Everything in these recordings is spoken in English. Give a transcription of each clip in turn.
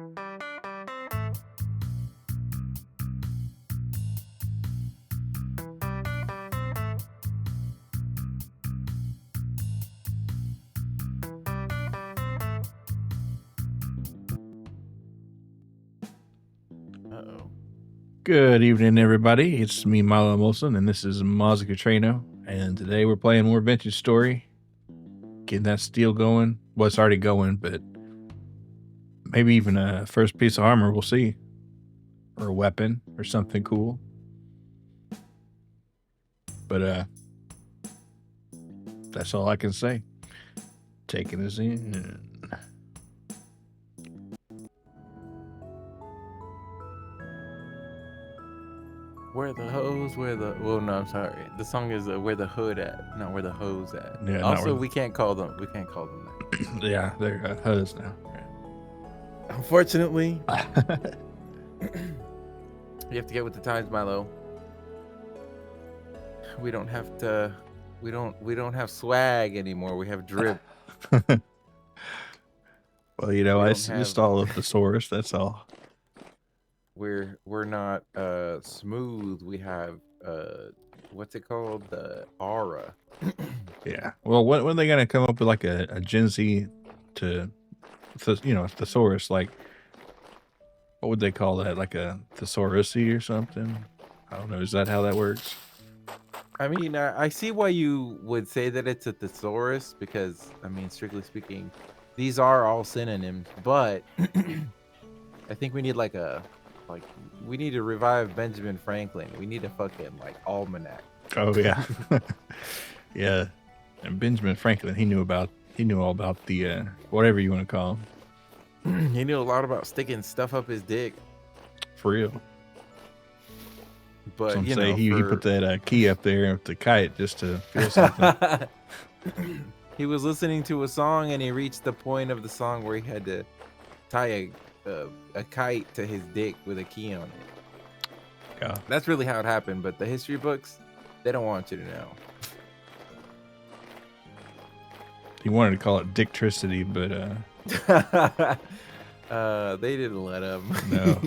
Uh-oh. Good evening, everybody. It's me, Milo Molson, and this is Mazoku Trueno. And today we're playing more Vintage Story. Getting that steel going. Well, it's already going, but maybe even a first piece of armor, we'll see. Or a weapon, or something cool. But, that's all I can say. Taking us in. Where the hose, well, no, I'm sorry. The song is Where the Hood At, not Where the Hose At. Yeah, also, we can't call them that. Yeah, they're hose now. Unfortunately, you have to get with the times, Milo. We don't have to. We don't have swag anymore. We have drip. Well, you know, I just all of thesaurus. That's all. We're not smooth. We have what's it called? The aura. Yeah. Well, when are they gonna come up with like a Gen Z to, thesaurus? Like, what would they call that? Like a thesaurusy or something? I don't know. Is that how that works? I mean, I see why you would say that it's a thesaurus because, I mean, strictly speaking, these are all synonyms. But I think we need we need to revive Benjamin Franklin. We need a fucking almanac. Oh yeah, yeah. And Benjamin Franklin, he knew all about the whatever you want to call him. He knew a lot about sticking stuff up his dick. For real. But some say he put that key up there with the kite just to feel something. He was listening to a song and he reached the point of the song where he had to tie a kite to his dick with a key on it. Yeah, that's really how it happened. But the history books, they don't want you to know. He wanted to call it Dictricity, but they didn't let him. No.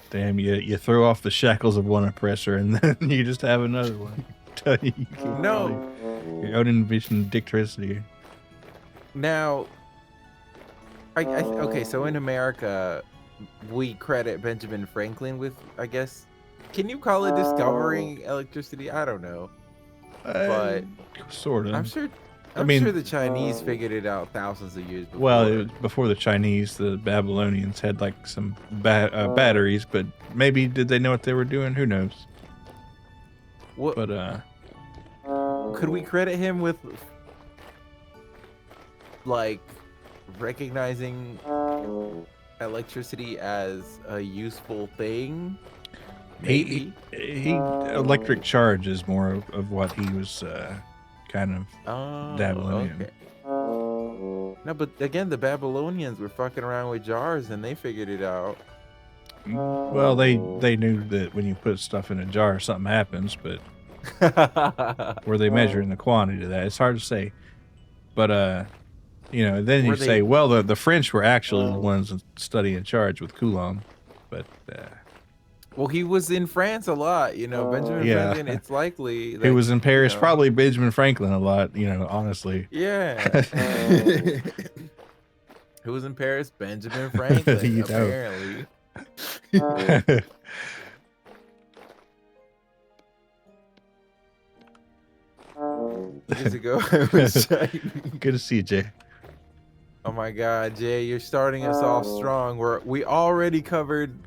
Damn, you throw off the shackles of one oppressor and then you just have another one. No. Your own envisioned Dictricity. Now, okay, so in America, we credit Benjamin Franklin with, I guess, can you call it discovering electricity? I don't know. But sort of. I'm sure the Chinese figured it out thousands of years before. Well, it was before the Chinese, the Babylonians had like some batteries, but maybe did they know what they were doing? Who knows? What? But could we credit him with recognizing electricity as a useful thing? He electric charge is more of what he was kind of dabbling in. Okay. No, but again, the Babylonians were fucking around with jars and they figured it out. Well, they knew that when you put stuff in a jar, something happens, but were they measuring the quantity of that? It's hard to say. But then you say, well, the French were actually the ones studying charge with Coulomb, but well, he was in France a lot, Benjamin Franklin. It's likely he was in Paris, probably Benjamin Franklin a lot, honestly. Yeah. Who was in Paris? Benjamin Franklin, apparently. Years ago, I was Good to see you, Jay. Oh my God, Jay, you're starting us off strong. We already covered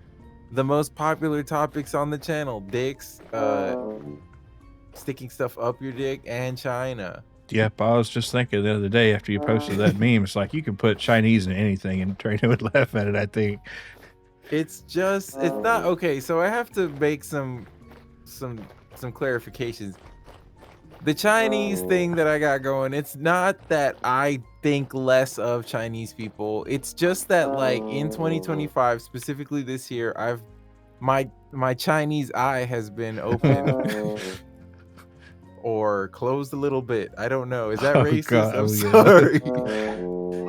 the most popular topics on the channel: dicks, sticking stuff up your dick, and China. Yep, I was just thinking the other day after you posted that meme, it's like you can put Chinese in anything and Trina would laugh at it, I think. It's not okay, so I have to make some clarifications. The Chinese thing that I got going, it's not that I think less of Chinese people. It's just that in 2025, specifically this year, my Chinese eye has been open or closed a little bit. I don't know. Is that racist? God, I'm sorry.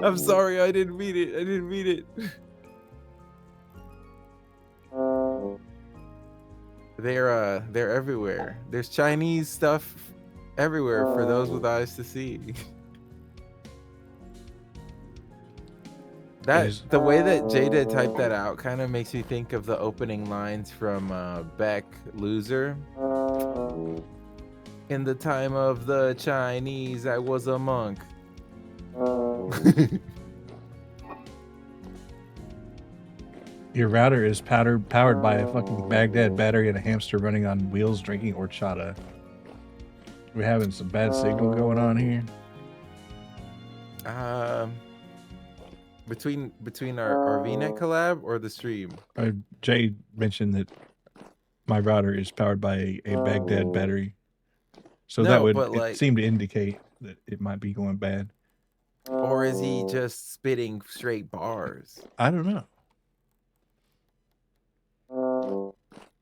I'm sorry, I didn't mean it. I didn't mean it. They're everywhere. There's Chinese stuff everywhere for those with eyes to see. That Guys, the way that Jada typed that out kind of makes me think of the opening lines from Beck Loser. In the time of the Chinese, I was a monk. your router is powered by a fucking Baghdad battery and a hamster running on wheels drinking horchata. We're having some bad signal going on here. Between our VNet collab or the stream. Jay mentioned that my router is powered by a Baghdad battery, so that No, would but it seem to indicate that it might be going bad. or is he just spitting straight bars? I don't know.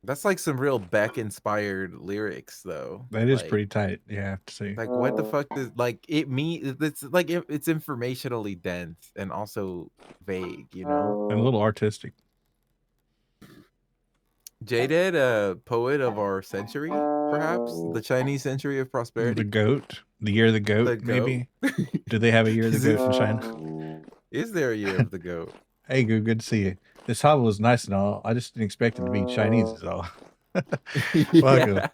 That's like some real Beck inspired lyrics, though. That is Like, pretty tight. Yeah, I have to say. like what the fuck does like it mean? It's like it's informationally dense and also vague, you know. And a little artistic. Jaded, poet of our century, perhaps the Chinese century of The prosperity. goat, the year of the goat, The goat. maybe. Do they have a year of the Is goat it- in China? Is there a year of the goat? Hey, good to see you. This hovel is nice and all. I just didn't expect it to be Chinese at all. Welcome. Yeah.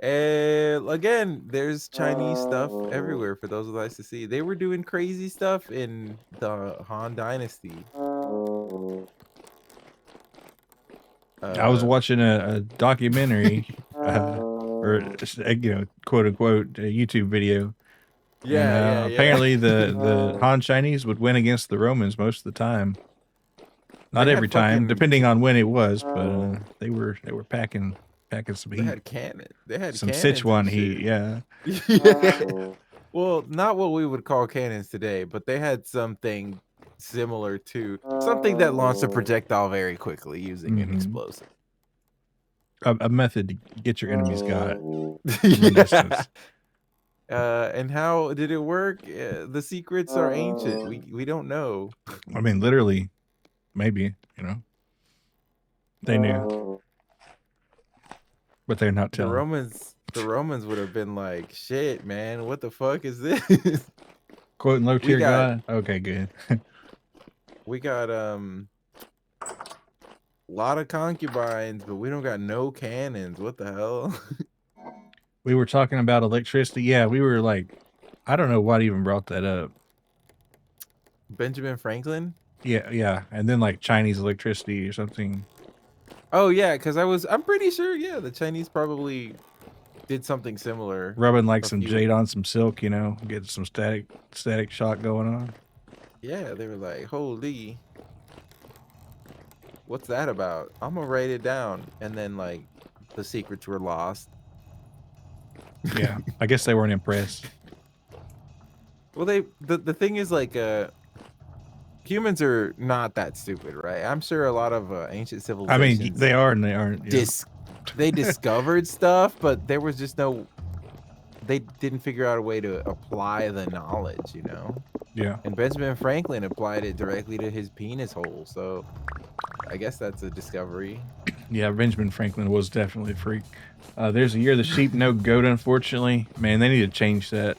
And again, there's Chinese stuff everywhere for those of us to see. They were doing crazy stuff in the Han Dynasty. I was watching a documentary, or quote unquote, a YouTube video. Yeah. Apparently, the Han Chinese would win against the Romans most of the time. Not They had every time, fucking- depending on when it was, but they were packing some They heat. had cannon. They had Some cannons and Sichuan shit. heat, yeah. Yeah. Well, not what we would call cannons today, but they had something similar to something that launched a projectile very quickly using an Mhm. explosive. A method to get your enemies got. Yeah. And how did it work? The secrets are ancient. We don't know. I mean, literally, maybe, they knew, but they're not The telling. Romans would have been like, "Shit, man, what the fuck is this?" Quoting low tier got- god. Okay, good. We got a lot of concubines, but we don't got no cannons. What the hell? We were talking about electricity. Yeah, we were like, I don't know what even brought that up. Benjamin Franklin? Yeah, and then like Chinese electricity or something. Oh yeah, because I'm pretty sure, yeah, the Chinese probably did something similar. Rubbing like A some few- jade on some silk, get some static shock going on. Yeah, they were like, holy, what's that about? I'm gonna write it down. And then like the secrets were lost. Yeah, I guess they weren't impressed. Well, the thing is like humans are not that stupid, right? I'm sure a lot of ancient I civilizations mean, they are and they aren't. Yeah. they discovered stuff, but there was just they didn't figure out a way to apply the knowledge, Yeah. And Benjamin Franklin applied it directly to his penis hole, so I guess that's a discovery. Yeah, Benjamin Franklin was definitely a freak. There's a year of the sheep, no goat, unfortunately. Man, they need to change that.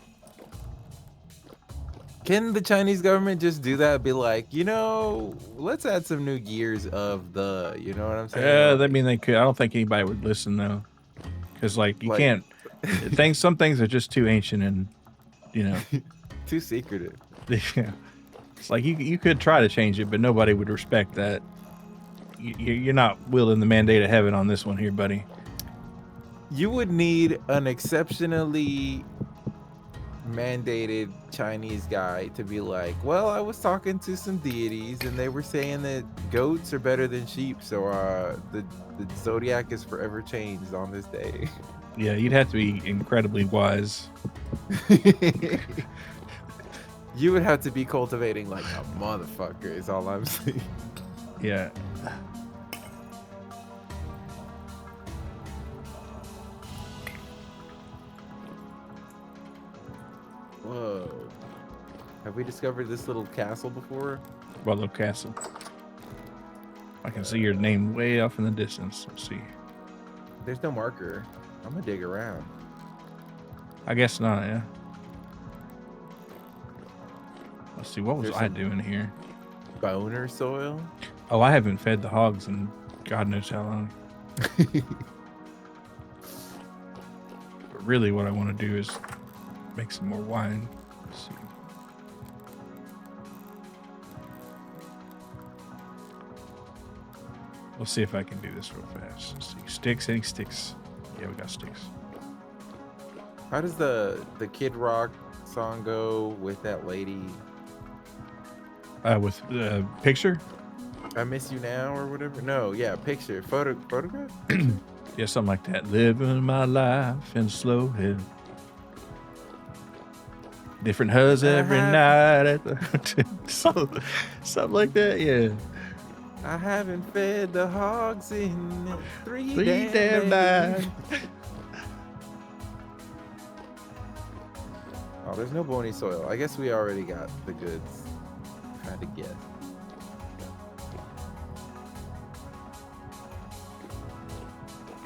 Can the Chinese government just do that? Be like, let's add some new years of the, you know what I'm saying? Yeah, Like, I mean, they could. I don't think anybody would listen, though. Because, you Like- can't. Some things are just too ancient and, too secretive. yeah. It's like you could try to change it, but nobody would respect that. You're not wielding the mandate of heaven on this one here, buddy. You would need an exceptionally mandated Chinese guy to be like, well, I was talking to some deities and they were saying that goats are better than sheep, so the zodiac is forever changed on this day. Yeah, you'd have to be incredibly wise. You would have to be cultivating like a motherfucker is all I'm saying. Yeah. Whoa. Have we discovered this little castle before? Wallow Castle. I can see your name way off in the distance. Let's see. There's no marker. I'm gonna dig around. I guess not, yeah. Let's see, what was There's I some doing here? boner soil. Oh, I haven't fed the hogs in God knows how long. But really what I want to do is make some more wine. Let's see. Let's see if I can do this real fast. Let's see. Sticks, any sticks? Yeah, we got sticks. How does the Kid Rock song go with that lady? With the picture? I miss you now or whatever. No, yeah, picture, photograph. Yeah, something like that. Living my life in slow head. Different hugs every night at the something like that. Yeah. I haven't fed the hogs in three Three damn damn days. nights. Oh, there's no bony soil. I guess we already got the goods. I had to guess.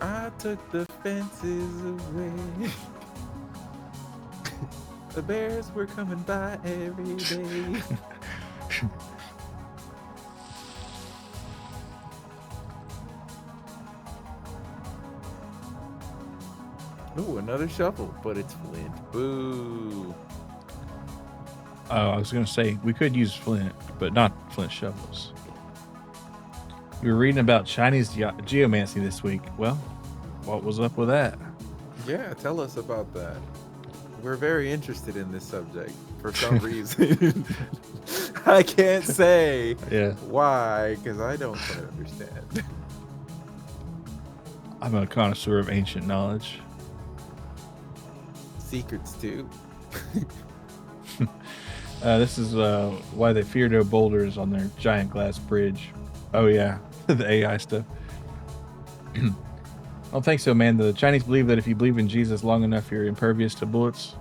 I took the fences away. The bears were coming by every day. Ooh, another shovel, but it's flint. Boo. Oh, I was gonna say we could use flint, but not flint shovels. We were reading about Chinese geomancy this week. Well, what was up with that? Yeah, tell us about that. We're very interested in this subject for some reason. I can't say Yeah, why, because I don't quite understand. I'm a connoisseur of ancient knowledge. Secrets too. This is why they fear no boulders on their giant glass bridge. Oh yeah, the AI stuff. I don't think so, man. The Chinese believe that if you believe in Jesus long enough, you're impervious to bullets.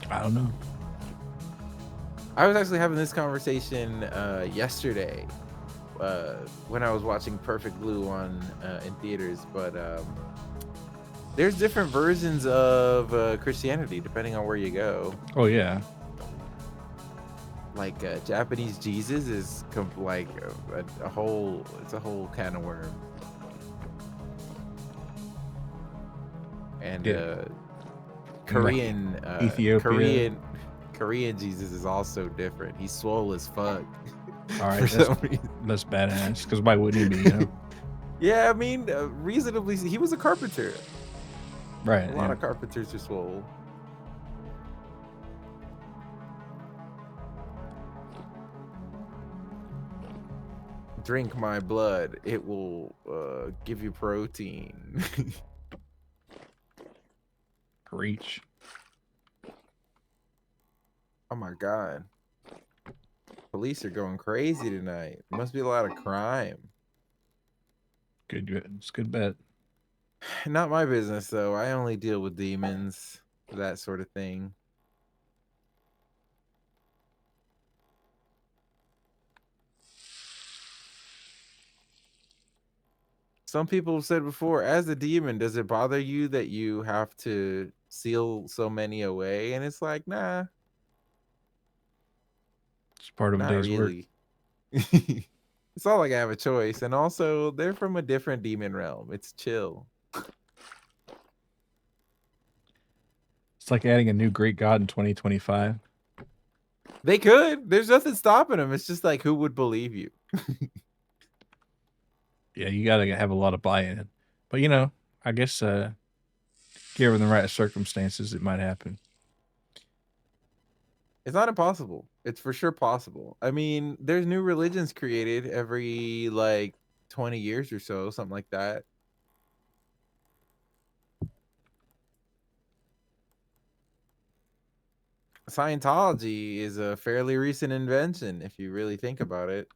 I don't know. I was actually having this conversation yesterday when I was watching Perfect Blue on in theaters, but there's different versions of Christianity depending on where you go. Oh yeah. Like Japanese Jesus is like a whole, it's a whole can of worms. And Yeah. Korean Ethiopia. Korean Jesus is also different. He's swole as fuck. All right, that's badass. Because why wouldn't he be? You know? Yeah, I mean, reasonably, he was a carpenter. Right. A lot of carpenters are swole. Drink my blood. It will give you protein. Reach. Oh my god. Police are going crazy tonight. Must be a lot of crime. Good. It's a good bet. Not my business though. I only deal with demons, that sort of thing. Some people have said before, as a demon, does it bother you that you have to seal so many away? And it's like, nah, It's part of a not day's work. really. It's not like I have a choice. And also, they're from a different demon realm. It's chill. It's like adding a new Greek god in 2025. They could. There's nothing stopping them. It's just like, who would believe you? Yeah, you gotta have a lot of buy-in. But you know, I guess given the right circumstances, it might happen. It's not impossible. It's for sure possible. I mean, there's new religions created every like 20 years or so, something like that. Scientology is a fairly recent invention, if you really think about it.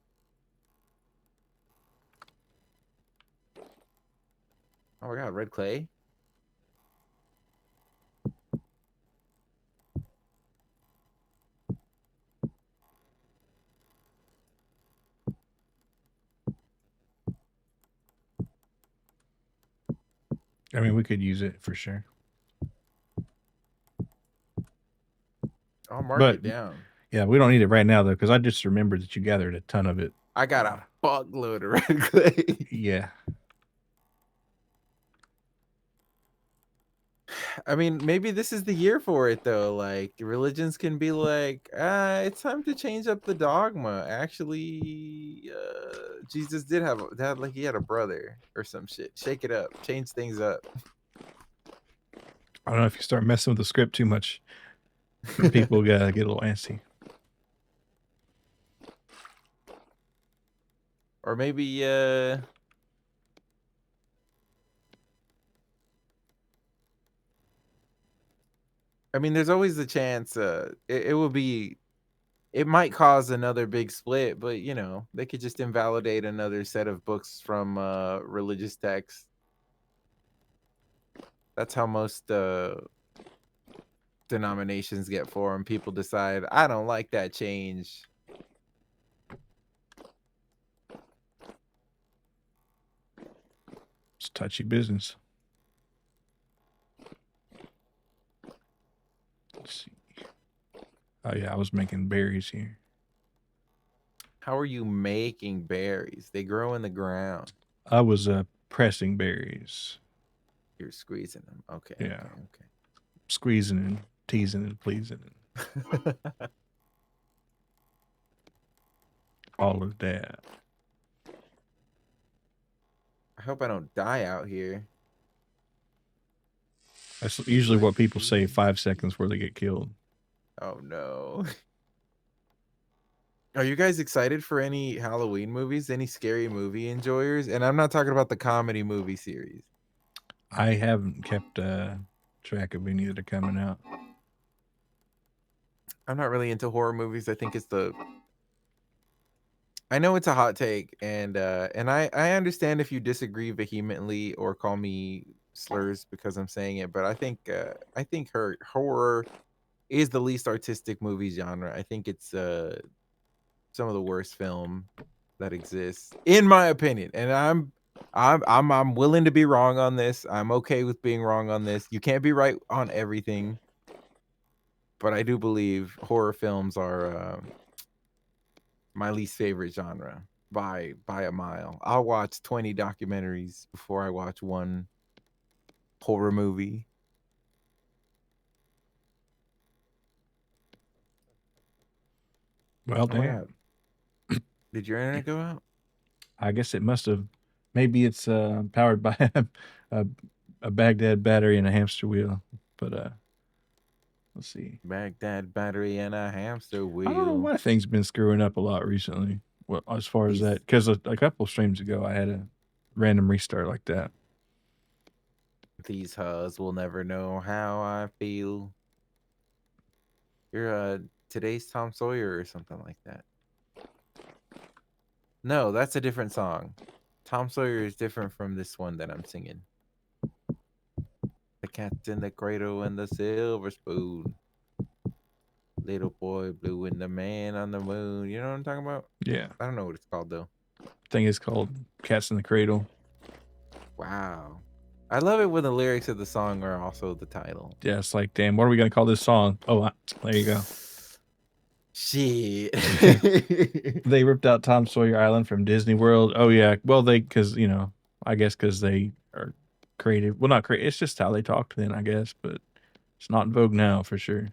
Oh my god, red clay? I mean, we could use it for sure. I'll mark But it down. yeah, we don't need it right now though, because I just remembered that you gathered a ton of it. I got a fuckload of red clay. Yeah. I mean, maybe this is the year for it though. Like religions can be like, it's time to change up the dogma. Actually, Jesus did have like he had a brother or some shit. Shake it up, change things up. I don't know if you start messing with the script too much, people gotta get a little antsy. Or maybe I mean, there's always the chance it will be it might cause another big split, but you know, they could just invalidate another set of books from religious texts. That's how most denominations get formed. People decide, I don't like that change. It's touchy business. Let's see. Oh yeah, I was making berries here. How are you making berries? They grow in the ground. I was pressing berries. You're squeezing them. Okay, Yeah. okay, Squeezing and teasing and pleasing and okay. all of that. I hope I don't die out here. That's usually what people say 5 seconds before they get killed. Oh no. Are you guys excited for any Halloween movies? Any scary movie enjoyers? And I'm not talking about the comedy movie series. I haven't kept track of any that are coming out. I'm not really into horror movies. I think it's the I know it's a hot take and I understand if you disagree vehemently or call me slurs because I'm saying it, but I think her horror is the least artistic movie genre. I think it's some of the worst film that exists in my opinion. And I'm willing to be wrong on this. I'm okay with being wrong on this. You can't be right on everything, but I do believe horror films are my least favorite genre by a mile. I'll watch 20 documentaries before I watch one horror movie. Well, What damn. happened? Did your internet go out? I guess it must have. Maybe it's powered by a, a Baghdad battery and a hamster wheel. But let's see. Baghdad battery and a hamster I don't know wheel. why things been screwing up a lot recently. Well, as far as These that, because a couple streams ago, I had a random restart like that. these hugs will never know how I feel. You're today's Tom Sawyer or something like that. No, that's a different song. Tom Sawyer is different from this one that I'm singing. The cat's in the cradle and the silver spoon. Little boy blue and the man on the moon. You know what I'm talking about? Yeah, I don't know what it's called though. thing is called "Cats in the Cradle." Wow. I love it when the lyrics of the song are also the title. Yeah, it's like, damn, what are we gonna call this song? Oh, there you go. Shit. They ripped out Tom Sawyer Island from Disney World. Oh yeah, well because I guess because they are creative. Well, not creative. It's just how they talked then, I guess. But it's not in vogue now for sure.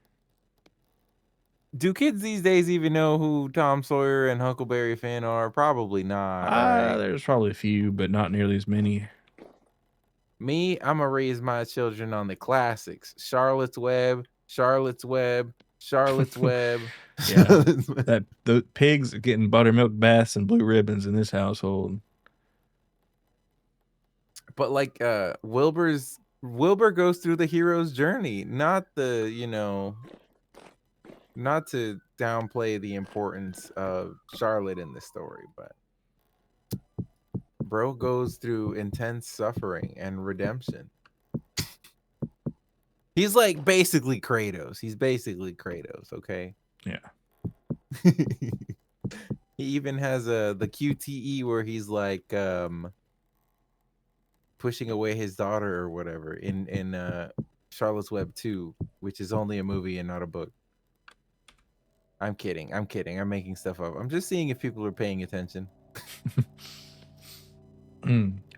Do kids these days even know who Tom Sawyer and Huckleberry Finn are? Probably not, right? There's probably a few, but not nearly as many. Me, I'm gonna raise my children on the classics. Charlotte's Web, Charlotte's Web, Charlotte's Web. Yeah, that the pigs are getting buttermilk baths and blue ribbons in this household. But like Wilbur goes through the hero's journey, not the, not to downplay the importance of Charlotte in the story, but bro goes through intense suffering and redemption. He's like basically Kratos. He's basically Kratos, okay? Yeah. He even has the QTE where he's like pushing away his daughter or whatever in Charlotte's Web 2, which is only a movie and not a book. I'm kidding. I'm kidding. I'm making stuff up. I'm just seeing if people are paying attention.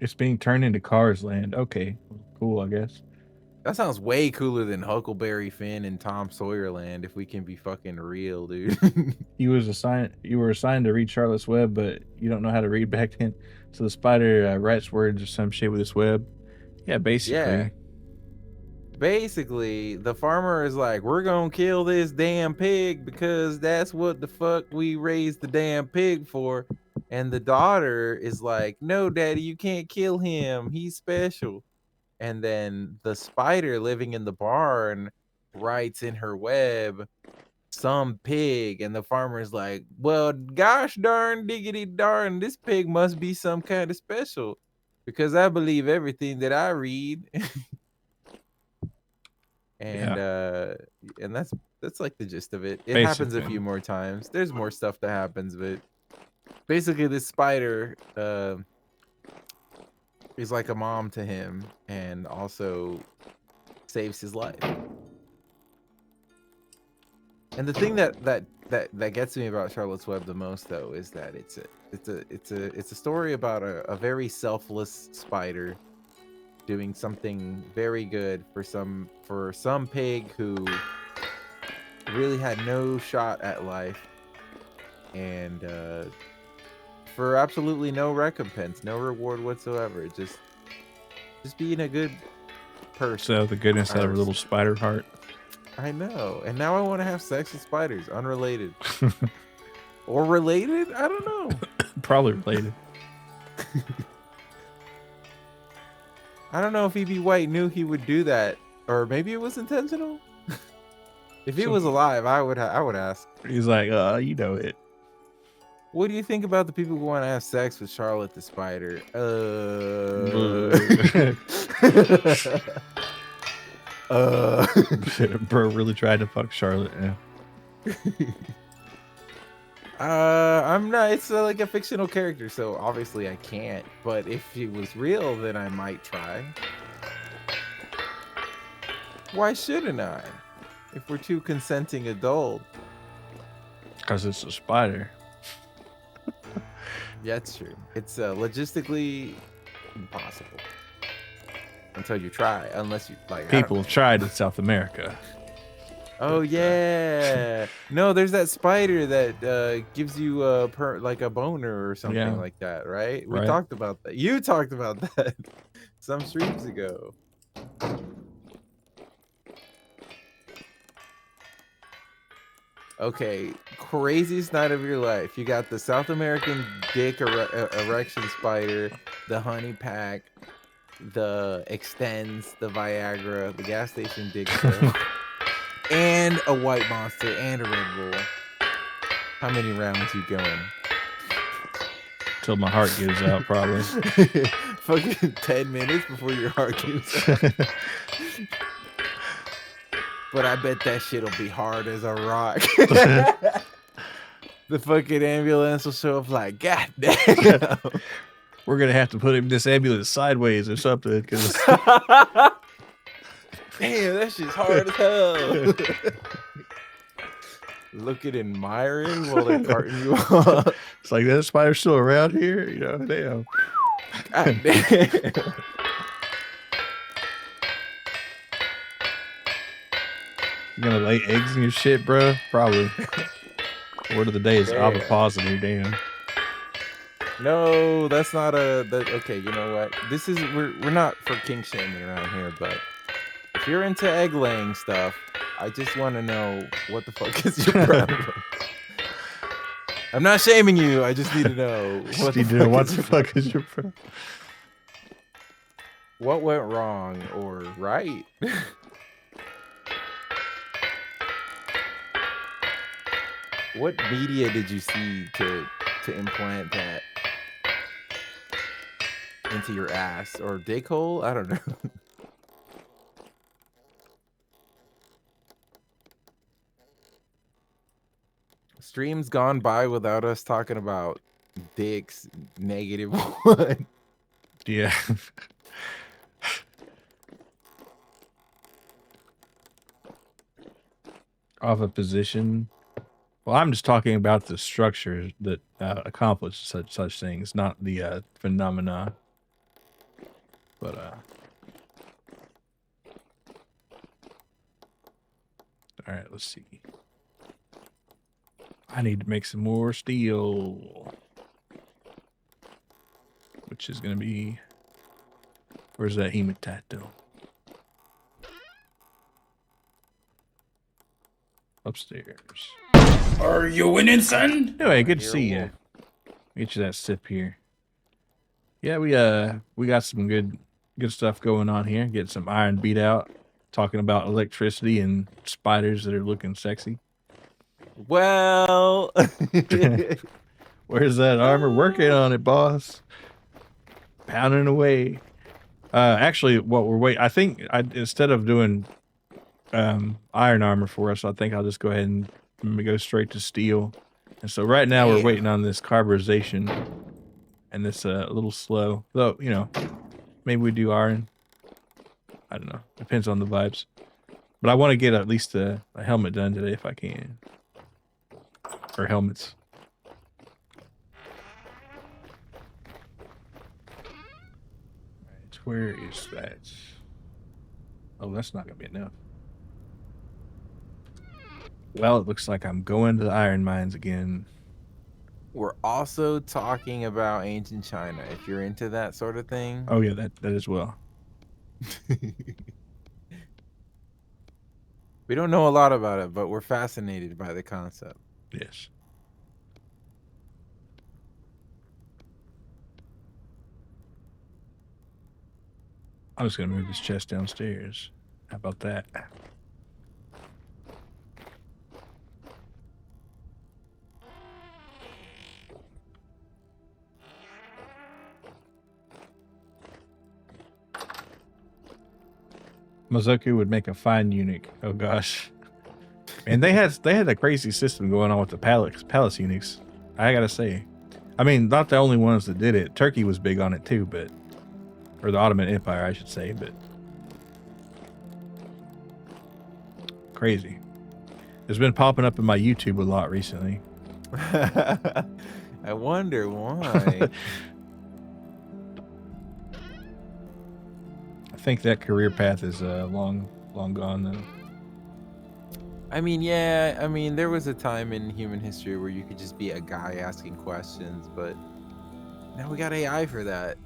It's being turned into Cars Land. Okay, cool, I guess. That sounds way cooler than Huckleberry Finn and Tom Sawyer Land, if we can be fucking real, dude. You were assigned to read Charlotte's Web, but you don't know how to read back then. So the spider writes words or some shit with his web. Yeah, basically. Yeah. Basically, the farmer is like, we're gonna kill this damn pig because that's what the fuck we raised the damn pig for. And the daughter is like, no, daddy, you can't kill him. He's special. And then the spider living in the barn writes in her web, some pig. And the farmer's like, well, gosh darn diggity darn, this pig must be some kind of special because I believe everything that I read. And Yeah. and that's like the gist of it. It happens a Basically. few more times. There's more stuff that happens, but basically this spider is like a mom to him and also saves his life. And the thing that gets me about Charlotte's Web the most, though, is that it's a story about a very selfless spider doing something very good for some pig who really had no shot at life, and for absolutely no recompense, no reward whatsoever. Just being a good person. So the goodness out of Or her little spider heart. I know. And now I want to have sex with spiders, unrelated. Or related? I don't know. Probably related. I don't know if E.B. White knew he would do that, or maybe it was intentional. If he was alive, I would ask. He's like, you know it. What do you think about the people who want to have sex with Charlotte the Spider? Bro really tried to fuck Charlotte. Yeah. I'm not. It's like a fictional character, so obviously I can't. But if he was real, then I might try. Why shouldn't I? If we're two consenting adults. Because it's a spider. Yeah, that's true. It's logistically impossible until you try. Unless you like. People have tried in South America. Oh yeah. No, there's that spider that gives you like a boner or something like that, right? We talked about that. You talked about that some streams ago. Okay, craziest night of your life. You got the South American dick erection spider, the honey pack, the extends, the Viagra, the gas station dick stuff, and a white monster and a Red Bull. How many rounds you going? Till my heart gives out, probably. Fucking 10 minutes before your heart gives out. But I bet that shit'll be hard as a rock. The fucking ambulance will show up like, God damn. We're gonna have to put him in this ambulance sideways or something. Cause damn, that shit's hard as hell. Looking admiring while they're carting you off. It's like, that spider's still around here? You know, damn. God damn. You gonna lay eggs in your shit, bro? Probably. Word of the day is ovipositor, damn. No, that's not okay, you know what? This is we're not for kink shaming around here, but if you're into egg laying stuff, I just want to know what the fuck is your problem. I'm not shaming you. I just need to know what the fuck is your problem. What went wrong or right? What media did you see to implant that into your ass or dick hole? I don't know. Streams gone by without us talking about dicks -1. Yeah. Off a position. Well, I'm just talking about the structures that accomplish such things, not the phenomena. But all right, let's see. I need to make some more steel, which is gonna be. Where's that hematite though? Upstairs. Are you winning, son? Anyway, good to see you. Get you that sip here. Yeah, we got some good stuff going on here. Get some iron beat out. Talking about electricity and spiders that are looking sexy. Well, Where's that armor? Working on it, boss. Pounding away. Actually, what we're waiting, I think instead of doing iron armor for us, I think I'll just go ahead and go straight to steel. And so right now we're waiting on this carburization, and this a little slow. Though, you know, maybe we do iron. I don't know. Depends on the vibes. But I want to get at least a helmet done today if I can. Or helmets. Right, where is that? Oh, that's not going to be enough. Well, it looks like I'm going to the iron mines again. we're also talking about ancient China, if you're into that sort of thing. Oh, yeah, that as well. We don't know a lot about it, but we're fascinated by the concept. Yes. I'm just going to move this chest downstairs. How about that? Mazoku would make a fine eunuch. Oh gosh. And they had a crazy system going on with the palace eunuchs. I gotta say. I mean, not the only ones that did it. Turkey was big on it too, but or the Ottoman Empire, I should say, but crazy. It's been popping up in my YouTube a lot recently. I wonder why. I think that career path is long gone though. I mean, yeah, I mean, there was a time in human history where you could just be a guy asking questions, but now we got AI for that.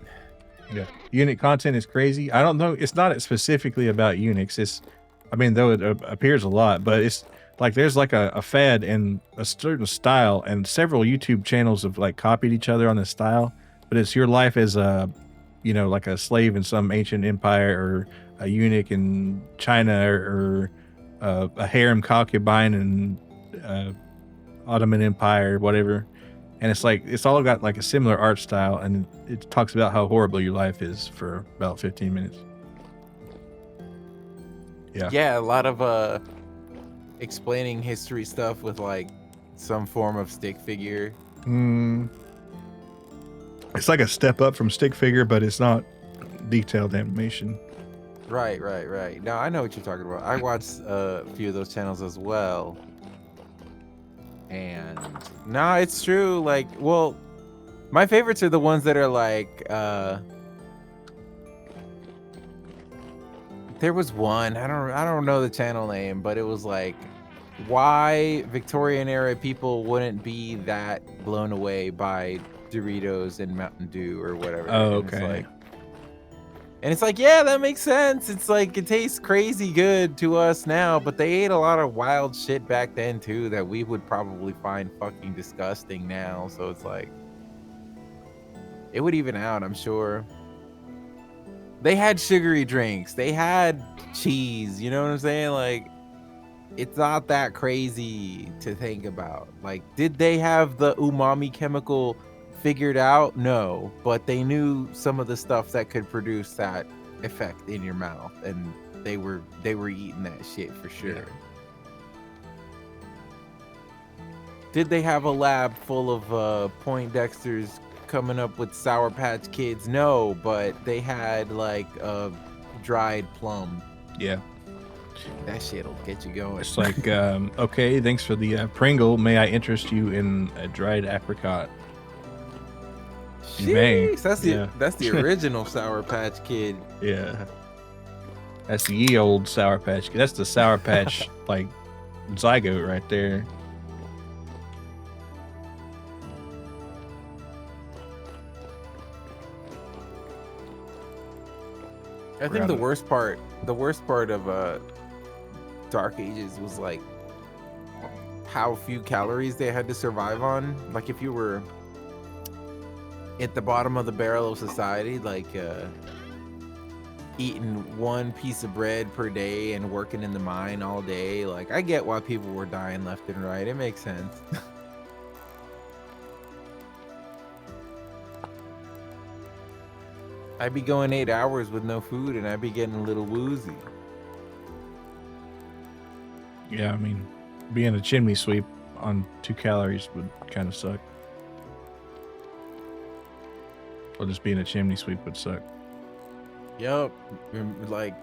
Yeah, eunuch content is crazy. I don't know. It's not specifically about eunuchs. It's, I mean, though it appears a lot, but it's like there's like a fad and a certain style, and several YouTube channels have like copied each other on this style. But it's your life as a, you know, like a slave in some ancient empire, or a eunuch in China, or a harem concubine in Ottoman Empire, whatever. And it's like, it's all got like a similar art style, and it talks about how horrible your life is for about 15 minutes. Yeah. Yeah, a lot of explaining history stuff with like some form of stick figure. It's like a step up from stick figure, but it's not detailed animation. Right. Now I know what you're talking about. I watched a few of those channels as well. And nah, it's true. Like, well, my favorites are the ones that are like, there was one, I don't know the channel name, but it was like why Victorian era people wouldn't be that blown away by Doritos and Mountain Dew or whatever. Oh, And okay. it's like, yeah, that makes sense. It's like, it tastes crazy good to us now, but they ate a lot of wild shit back then too that we would probably find fucking disgusting now. So it's like, it would even out, I'm sure. They had sugary drinks. They had cheese. You know what I'm saying? Like, it's not that crazy to think about. Like, did they have the umami chemical figured out? No, but they knew some of the stuff that could produce that effect in your mouth, and they were eating that shit for sure. Yeah. Did they have a lab full of Poindexter's coming up with Sour Patch Kids. No, but they had like a dried plum. Yeah. That shit'll get you going. It's like, okay, thanks for the Pringle. May I interest you in a dried apricot? You may. Jeez, that's the original Sour Patch Kid. Yeah. That's the ye old Sour Patch. That's the Sour Patch like zygote right there. I think the worst part of Dark Ages was like how few calories they had to survive on. Like if you were at the bottom of the barrel of society, like eating one piece of bread per day and working in the mine all day, like I get why people were dying left and right. It makes sense. I'd be going 8 hours with no food and I'd be getting a little woozy. Yeah, I mean, being a chimney sweep on 2 calories would kind of suck. Or just being a chimney sweep would suck. Yep, like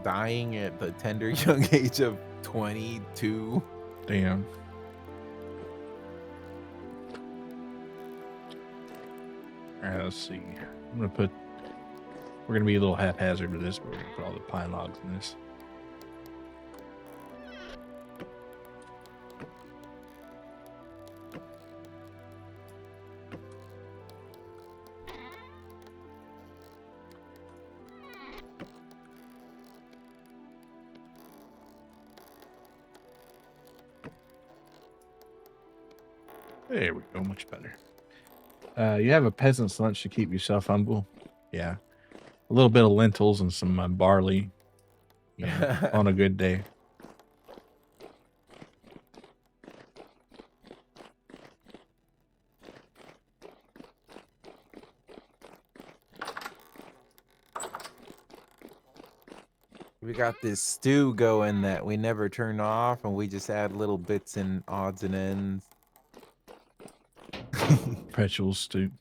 dying at the tender young age of 22. Damn. All right, let's see. We're gonna be a little haphazard with this, but we're gonna put all the pine logs in this. There we go, much better. You have a peasant's lunch to keep yourself humble. Yeah. A little bit of lentils and some barley, you know, on a good day. We got this stew going that we never turn off, and we just add little bits and odds and ends. Perpetual stew.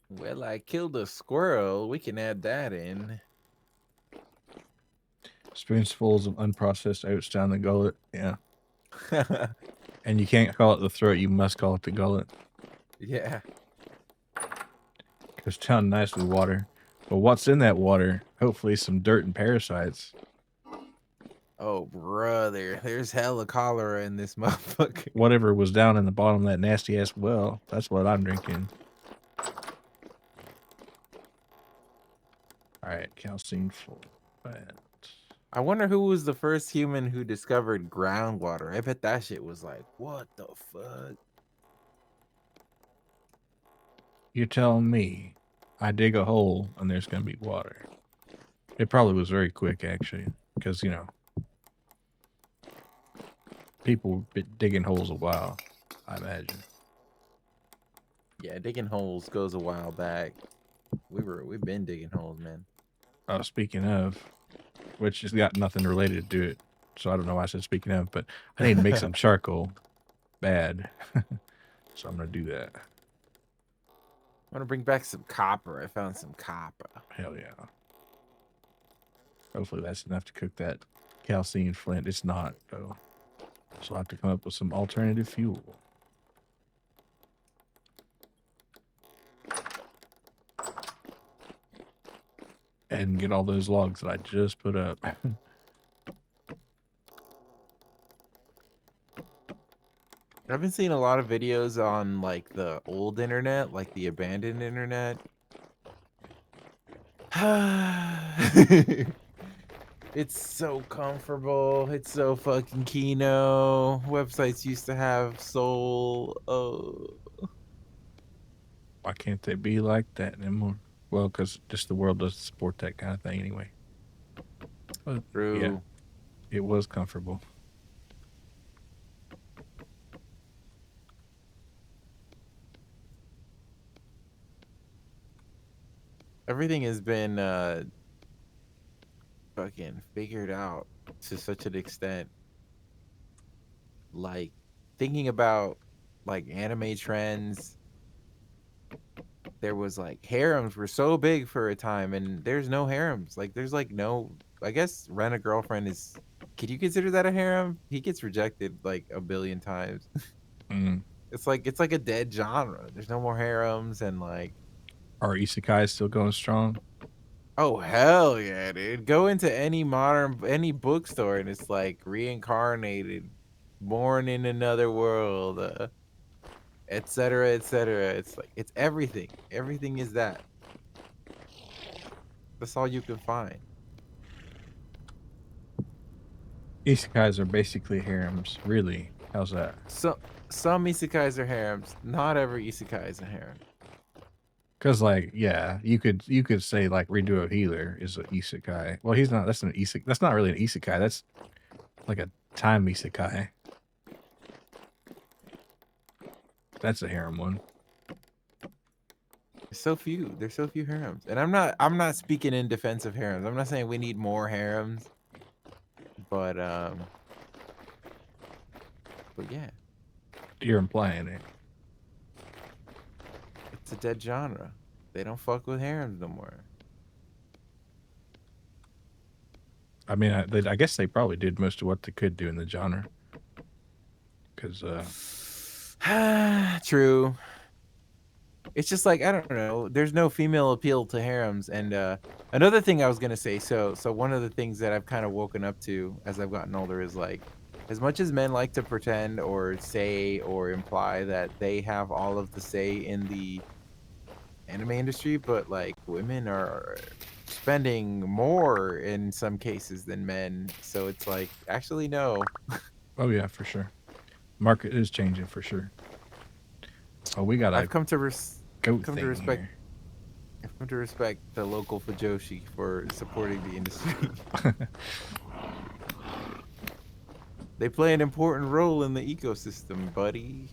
Well, I killed a squirrel. We can add that in. Spoonfuls of unprocessed oats down the gullet. Yeah. And you can't call it the throat. You must call it the gullet. Yeah. Goes down nicely water. But what's in that water? Hopefully some dirt and parasites. Oh, brother. There's hella cholera in this motherfucker. Whatever was down in the bottom of that nasty ass well, that's what I'm drinking. Alright, calcine full. I wonder who was the first human who discovered groundwater. I bet that shit was like, what the fuck? You're telling me I dig a hole and there's going to be water. It probably was very quick, actually, because, you know, people been digging holes a while, I imagine. Yeah, digging holes goes a while back. We've been digging holes, man. Oh, speaking of, which has got nothing related to it, so I don't know why I said speaking of, but I need to make some charcoal. Bad. So I'm going to do that. I want to bring back some copper. I found some copper. Hell yeah. Hopefully that's enough to cook that calcine flint. It's not, though. So I'll have to come up with some alternative fuel. And get all those logs that I just put up. I've been seeing a lot of videos on like the old internet, like the abandoned internet. It's so comfortable. It's so fucking Kino. Websites used to have soul. Oh. Why can't they be like that anymore? Well, because just the world doesn't support that kind of thing anyway. But, True. yeah, it was comfortable. Everything has been fucking figured out to such an extent. Like thinking about like anime trends. There was like harems were so big for a time, and there's no harems. Like there's like no. I guess Rent a Girlfriend is. Could you consider that a harem? He gets rejected like a billion times. Mm. It's like a dead genre. There's no more harems and like Are isekais still going strong? oh hell yeah, dude. Go into any bookstore and it's like reincarnated, born in another world, et cetera, et cetera. It's like it's everything. Everything is that. That's all you can find. Isekais are basically harems, really. How's that? So some isekais are harems. Not every isekai is a harem. Because like, yeah, you could say like Redo a Healer is an isekai. Well, he's not. That's an isekai. That's not really an isekai. That's like a time isekai. That's a harem one. There's so few harems. And I'm not speaking in defense of harems. I'm not saying we need more harems, but yeah, You're implying it. it's a dead genre. They don't fuck with harems no more. I mean, I guess they probably did most of what they could do in the genre. Because True. It's just like I don't know. There's no female appeal to harems, and another thing I was gonna say. So one of the things that I've kind of woken up to as I've gotten older is like, as much as men like to pretend or say or imply that they have all of the say in the anime industry, but like women are spending more in some cases than men. So it's like actually no. oh yeah, for sure. Market is changing for sure. Oh, we got a I've come to goat come to thing respect here. I've come to respect the local Fujoshi for supporting the industry. They play an important role in the ecosystem, buddy.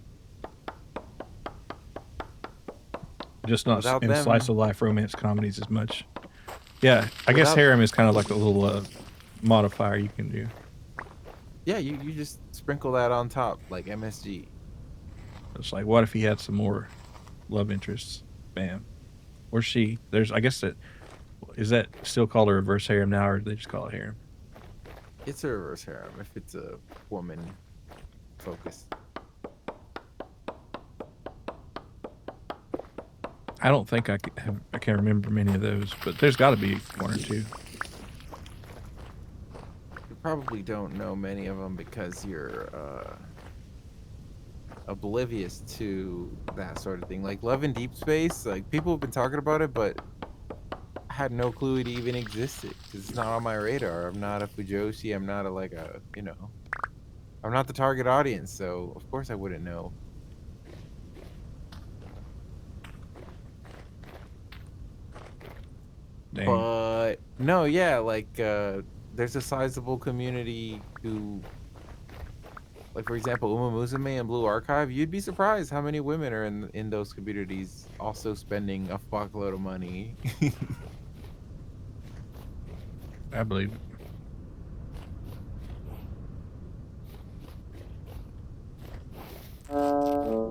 Just not Without in slice them, of life romance comedies as much. Yeah, I guess without harem is kind of like a little modifier you can do. yeah, you just sprinkle that on top like MSG. It's like, what if he had some more love interests? Bam. Or she. There's, I guess that is that still called a reverse harem now, or do they just call it harem? It's a reverse harem if it's a woman focus. I don't think I can remember many of those, but there's got to be one or two. You probably don't know many of them because you're oblivious to that sort of thing. Like Love in Deep Space, like people have been talking about it, but I had no clue it even existed because it's not on my radar. I'm not a Fujoshi. I'm not I'm not the target audience, so of course I wouldn't know. Dang. But no, yeah, like there's a sizable community who, like for example, Uma Musume and Blue Archive. You'd be surprised how many women are in those communities also spending a fuckload of money. I believe it.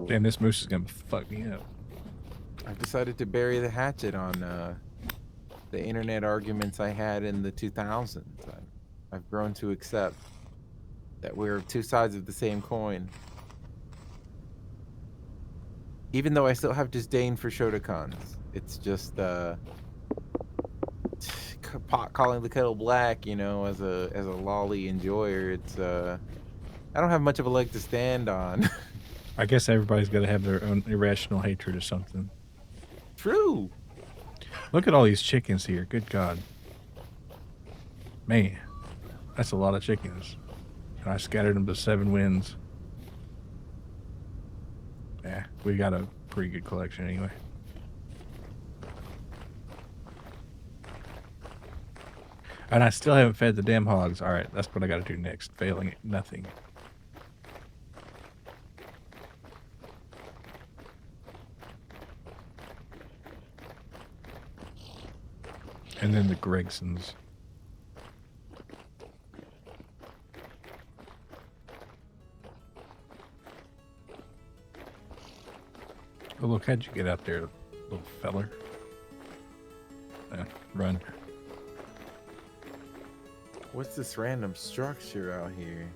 Damn, this moose is gonna fuck me up. I've decided to bury the hatchet on the internet arguments I had in the 2000s. I've grown to accept that we're two sides of the same coin. Even though I still have disdain for Shotacons, it's just pot calling the kettle black, as a lolly enjoyer. It's I don't have much of a leg to stand on. I guess everybody's got to have their own irrational hatred or something. True. Look at all these chickens here. Good God. Man, that's a lot of chickens. And I scattered them to 7 winds. Yeah, we got a pretty good collection anyway. And I still haven't fed the damn hogs. All right, that's what I got to do next. Failing it, nothing. And then the Gregsons. Oh, look, how'd you get out there, little feller? Run. What's this random structure out here?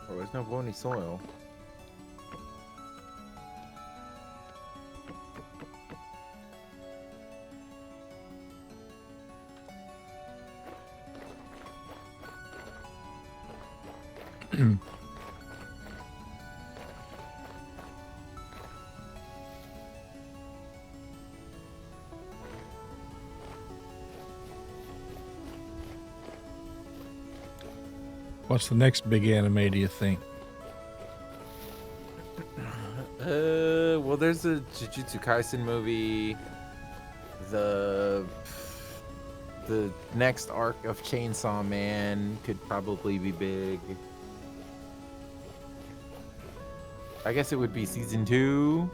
Oh, there's no bony soil. What's the next big anime, do you think? Well, there's a Jujutsu Kaisen movie. The next arc of Chainsaw Man could probably be big. I guess it would be season 2.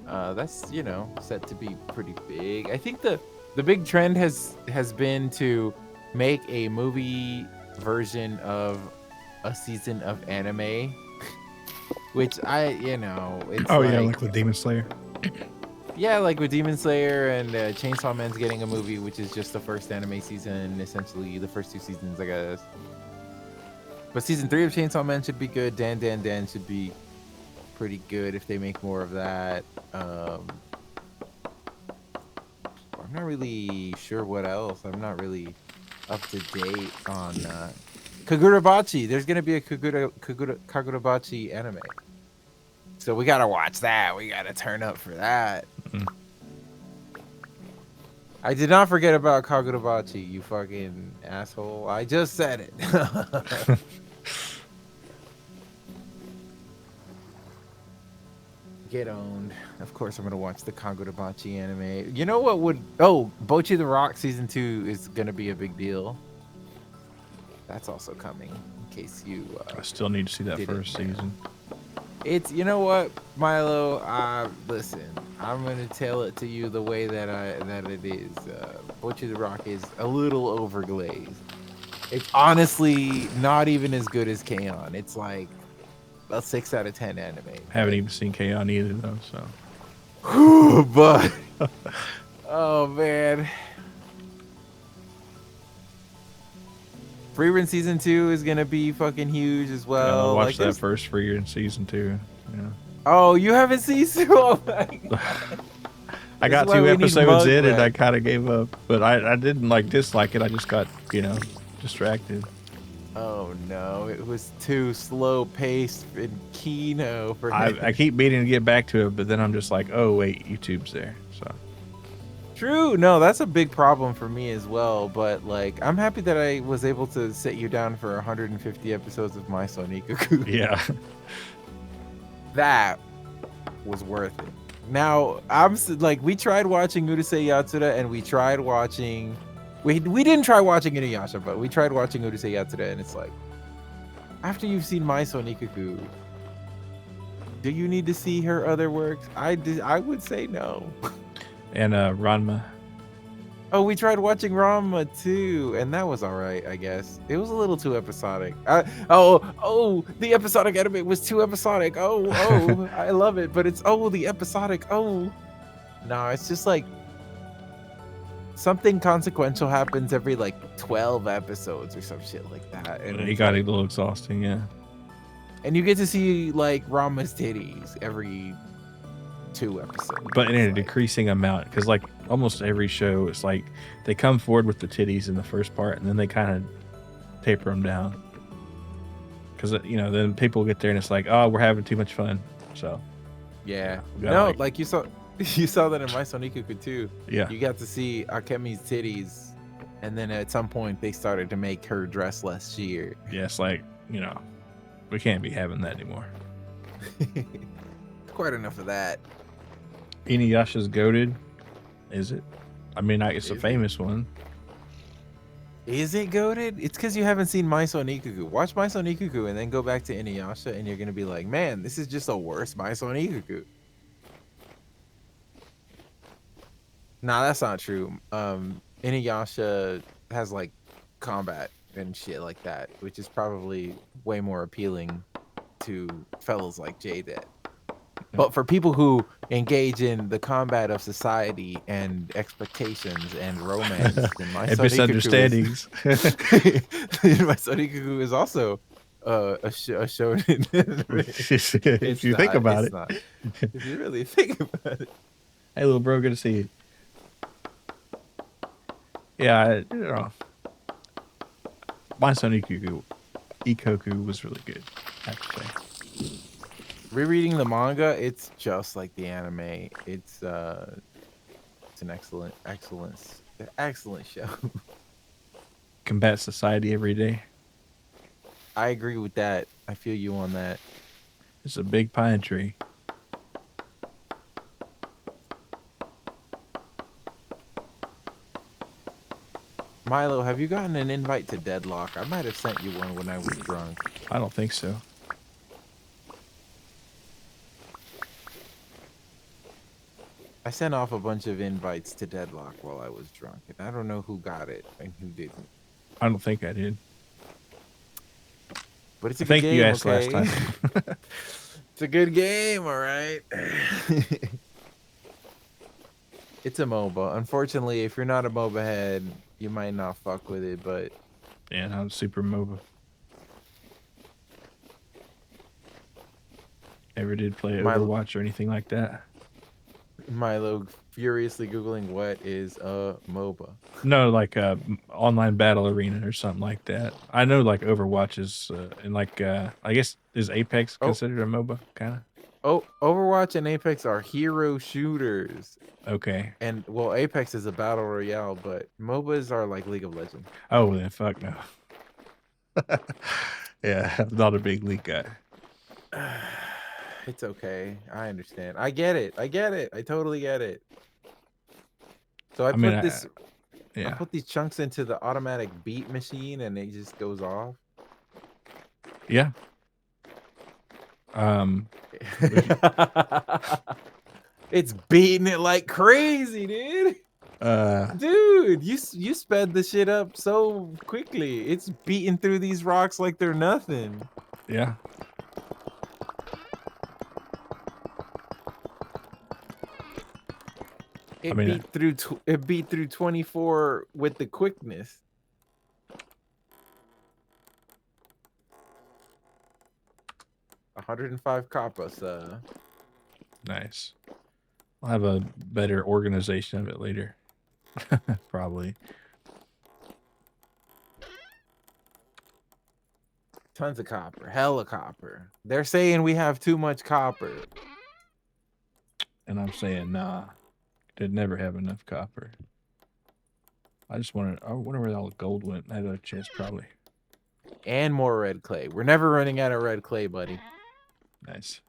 That's, you know, set to be pretty big. I think the big trend has been to make a movie version of a season of anime, which it's like with Demon Slayer. Yeah, like with Demon Slayer and Chainsaw Man's getting a movie, which is just the first anime season, essentially the first 2 seasons, I guess. But season 3 of Chainsaw Man should be good. Dan Dan Dan should be pretty good if they make more of that. I'm not really sure what else. I'm not really up to date on Kagurabachi. There's gonna be a Kagurabachi anime, so we gotta watch that. We gotta turn up for that. Mhm. I did not forget about Kagurabachi, you fucking asshole. I just said it. Get owned. Of course, I'm gonna watch the Kagurabachi anime. You know what would? Oh, Bocchi the Rock season 2 is gonna be a big deal. That's also coming. In case you. I still need to see that didn't first know. season. It's, you know what, Milo. Listen, I'm gonna tell it to you the way that it is. Bocchi the Rock is a little overglazed. It's honestly not even as good as K-On! It's like a 6 out of 10 anime. Haven't even seen K-On! Either, though, so. But oh man, Freerun season 2 is gonna be fucking huge as well. I'll watch Like, that first for you in season 2. Yeah. Oh, you haven't seen? Oh my God. I got This is why 2 we need episodes in and Mugrat. I kind of gave up, but I didn't like dislike it. I just got distracted. Oh no, it was too slow paced in Kino for him. I keep meaning to get back to it, but then I'm just like, oh wait, YouTube's there. So True, no, that's a big problem for me as well. But like, I'm happy that I was able to sit you down for 150 episodes of My Sonikaku. yeah, That was worth it. Now like, we tried watching Urusei Yatsura, and we tried watching. We didn't try watching Inuyasha, but we tried watching Urusei Yatsura, and it's like, after you've seen My Sonikaku, do you need to see her other works? I would say no. and Ranma. Oh, we tried watching Ranma too, and that was all right, I guess. It was a little too episodic. The episodic anime was too episodic. Oh, I love it, but it's the episodic. Oh, no, it's just like something consequential happens every like 12 episodes or some shit like that, and It it's got a like, little exhausting. Yeah, and you get to see like Ranma's titties every 2 episodes. but in It's a like, decreasing amount, because like almost every show, it's like they come forward with the titties in the first part, and then they kind of taper them down. Because then people get there and it's like, oh, we're having too much fun. So yeah, we got, no, like- like you saw that in My Sonikaku too. yeah, You got to see Akemi's titties, and then at some point they started to make her dress less sheer. yeah, it's like we can't be having that anymore. Quite enough of that. Inuyasha's goated. Is it? I mean, it's a Is it? famous one. Is it goated? It's because you haven't seen Maiso Nikuku. Watch Maiso Nikuku and then go back to Inuyasha, and you're gonna be like, man, this is just a worse Maiso Nikuku. Nah, that's not true. Inuyasha has like combat and shit like that, which is probably way more appealing to fellas like J-Det. But for people who engage in the combat of society and expectations and romance, then my And Son Ikuku is misunderstandings. my Son Ikuku is also a shonen anime. If It's you think not. about It's it. not. If you really think about it. Hey, little bro, good to see you. Yeah, you know, my son Ikoku was really good, actually. Rereading the manga, it's just like the anime. It's an excellent show. Combat society every day. I agree with that. I feel you on that. It's a big pine tree. Milo, have you gotten an invite to Deadlock? I might have sent you one when I was drunk. I don't think so. I sent off a bunch of invites to Deadlock while I was drunk, and I don't know who got it and who didn't. I don't think I did. But it's a I good think game, you asked okay? last time. It's a good game, all right? It's a MOBA. Unfortunately, if you're not a MOBA head, you might not fuck with it, but... Yeah, I'm super MOBA. Ever did play Overwatch or anything like that? Milo furiously Googling what is a MOBA. No, like a online battle arena or something like that. I know like Overwatch is, and like, I guess, is Apex considered a MOBA, kind of? Oh, Overwatch and Apex are hero shooters. Okay. And, well, Apex is a battle royale, but MOBAs are like League of Legends. Oh, then fuck no. Yeah, I'm not a big League guy. It's okay. I understand. I get it. I totally get it. So I put these chunks into the automatic beat machine and it just goes off. Yeah. It's beating it like crazy, dude. Dude, you sped the shit up so quickly. It's beating through these rocks like they're nothing. Yeah. It beat through 24 with the quickness. $105 kappas. Nice. I'll have a better organization of it later. Probably. Tons of copper. Hella copper. They're saying we have too much copper. And I'm saying, nah. Did never have enough copper. I wonder where all the gold went. I had a chest probably. And more red clay. We're never running out of red clay, buddy. Nice.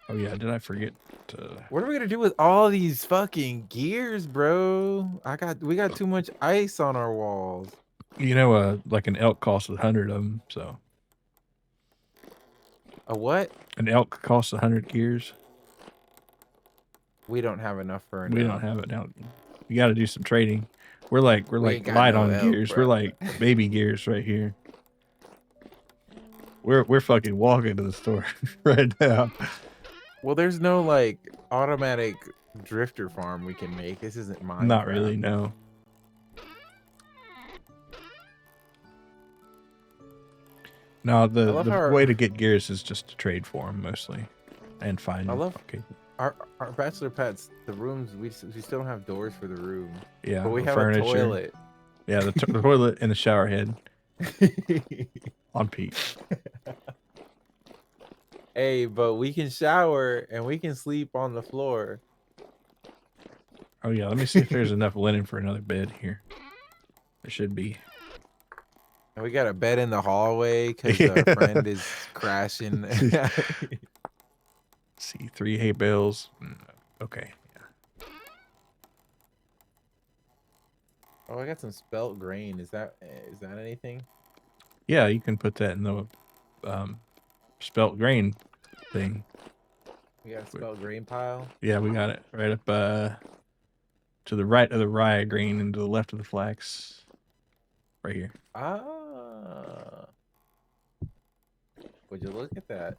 Oh yeah, did I forget to... What are we gonna do with all these fucking gears, bro? We got too much ice on our walls. You know, like an elk costs 100 of them, so... A what? An elk costs 100 gears. We don't have enough for an We don't have it now. You got to do some trading. We're like light on gears. Bro. We're like baby gears right here. We're fucking walking to the store right now. Well, there's no like automatic drifter farm we can make. This isn't Minecraft. Not really, no. No, the way to get gears is just to trade for them mostly, and find. Okay. Our bachelor pets. The rooms we still don't have doors for the room. Yeah, but we have furniture. a toilet. Yeah, the toilet and the shower head. On peak. Hey, but we can shower and we can sleep on the floor. Oh yeah, let me see if there's enough linen for another bed here. There should be. And we got a bed in the hallway because Yeah. our friend is crashing. See, 3 hay bales. Okay. Oh, I got some spelt grain. Is that anything? Yeah, you can put that in the spelt grain thing. We got a spelt grain pile. Yeah, we got it right up to the right of the rye grain and to the left of the flax. Right here. Ah, would you look at that?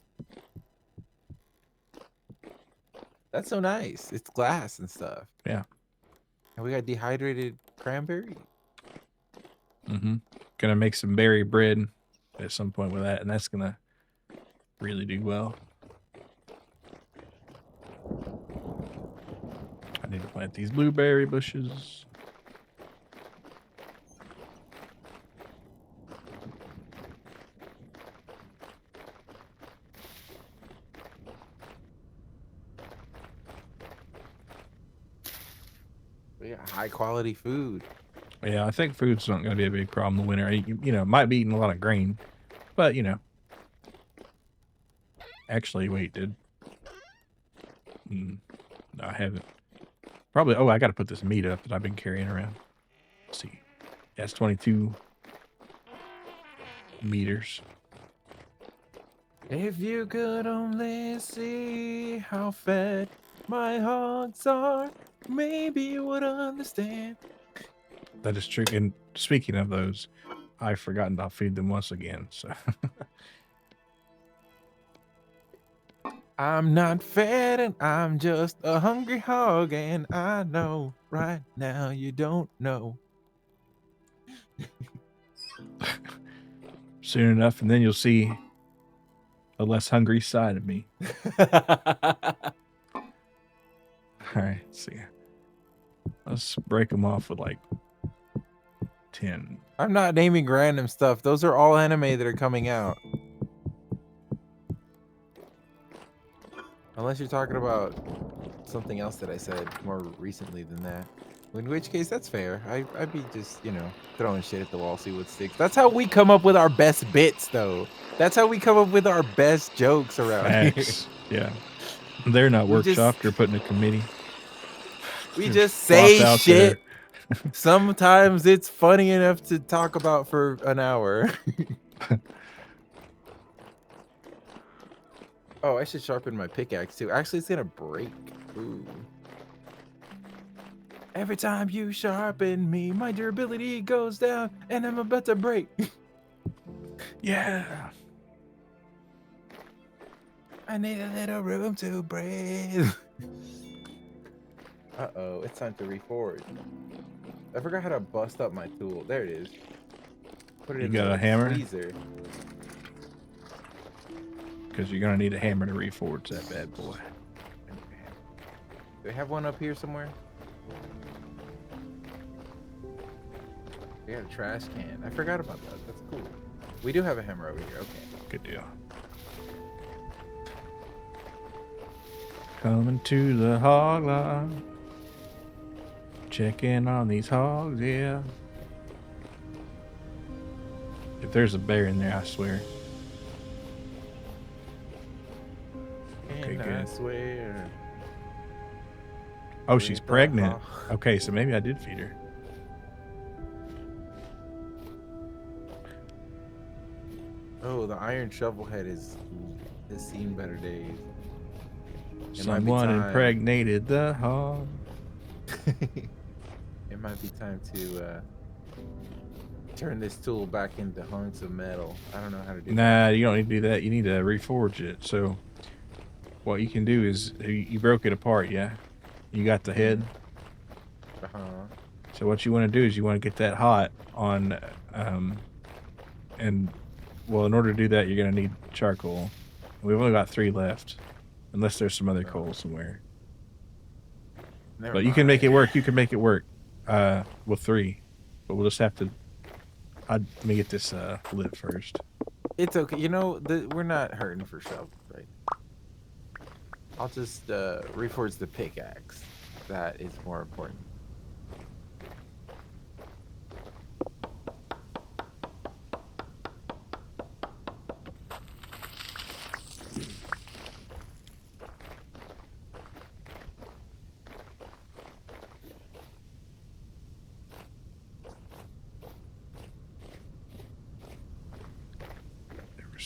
That's so nice. It's glass and stuff. Yeah. And we got dehydrated cranberry. Mm-hmm. Gonna make some berry bread at some point with that, and that's gonna really do well. I need to plant these blueberry bushes. We got high quality food. Yeah, I think food's not gonna be a big problem in the winter. You know, might be eating a lot of grain, but you know. Actually, wait, no, I haven't. Probably. Oh, I got to put this meat up that I've been carrying around. Let's see. That's 22 meters. If you could only see how fed my hogs are, maybe you would understand. That is true. And speaking of those, I've forgotten to feed them once again. So I'm not fed and I'm just a hungry hog, and I know right now you don't know. soon enough, and then you'll see a less hungry side of me. All right, let's see. Let's break them off with like 10. I'm not naming random stuff. Those are all anime that are coming out. Unless you're talking about something else that I said more recently than that. In which case, that's fair. I'd be just, you know, throwing shit at the wall, see what sticks. That's how we come up with our best bits, though. That's how we come up with our best jokes around Facts. here. Yeah. They're not We just- workshopped or put in a committee. We They're just flopped say out shit. there. Sometimes it's funny enough to talk about for an hour. Oh, I should sharpen my pickaxe too. Actually, it's gonna break. Ooh. Every time you sharpen me, my durability goes down, and I'm about to break. Yeah. I need a little room to breathe. Uh-oh, it's time to reforge. I forgot how to bust up my tool. There it is. Put it You in got the a hammer? freezer. Because you're going to need a hammer to reforge that bad boy. Do they have one up here somewhere? We got a trash can. I forgot about that. That's cool. We do have a hammer over here. Okay. Good deal. Coming to the hog lot. Checking on these hogs, yeah. If there's a bear in there, I swear. Okay, And I good. swear. Oh, she's with the pregnant. hog. Okay, so maybe I did feed her. Oh, the iron shovel head has seen better days. It might be Someone time. impregnated the hog. It might be time to turn this tool back into hunks of metal. I don't know how to do that. Nah, you don't need to do that. You need to reforge it. So what you can do is you broke it apart, yeah? You got the head. Uh-huh. So what you want to do is you want to get that hot on, and well, in order to do that, you're going to need charcoal. We've only got 3 left, unless there's some other coal somewhere. Never But you can make mind. it work. You can make it work with 3. But we'll just have to, let me get this lit first. It's okay. You know, we're not hurting for shovels, right? I'll just reforge the pickaxe. That is more important.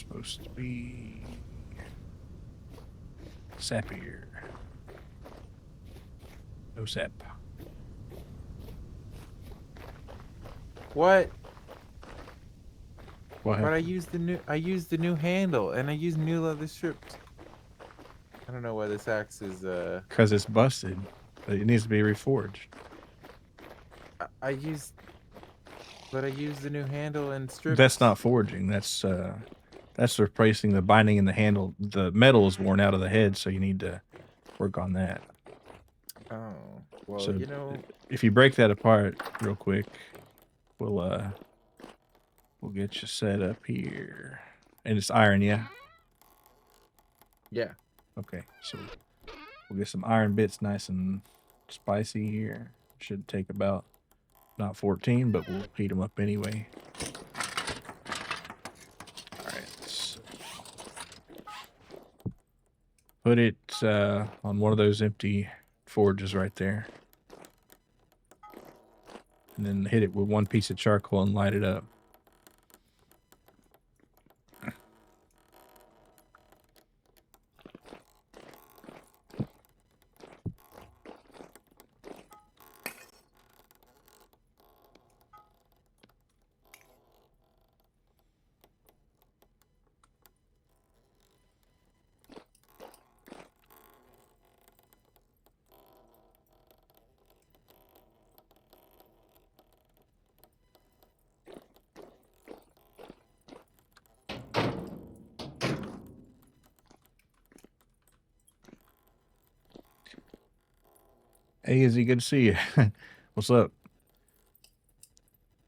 supposed to be sappier. No sap. What? What But I happened? used the new handle and I used new leather strips. I don't know why this axe is Because it's busted. It needs to be reforged. I used but I used the new handle and That's strips. not forging. That's replacing the binding in the handle. The metal is worn out of the head, so you need to work on that. Oh. Well, So you know, if you break that apart real quick, we'll get you set up here. And it's iron, yeah? yeah. Okay, so we'll get some iron bits nice and spicy here. Should take about not 14, but we'll heat them up anyway. All right, so put it on one of those empty forges right there. And then hit it with one piece of charcoal and light it up. Hey, Izzy, good to see you. What's up?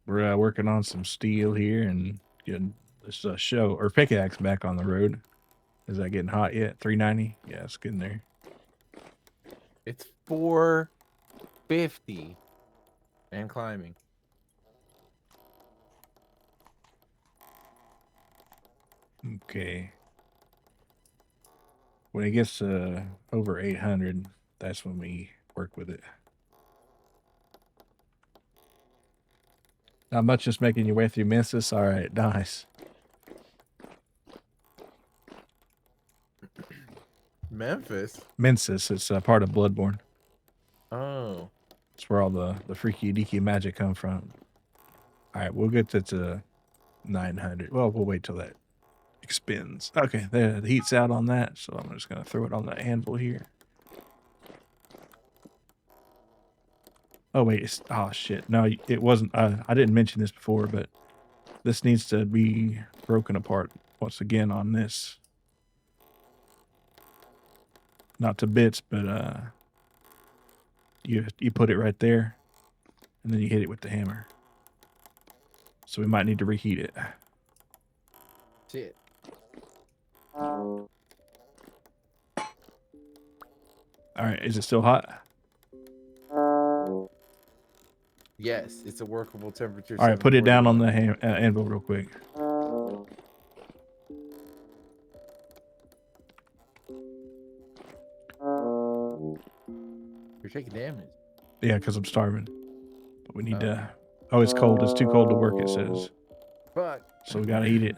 We're working on some steel here and getting this show or pickaxe back on the road. Is that getting hot yet? 390? Yeah, it's getting there. It's 450 and climbing. Okay. When it gets over 800, that's when we work with it. Not much, just making your way through Memphis. All right, nice. Memphis. Mensis, it's part of Bloodborne. Oh. It's where all the freaky deaky magic come from. All right, we'll get to 900. Well, we'll wait till that expends. Okay, there, the heat's out on that, so I'm just gonna throw it on the anvil here. Oh wait, oh shit, no, it wasn't. I didn't mention this before, but this needs to be broken apart once again on this. Not to bits, but you put it right there, and then you hit it with the hammer. So we might need to reheat it. Shit. All right, is it still hot? Yes, it's a workable temperature. All right, put it down on the 741. anvil real quick. You're taking damage. Yeah, because I'm starving. But we need to. Oh, it's cold. It's too cold to work, it says. Fuck. So we gotta eat it.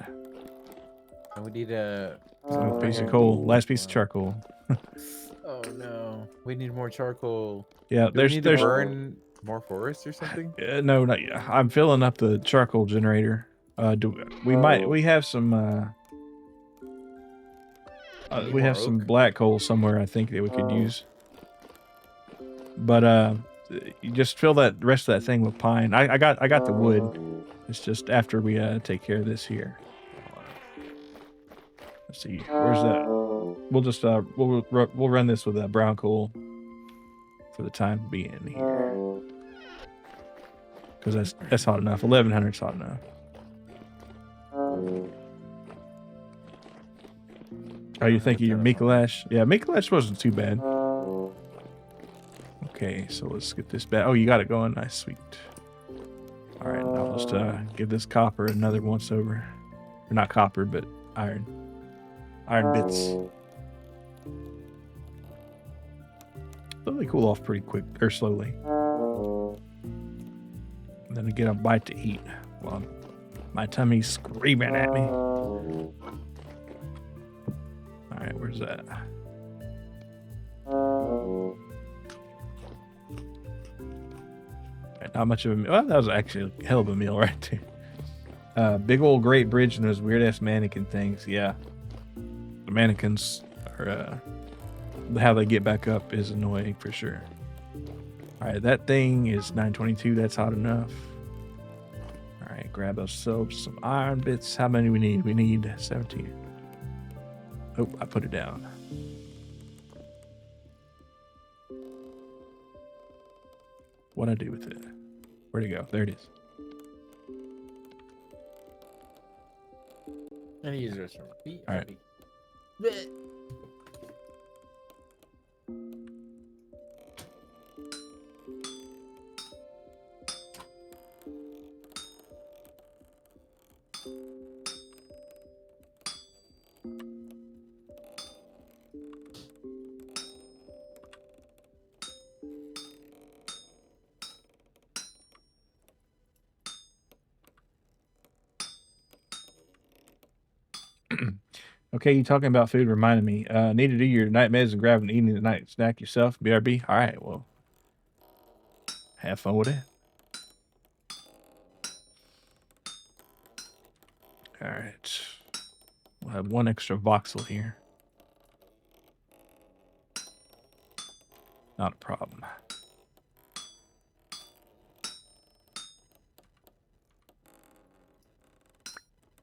And we need a Piece of coal. Last piece of charcoal. Oh no. We need more charcoal. Yeah, Do we there's need to burn more forest or something? no, not yet. I'm filling up the charcoal generator. We have some Need we more have some oak? black coal somewhere I think that we could use. But you just fill that rest of that thing with pine. I got the wood. It's just after we take care of this here. Let's see. Where's that? We'll just we'll run this with brown coal for the time being here. Because that's hot enough. 1100 is hot enough. How you think of your Mikolash? Yeah, Mikolash wasn't too bad. Okay, so let's get this back. Oh, you got it going. Nice, sweet. All right, I'll just give this copper another once over. Or not copper, but iron. Iron bits. They'll cool off pretty quick, or slowly. And then I get a bite to eat while my tummy's screaming at me. Where's that? Not much of a meal. Well, that was actually a hell of a meal right there. Big old great bridge and those weird ass mannequin things. Yeah. The mannequins are, how they get back up is annoying for sure. All right, that thing is 922. That's hot enough. All right, grab ourselves some iron bits. How many we need? We need 17. Oh, I put it down. What'd I do with it? Where'd it go? There it is. I need to use the restroom. All right. Okay, you talking about food reminded me. Need to do your night meds and grab an eating the night snack yourself. BRB. All right, well, have fun with it. All right, we'll have one extra voxel here. Not a problem.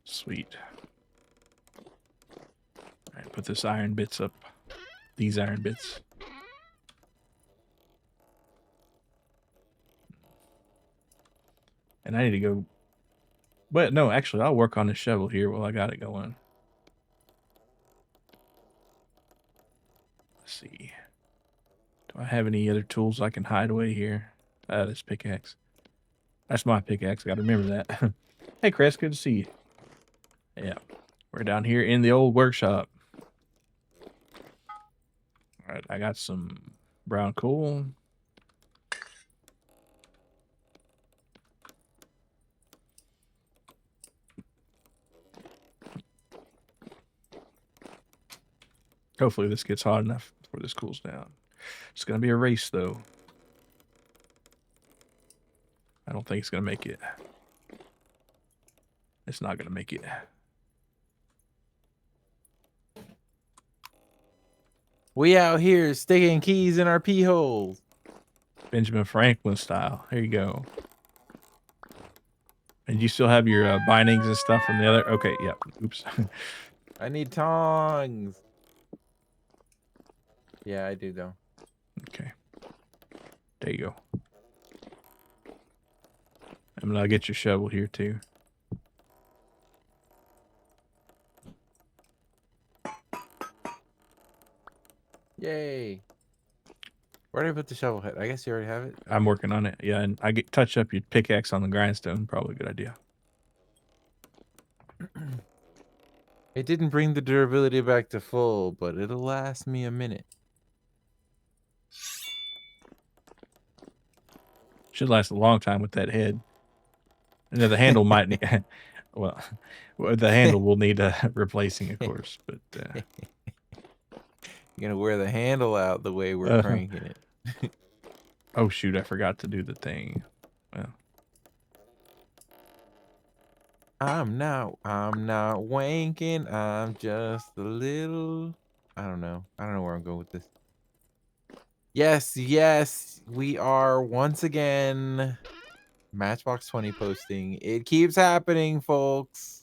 Sweet. All right, put this iron bits up. These iron bits. And I need to go. But no, actually, I'll work on the shovel here while I got it going. Let's see. Do I have any other tools I can hide away here? This pickaxe. That's my pickaxe. Got to remember that. Hey, Chris, good to see you. Yeah, we're down here in the old workshop. All right, I got some brown coal. Hopefully this gets hot enough before this cools down. It's going to be a race, though. I don't think it's going to make it. It's not going to make it. We out here sticking keys in our pee holes. Benjamin Franklin style. There you go. And you still have your bindings and stuff from the other? Okay, yeah. Oops. I need tongs. Yeah, I do though. Okay. There you go. I'm gonna get your shovel here too. Yay. Where did I put the shovel head? I guess you already have it. I'm working on it. Yeah, and I get touch up your pickaxe on the grindstone. Probably a good idea. It didn't bring the durability back to full, but it'll last me a minute. Should last a long time with that head. And the handle might need, well, the handle will need replacing, of course. But You're gonna wear the handle out the way we're cranking it. Oh shoot! I forgot to do the thing. Well, I'm not wanking. I'm just a little. I don't know where I'm going with this. Yes, we are once again Matchbox 20 posting. It keeps happening, folks.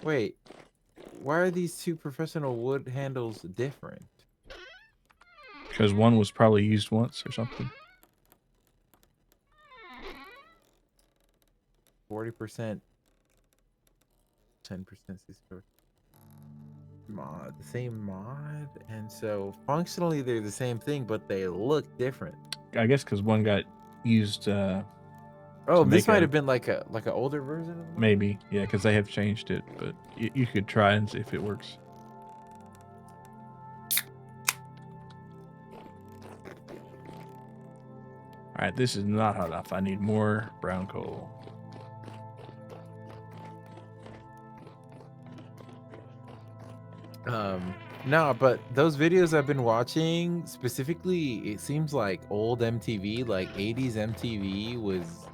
Wait, why are these two professional wood handles different? because one was probably used once or something. 40%, 10% mod, the same mod, and so functionally they're the same thing, but they look different. I guess because one got used. Oh, this might have been like an older version of it? Maybe, yeah, because they have changed it, but you could try and see if it works. All right, this is not hot enough. I need more brown coal. No, but those videos I've been watching, specifically, it seems like old MTV, like 80s MTV was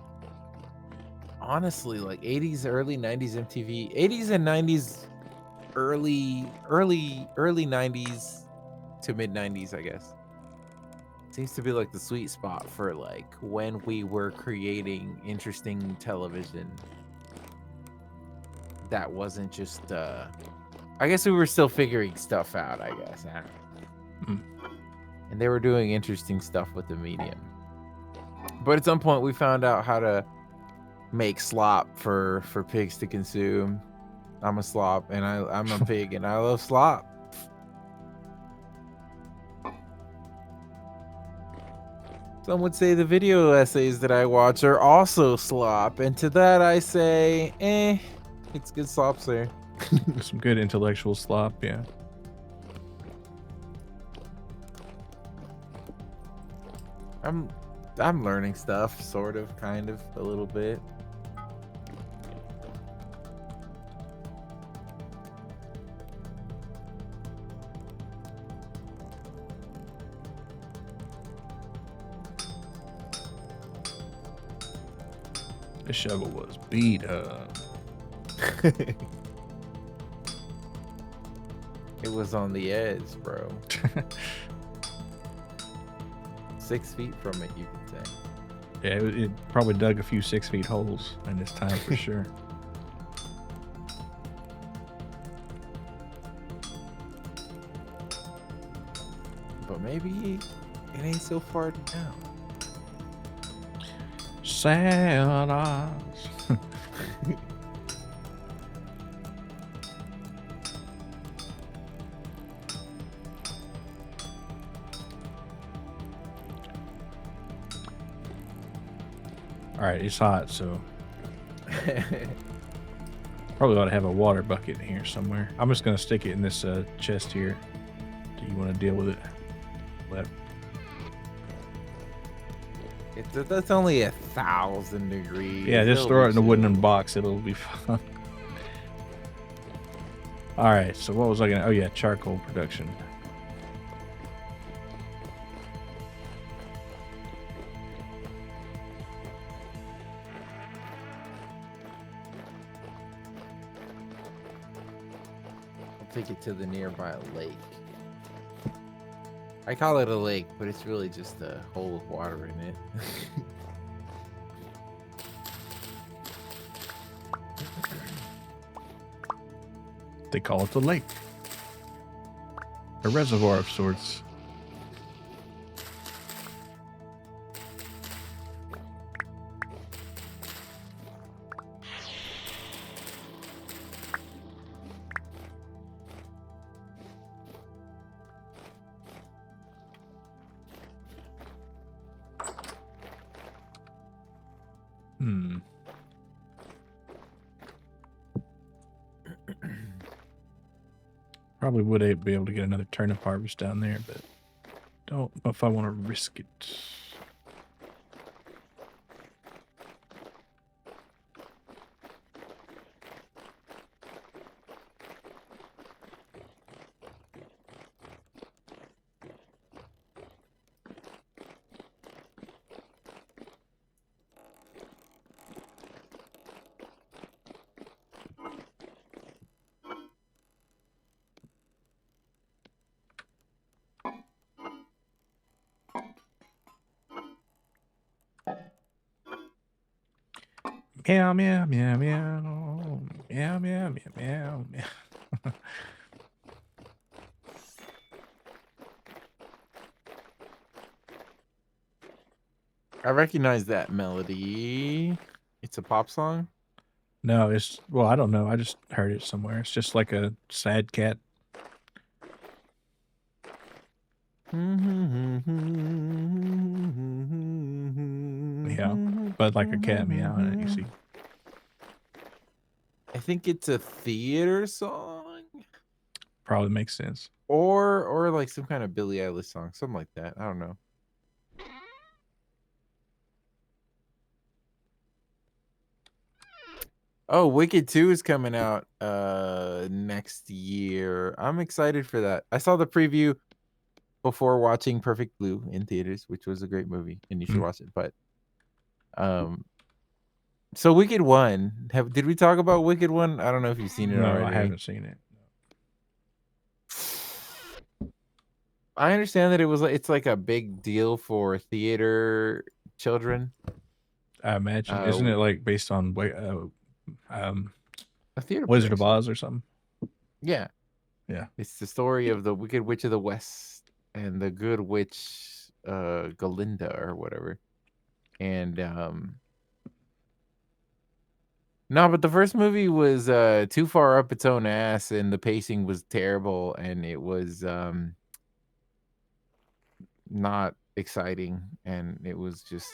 honestly like 80s, early 90s MTV, 80s and 90s, early 90s to mid 90s, I guess. Seems to be like the sweet spot for like when we were creating interesting television that wasn't just I guess we were still figuring stuff out, I guess. I don't know. Mm. And they were doing interesting stuff with the medium. But at some point we found out how to make slop for pigs to consume. I'm a slop and I'm a pig and I love slop. Some would say the video essays that I watch are also slop, and to that I say, it's good slop, sir. Some good intellectual slop, yeah. I'm learning stuff, sort of, kind of, a little bit. The shovel was beat up. It was on the edge, bro. 6 feet from it, you could say. Yeah, it probably dug a few 6 feet holes in its time for sure. But maybe it ain't so far down. Sad eyes. All right, it's hot, so probably ought to have a water bucket in here somewhere. I'm just gonna stick it in this chest here. Do you want to deal with it? Left. That's only 1,000 degrees. Yeah, just It'll throw it be in a wooden chill. box. It'll be fun. All right, so what was I gonna? Oh yeah, charcoal production. I'll take it to the nearby lake. I call it a lake, but it's really just a hole with water in it. They call it the lake. A reservoir of sorts. Hmm. Probably would be able to get another turnip harvest down there, but don't know if I want to risk it. Meow, meow, meow, meow. Meow, meow, meow, meow, meow. I recognize that melody. It's a pop song. No, it's, well, I don't know. I just heard it somewhere. It's just like a sad cat. Yeah, but like a cat meowing, you see. I think it's a theater song, Probably makes sense. or like some kind of Billie Eilish song, something like that. I don't know. Oh, Wicked 2 is coming out next year. I'm excited for that. I saw the preview before watching Perfect Blue in theaters, which was a great movie, and you should Mm. watch it. But um so Wicked 1, did we talk about Wicked 1? I don't know if you've seen it No, I already. haven't seen it. I understand that it's like a big deal for theater children. I imagine. Isn't it like based on um, A theater Wizard of production. Oz or something? Yeah. Yeah. It's the story of the Wicked Witch of the West and the Good Witch Galinda or whatever. And no, but the first movie was too far up its own ass and the pacing was terrible and it was not exciting and it was just,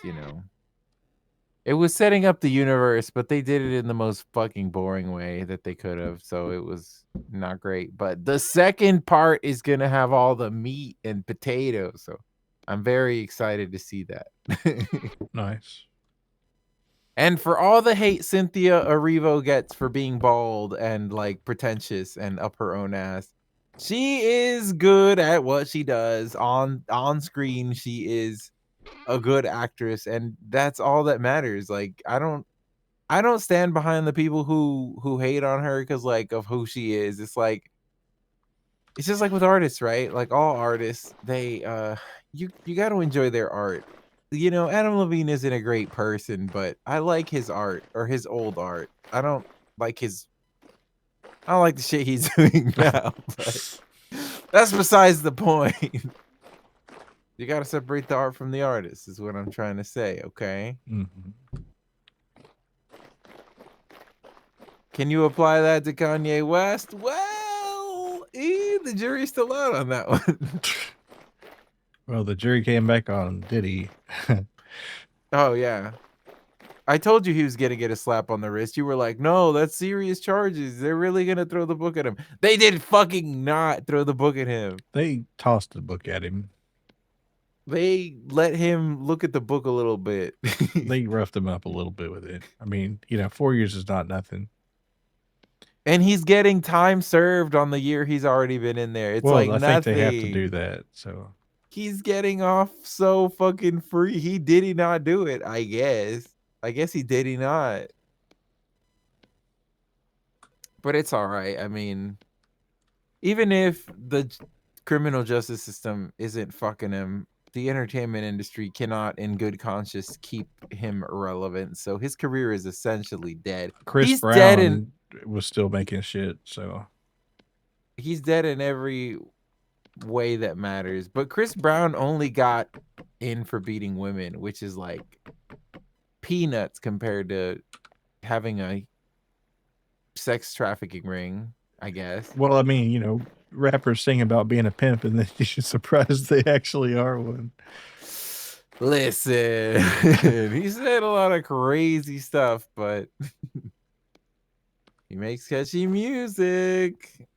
it was setting up the universe, but they did it in the most fucking boring way that they could have. So it was not great. But the second part is going to have all the meat and potatoes. So I'm very excited to see that. Nice. And for all the hate Cynthia Erivo gets for being bald and like pretentious and up her own ass, she is good at what she does on screen. She is a good actress, and that's all that matters. Like I don't stand behind the people who hate on her because like of who she is. It's like it's just like with artists, right? Like all artists, they you got to enjoy their art. Adam Levine isn't a great person, but I like his art or his old art. Like his I don't like the shit he's doing now, but that's besides the point. You got to separate the art from the artist is what I'm trying to say, okay? Mm-hmm. Can you apply that to Kanye West? Well, the jury's still out on that one. Well, the jury came back on Diddy. Oh, yeah. I told you he was going to get a slap on the wrist. You were like, no, that's serious charges. They're really going to throw the book at him. They did fucking not throw the book at him. They tossed the book at him. They let him look at the book a little bit. They roughed him up a little bit with it. I mean, 4 years is not nothing. And he's getting time served on the year he's already been in there. It's like I think they have to do nothing. that. So He's getting off so fucking free. Did he not do it? I guess. He did he not. But it's all right. I mean, even if the criminal justice system isn't fucking him, the entertainment industry cannot in good conscience keep him irrelevant. So his career is essentially dead. Chris He's dead Brown was still making shit. So he's dead in every way that matters. But Chris Brown only got in for beating women, which is like peanuts compared to having a sex trafficking ring, I guess. well, I mean, rappers sing about being a pimp, and then you're surprised they actually are one. Listen, he said a lot of crazy stuff, but he makes catchy music.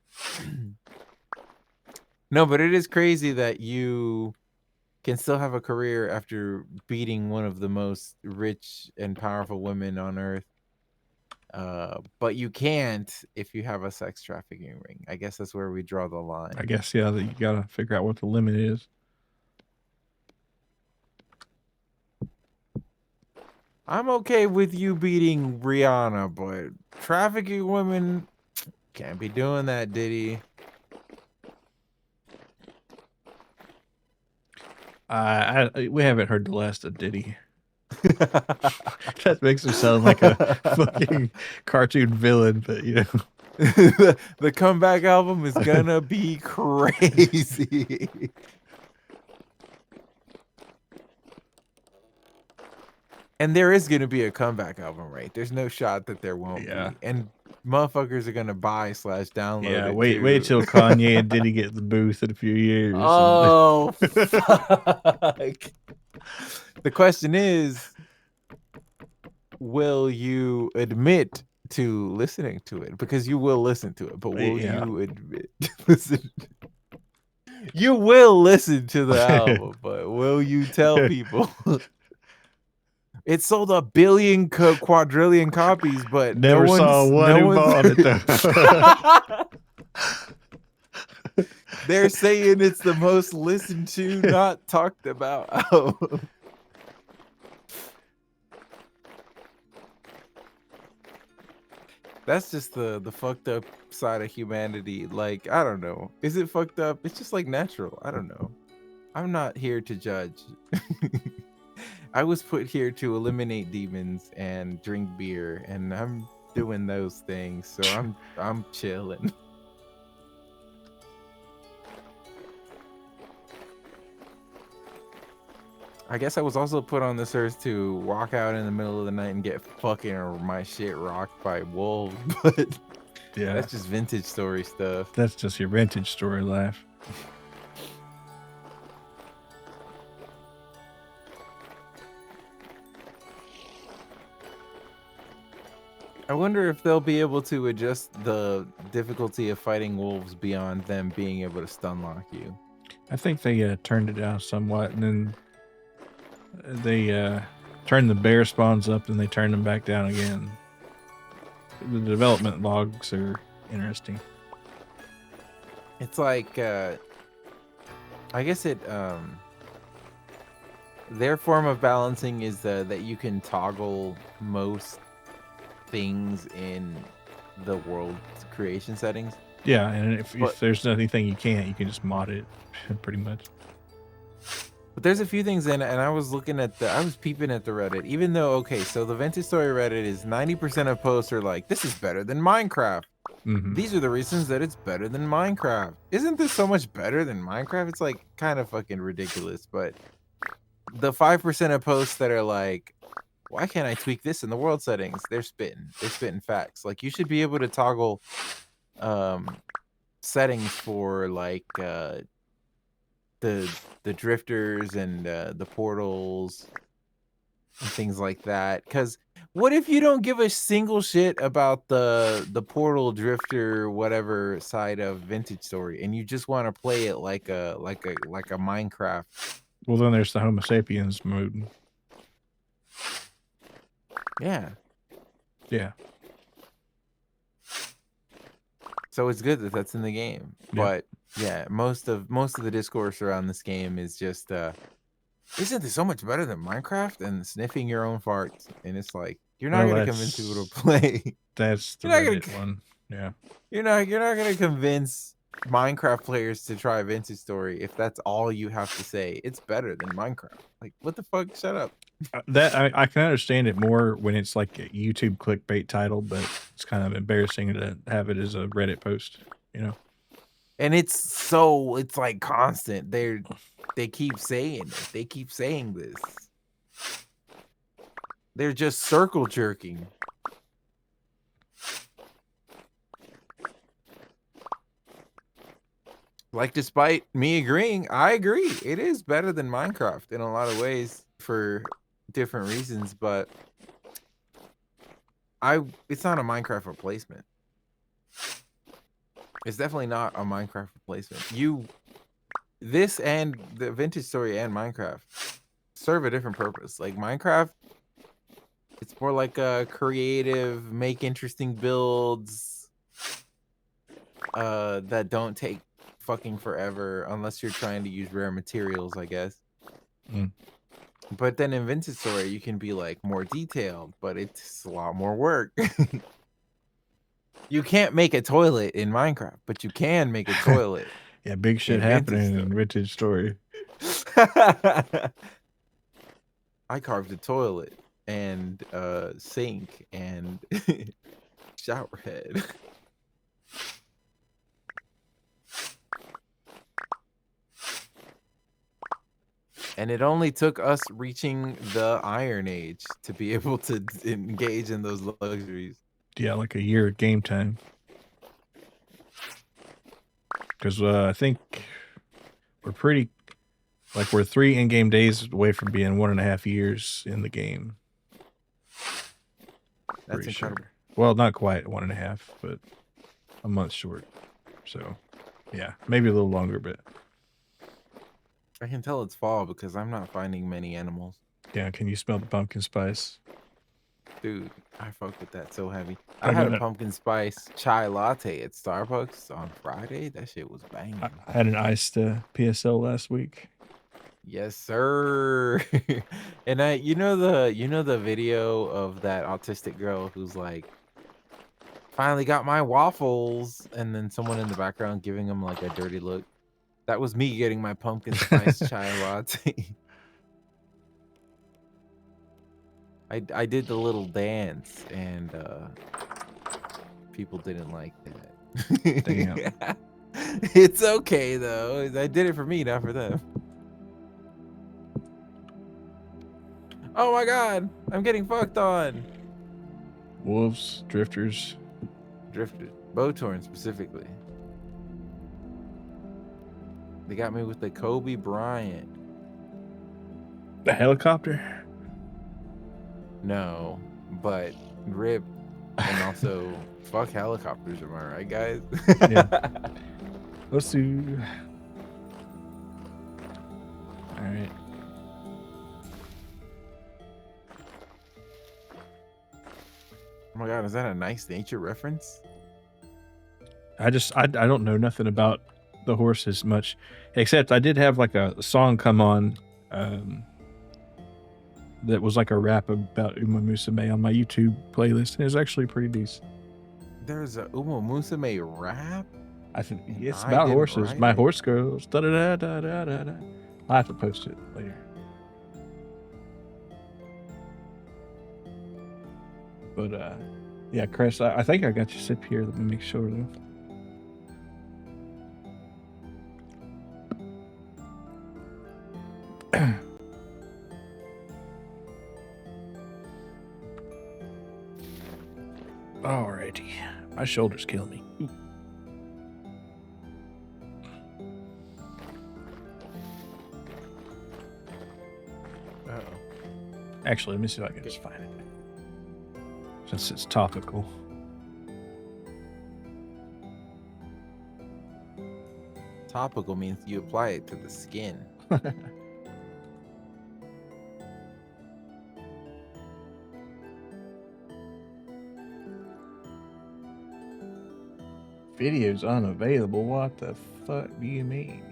No, but it is crazy that you can still have a career after beating one of the most rich and powerful women on earth. But you can't if you have a sex trafficking ring. I guess that's where we draw the line. I guess, yeah, that you got to figure out what the limit is. I'm okay with you beating Rihanna, but trafficking women can't be doing that, Diddy. We haven't heard the last of Diddy. That makes him sound like a fucking cartoon villain, but the comeback album is gonna be crazy. And there is gonna be a comeback album, right? There's no shot that there won't Yeah. be. And motherfuckers are gonna buy/download yeah. it. Wait till Kanye and Diddy get the booth in a few years. Oh fuck. The question is, will you admit to listening to it? Because you will listen to it, but will you admit to listen? You will listen to the album, but will you tell people? It sold a billion quadrillion copies, but Never saw one who bought it though. They're saying it's the most listened to, not talked about. That's just the fucked up side of humanity. Like, I don't know. Is it fucked up? It's just like natural. I don't know. I'm not here to judge. I was put here to eliminate demons and drink beer, and I'm doing those things. So I'm chilling. I guess I was also put on this earth to walk out in the middle of the night and get fucking my shit rocked by wolves, but Yeah, that's just vintage story stuff. that's just your vintage story laugh. I wonder if they'll be able to adjust the difficulty of fighting wolves beyond them being able to stun lock you. I think they turned it down somewhat, and then they turned the bear spawns up, and they turned them back down again. The development logs are interesting. It's like, I guess their form of balancing is that you can toggle most things in the world creation settings. Yeah, and if there's anything you can't, you can just mod it, pretty much. But there's a few things in it, and I was peeping at the Reddit, even though, okay, so the Vintage Story Reddit is 90% of posts are like, this is better than Minecraft. Mm-hmm. These are the reasons that it's better than Minecraft. Isn't this so much better than Minecraft? It's like kind of fucking ridiculous, but the 5% of posts that are like, why can't I tweak this in the world settings? They're spitting facts. Like, you should be able to toggle settings for like the drifters and the portals and things like that. Because what if you don't give a single shit about the portal drifter whatever side of Vintage Story, and you just want to play it like a Minecraft? Well, then there's the Homo sapiens mode. Yeah. Yeah. So it's good that that's in the game. Yeah. But yeah, most of the discourse around this game is just isn't this so much better than Minecraft? And sniffing your own farts. And it's like, you're not gonna convince people to play. That's the You're not Reddit gonna, one. Yeah. You're not gonna convince Minecraft players to try Vintage Story if that's all you have to say. It's better than Minecraft. Like, what the fuck? Shut up. That I can understand it more when it's like a YouTube clickbait title, but it's kind of embarrassing to have it as a Reddit post, you know. And it's like constant. They keep saying it. They keep saying this. They're just circle jerking. Like, despite me agreeing, I agree. It is better than Minecraft in a lot of ways for different reasons, but it's not a Minecraft replacement. It's definitely not a Minecraft replacement. This and the Vintage Story and Minecraft serve a different purpose. Like, Minecraft, it's more like a creative, make interesting builds that don't take fucking forever unless you're trying to use rare materials, I guess. But then in Vintage Story, you can be like more detailed, but it's a lot more work. You can't make a toilet in Minecraft, but you can make a toilet. Yeah, big shit happening in Vintage Story. I carved a toilet and sink and shower head. And it only took us reaching the Iron Age to be able to engage in those luxuries. Yeah, like a year of game time. Because I think we're we're 3 in-game days away from being 1.5 years in the game. That's incredible. Sure. Well, not quite 1.5, but a month short. So, yeah, maybe a little longer, but I can tell it's fall because I'm not finding many animals. Yeah, can you smell the pumpkin spice? Dude, I fuck with that so heavy. I I had a got pumpkin spice chai latte at Starbucks on Friday. That shit was I banging. had an iced PSL last week. Yes, sir. And you know the video of that autistic girl who's like, finally got my waffles, and then someone in the background giving him like a dirty look. That was me getting my pumpkin spice chai latte. I did the little dance and people didn't like Damn. that. It's okay though. I did it for me, not for them. Oh my god, I'm getting fucked on. Wolves, drifters. Drifted. Botorn specifically. They got me with the Kobe Bryant. The helicopter. No, but rip. And also, fuck helicopters, am I right, guys? Yeah. Let's do. All right. Oh my god, is that a nice nature reference? I don't know nothing about the horses much, except I did have like a song come on that was like a rap about Uma Musume on my YouTube playlist, and it was actually pretty decent. There's a Uma Musume rap? I think And it's I about didn't horses. write My it? horse girls. Da da da da da da. I'll have to post it later. But yeah, Chris, I think I got your sip here. Let me make sure though. Alrighty. My shoulders kill me. Ooh. Uh-oh. Actually, let me see if I can just find it. Since it's topical. Topical means you apply it to the skin. Video's unavailable. What the fuck do you mean?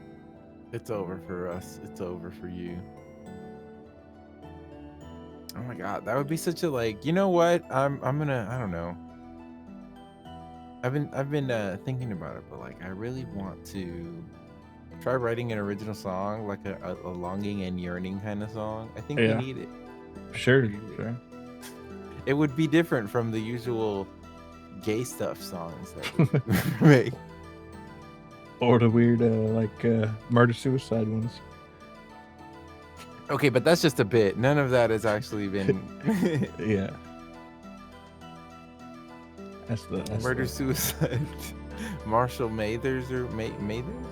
It's over for us. It's over for you. Oh my god, that would be such a like. You know what? I'm gonna. I don't know. I've been thinking about it, but like I really want to try writing an original song, like a longing and yearning kind of song. I think we Yeah. need it. Sure. It would be different from the usual gay stuff songs that we make. Or the weird murder suicide ones. Okay, but that's just a bit. None of that has actually been Yeah. That's murder suicide. Marshall Mathers or Mathers?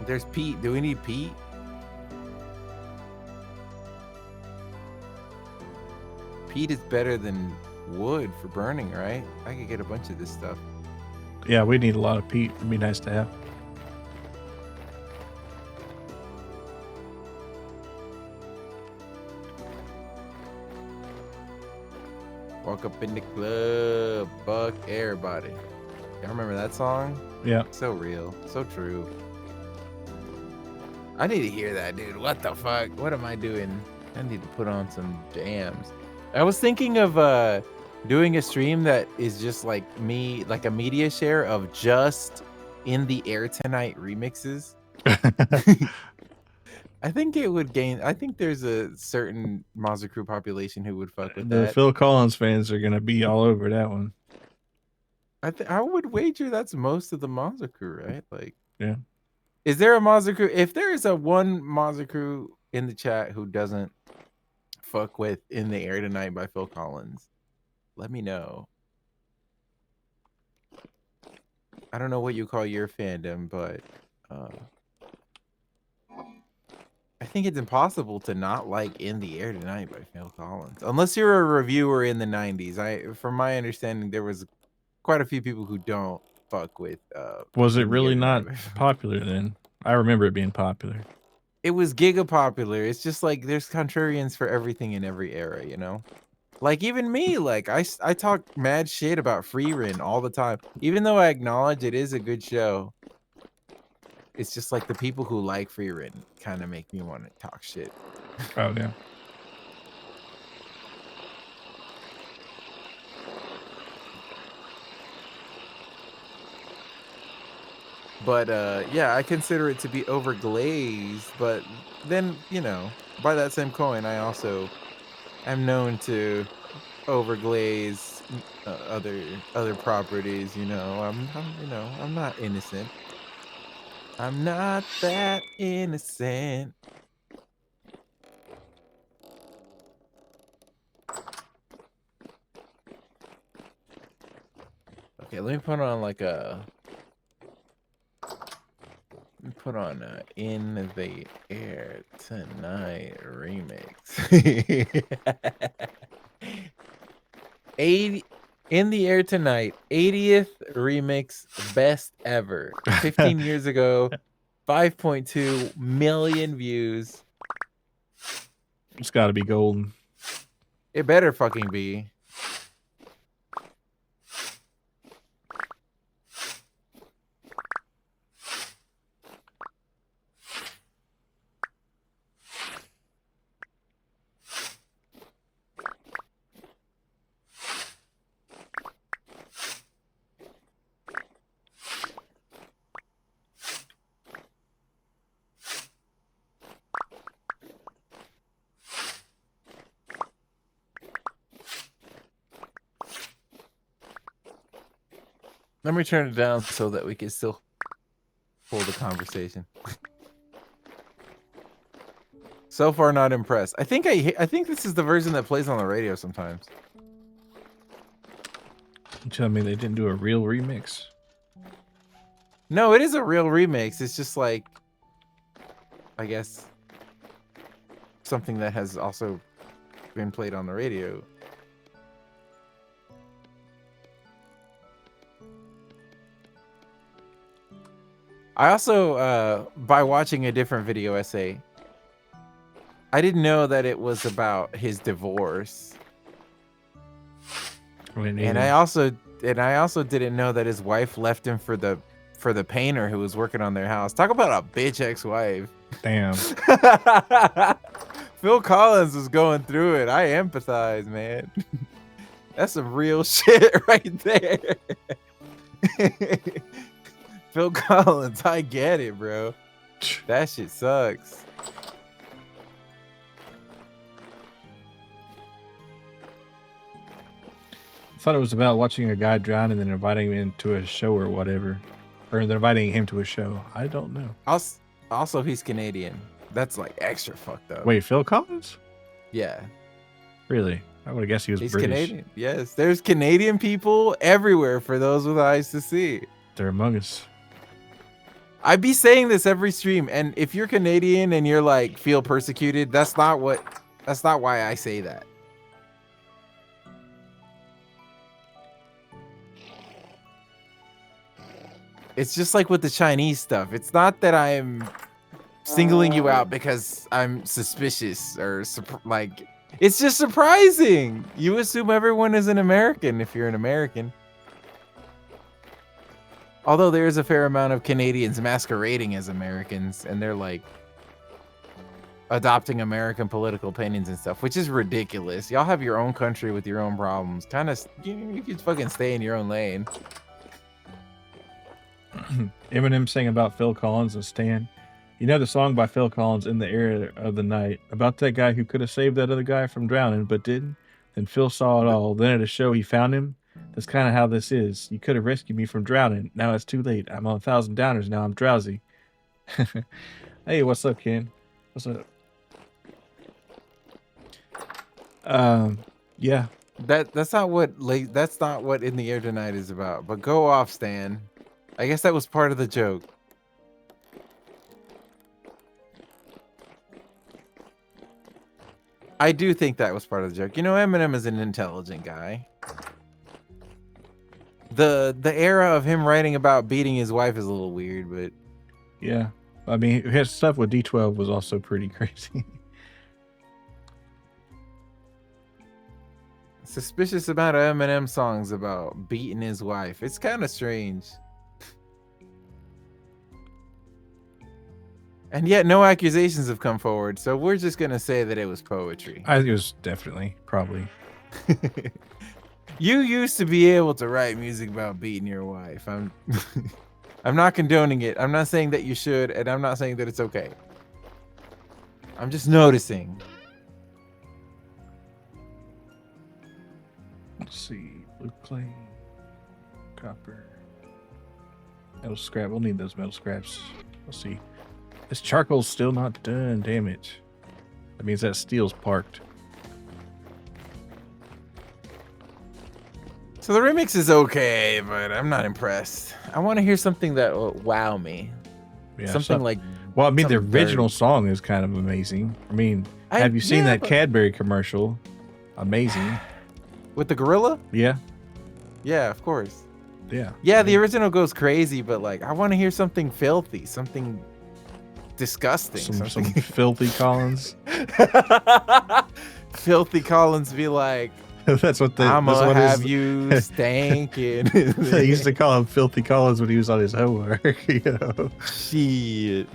There's Pete. Do we need Pete? Pete is better than wood for burning, right? I could get a bunch of this stuff. Yeah, we need a lot of peat. It'd be nice to have. Walk up in the club, buck everybody. Y'all remember that song? Yeah. So real, so true. I need to hear that, dude. What the fuck? What am I doing? I need to put on some jams. I was thinking of doing a stream that is just like me, like a media share of just In the Air Tonight remixes. I think it would gain. I think there's a certain Mazoku population who would fuck with The that. Phil Collins fans are gonna be all over that one. I would wager that's most of the Mazoku, right? Like, Yeah. is there a Mazoku? If there is a one Mazoku in the chat who doesn't fuck with In the Air Tonight by Phil Collins, let me know. I don't know what you call your fandom, but I think it's impossible to not like In the Air Tonight by Phil Collins. Unless you're a reviewer in the 90s. From my understanding, there was quite a few people who don't fuck with Was it In the Air really Tonight not by Phil. popular then? I remember it being popular. it was giga popular. It's just like there's contrarians for everything in every era, you know? Like even me, like I talk mad shit about Free Ren all the time. Even though I acknowledge it is a good show, it's just like the people who like Free Ren kind of make me want to talk shit. Oh yeah. But yeah, I consider it to be overglazed, but then, you know, by that same coin, I also am known to overglaze other properties, you know. I'm not innocent. I'm not that innocent. Okay, let me put on like a put on a In the Air Tonight remix. 80 In the Air Tonight 80th remix best ever. 15 years ago, 5.2 million views. It's got to be golden. It better fucking be. Let me turn it down so that we can still hold the conversation. So far, not impressed. I think this is the version that plays on the radio sometimes. You tell me they didn't do a real remix? No, it is a real remix. It's just like, I guess, something that has also been played on the radio. I also, by watching a different video essay, I didn't know that it was about his divorce. And I also didn't know that his wife left him for the painter who was working on their house. Talk about a bitch ex-wife. Damn. Phil Collins was going through it. I empathize, man. That's some real shit right there. Phil Collins, I get it, bro. That shit sucks. I thought it was about watching a guy drown and then inviting him into a show or whatever. Or they're inviting him to a show. I don't know. Also, he's Canadian. That's like extra fucked up. Wait, Phil Collins? Yeah. Really? I would have guessed he was He's British. Canadian. Yes, there's Canadian people everywhere for those with eyes to see. They're among us. I'd be saying this every stream, and if you're Canadian and you're like feel persecuted, that's not why I say that. It's just like with the Chinese stuff. It's not that I'm singling you out because I'm suspicious or like, it's just surprising. You assume everyone is an American if you're an American. Although there is a fair amount of Canadians masquerading as Americans, and they're like adopting American political opinions and stuff, which is ridiculous. Y'all have your own country with your own problems. Kind of, you can fucking stay in your own lane. Eminem sang about Phil Collins and Stan. You know the song by Phil Collins, In the Air of the Night, about that guy who could have saved that other guy from drowning but didn't? Then Phil saw it all. Then at a show he found him. That's kind of how this is. You could have rescued me from drowning. Now it's too late. I'm on 1,000 downers. Now I'm drowsy. Hey, what's up, Ken? What's up? Yeah. That's not what In the Air Tonight is about. But go off, Stan. I guess that was part of the joke. I do think that was part of the joke. You know, Eminem is an intelligent guy. The era of him writing about beating his wife is a little weird, but yeah. I mean, his stuff with D12 was also pretty crazy. Suspicious amount of Eminem songs about beating his wife. It's kind of strange. And yet no accusations have come forward, so we're just going to say that it was poetry. I think it was definitely, probably. You used to be able to write music about beating your wife. I'm not condoning it. I'm not saying that you should, and I'm not saying that it's okay. I'm just noticing. Let's see. Blue clay. Copper. Metal scrap. We'll need those metal scraps. Let's see. This charcoal's still not done. Damn it. That means that steel's parked. So the remix is okay, but I'm not impressed. I want to hear something that will wow me. Yeah, Something like... Well, I mean, the something original dirty. song is kind of amazing. I mean, have you seen that Cadbury commercial? Amazing. With the gorilla? Yeah. Yeah, of course. Yeah. Yeah, the original goes crazy, but like, I want to hear something filthy, something disgusting. Some filthy Collins. Filthy Collins be like, That's what they. I'ma have you stankin'. They used to call him Filthy Collins when he was on his homework. You know. Shit.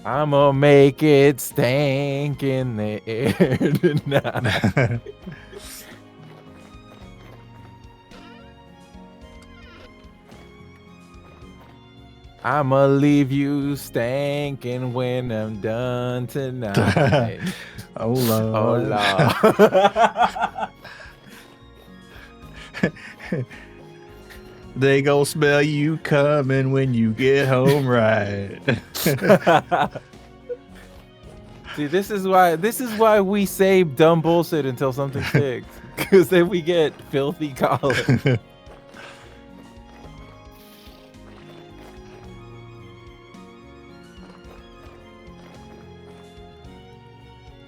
I'ma make it stank in the air tonight. I'ma leave you stankin' when I'm done tonight. Oh Lord. Oh Lord. They gon' smell you coming when you get home, right? See, this is why we say dumb bullshit until something sticks. Because then we get filthy Collins.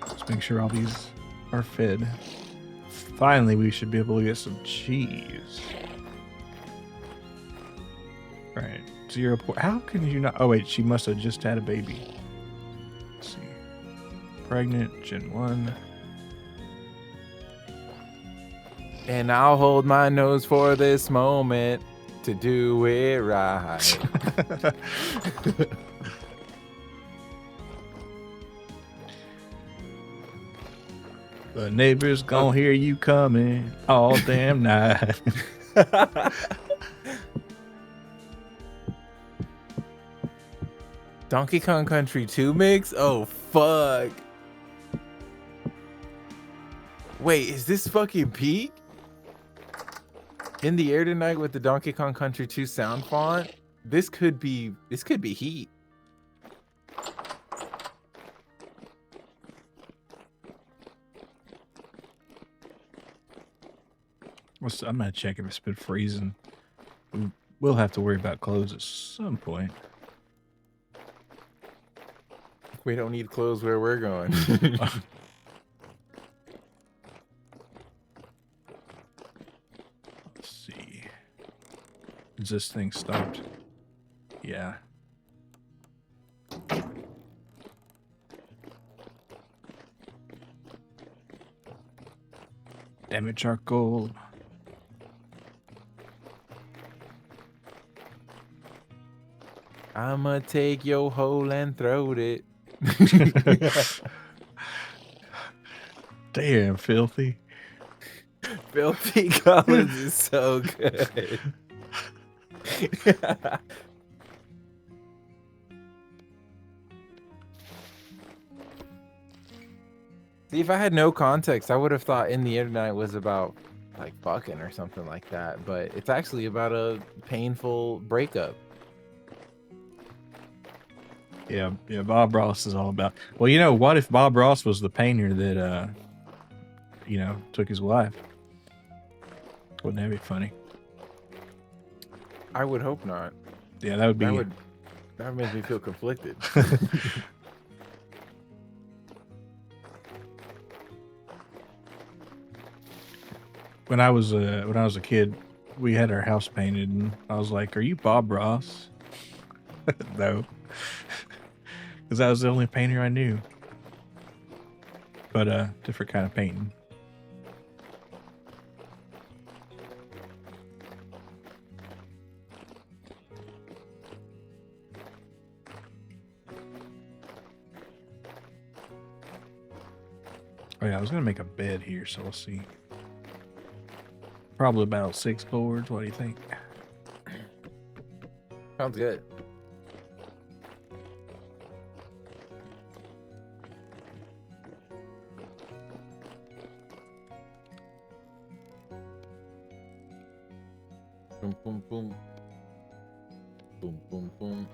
Let's make sure all these are fed. Finally, we should be able to get some cheese. Right. 0. How can you not? Oh, wait. She must have just had a baby. Let's see. Pregnant, Gen 1. And I'll hold my nose for this moment to do it right. The neighbors gonna hear you coming all damn night. Donkey Kong Country 2 mix? Oh, fuck. Wait, is this fucking Pete? In the air tonight with the Donkey Kong Country 2 sound font? This could be heat. I'm gonna check if it's been freezing. We'll have to worry about clothes at some point. We don't need clothes where we're going. Let's see. Is this thing stopped? Yeah. Damn it, charcoal. I'ma take your hole and throw it. Damn, filthy. Filthy Collins is so good. See, if I had no context, I would have thought In the Internet was about like fucking or something like that, but it's actually about a painful breakup. Yeah, Bob Ross is all about. Well, you know, what if Bob Ross was the painter that, you know, took his wife? Wouldn't that be funny? I would hope not. Yeah, that would be. That would make me feel conflicted. When I was a kid, we had our house painted, and I was like, "Are you Bob Ross?" No. Because that was the only painter I knew. But different kind of painting. Oh yeah, I was gonna make a bed here, so we'll see. Probably about 6 boards. What do you think? Sounds good. Boom, boom, boom. Boom, boom, boom.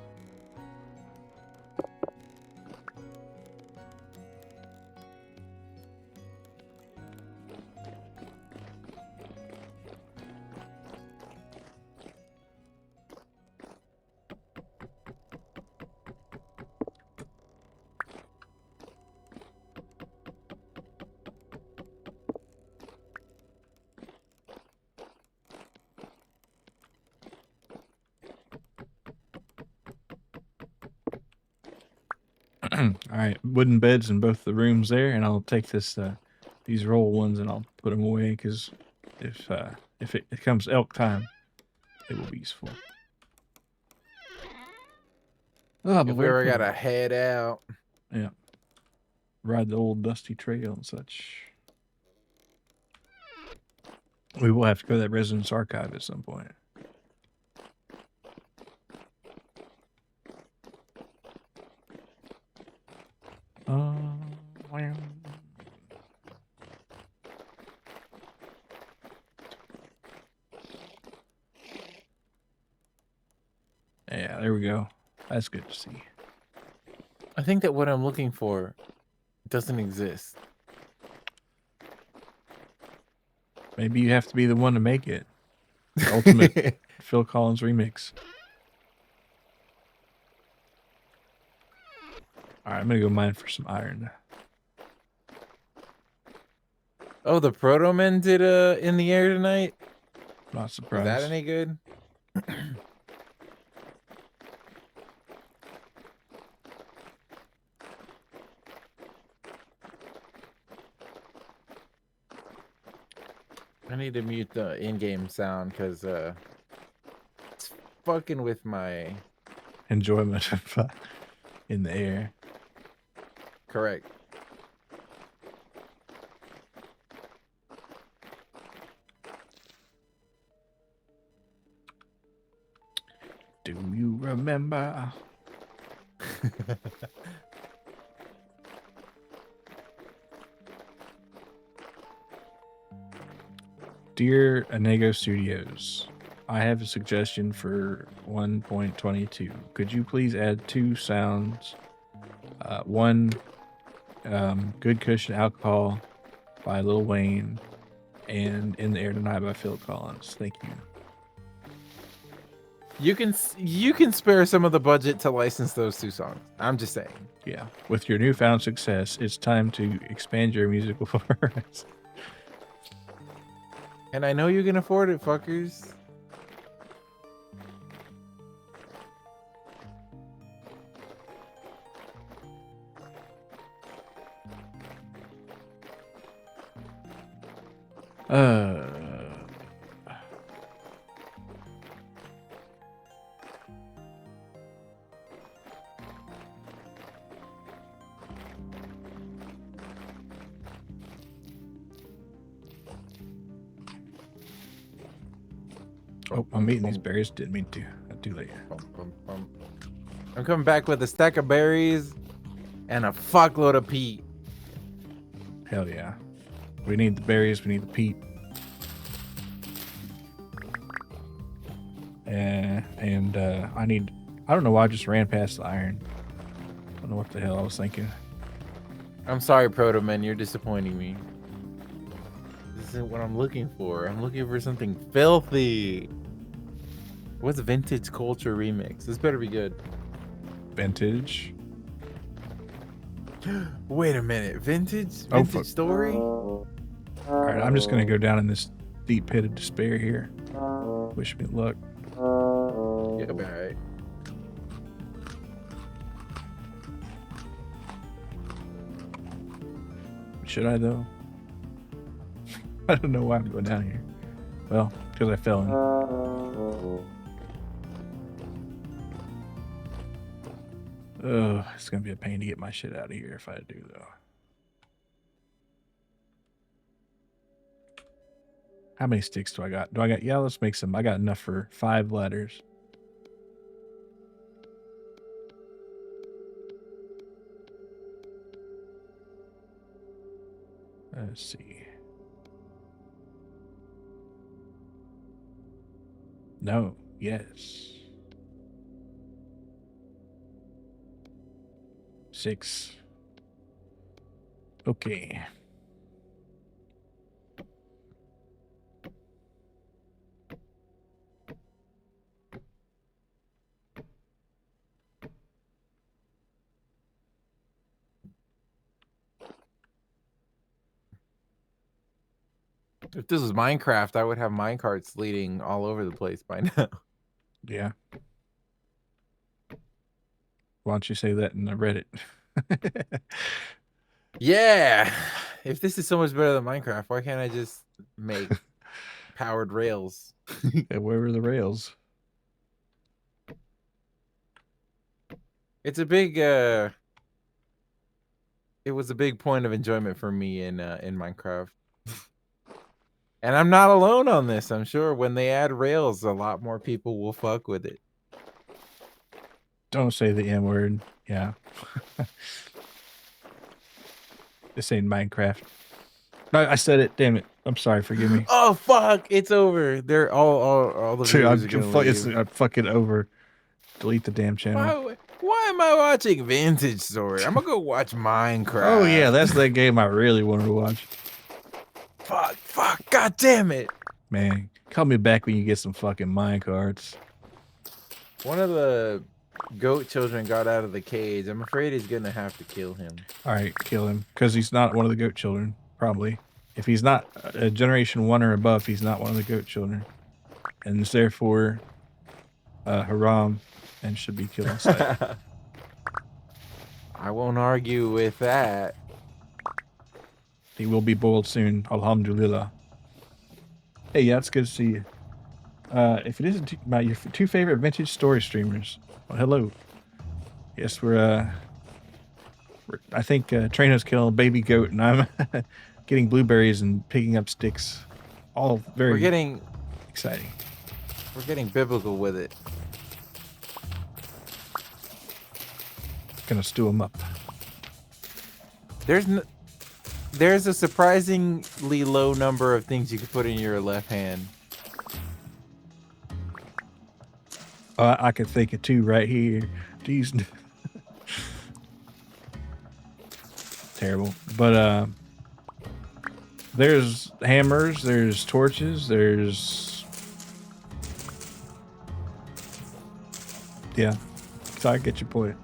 All right, wooden beds in both the rooms there, and I'll take these roll ones and I'll put them away because if it comes elk time, it will be useful. Oh, but If we ever gotta head out. yeah, ride the old dusty trail and such. We will have to go to that residence archive at some point. Well. Yeah, there we go. That's good to see. I think that what I'm looking for doesn't exist. Maybe you have to be the one to make it. The ultimate Phil Collins remix. All right, I'm gonna go mine for some iron. Oh, the Proto Men did In the Air tonight. Not Is surprised. that any good? I need to mute the in-game sound because it's fucking with my Enjoyment of in the air. correct. Do you remember? Dear Anego Studios, I have a suggestion for 1.22. Could you please add 2 sounds? One, Good Cushion Alcohol by Lil Wayne, and In the Air Tonight by Phil Collins. Thank you. You can spare some of the budget to license those 2 songs. I'm just saying. Yeah. With your newfound success, it's time to expand your musical horizons. And I know you can afford it, fuckers. Oh, I'm eating these berries. Didn't mean to. I'll do later. I'm coming back with a stack of berries and a fuckload of peat. Hell yeah. We need the berries. We need the peat. And I don't know why I just ran past the iron. I don't know what the hell I was thinking. I'm sorry, Proto Men, you're disappointing me. This isn't what I'm looking for. I'm looking for something filthy. What's Vintage Culture Remix? This better be good. Vintage. Wait a minute. Vintage Oh, fuck. Story? All right, I'm just going to go down in this deep pit of despair here. Wish me luck. Yeah, alright. Should I though? I don't know why I'm going down here. Well, because I fell in. Oh, it's gonna be a pain to get my shit out of here if I do though. How many sticks do I got? Yeah, let's make some. I got enough for 5 ladders. Let's see. No. Yes. 6. Okay. If this was Minecraft, I would have minecarts leading all over the place by now. Yeah. Why don't you say that in the Reddit? Yeah. If this is so much better than Minecraft, why can't I just make powered rails? Yeah, where were the rails? It's a big it was a big point of enjoyment for me in Minecraft. And I'm not alone on this. I'm sure when they add rails, a lot more people will fuck with it. Don't say the M word. Yeah. This ain't Minecraft. No, I said it. Damn it. I'm sorry. Forgive me. Oh fuck! It's over. They're all the Dude, viewers are gonna leave. I'm fucking over. Delete the damn channel. Why am I watching Vintage Story? I'm gonna go watch Minecraft. Oh yeah, that's that game I really wanted to watch. Fuck! God damn it! Man, call me back when you get some fucking minecarts. One of the goat children got out of the cage. I'm afraid he's gonna have to kill him. All right, kill him because he's not one of the goat children. Probably, if he's not a generation 1 or above, he's not one of the goat children, and is therefore haram and should be killed on sight. I won't argue with that. He will be boiled soon. Alhamdulillah. Hey, yeah, it's good to see you. If it isn't your 2 favorite vintage story streamers, well, hello. Yes, we're I think Traino's killing a baby goat, and I'm getting blueberries and picking up sticks. All very exciting. We're getting biblical with it. Gonna stew them up. There's a surprisingly low number of things you can put in your left hand. I can think of 2 right here. These terrible, but there's hammers, there's torches, there's yeah. So I get your point.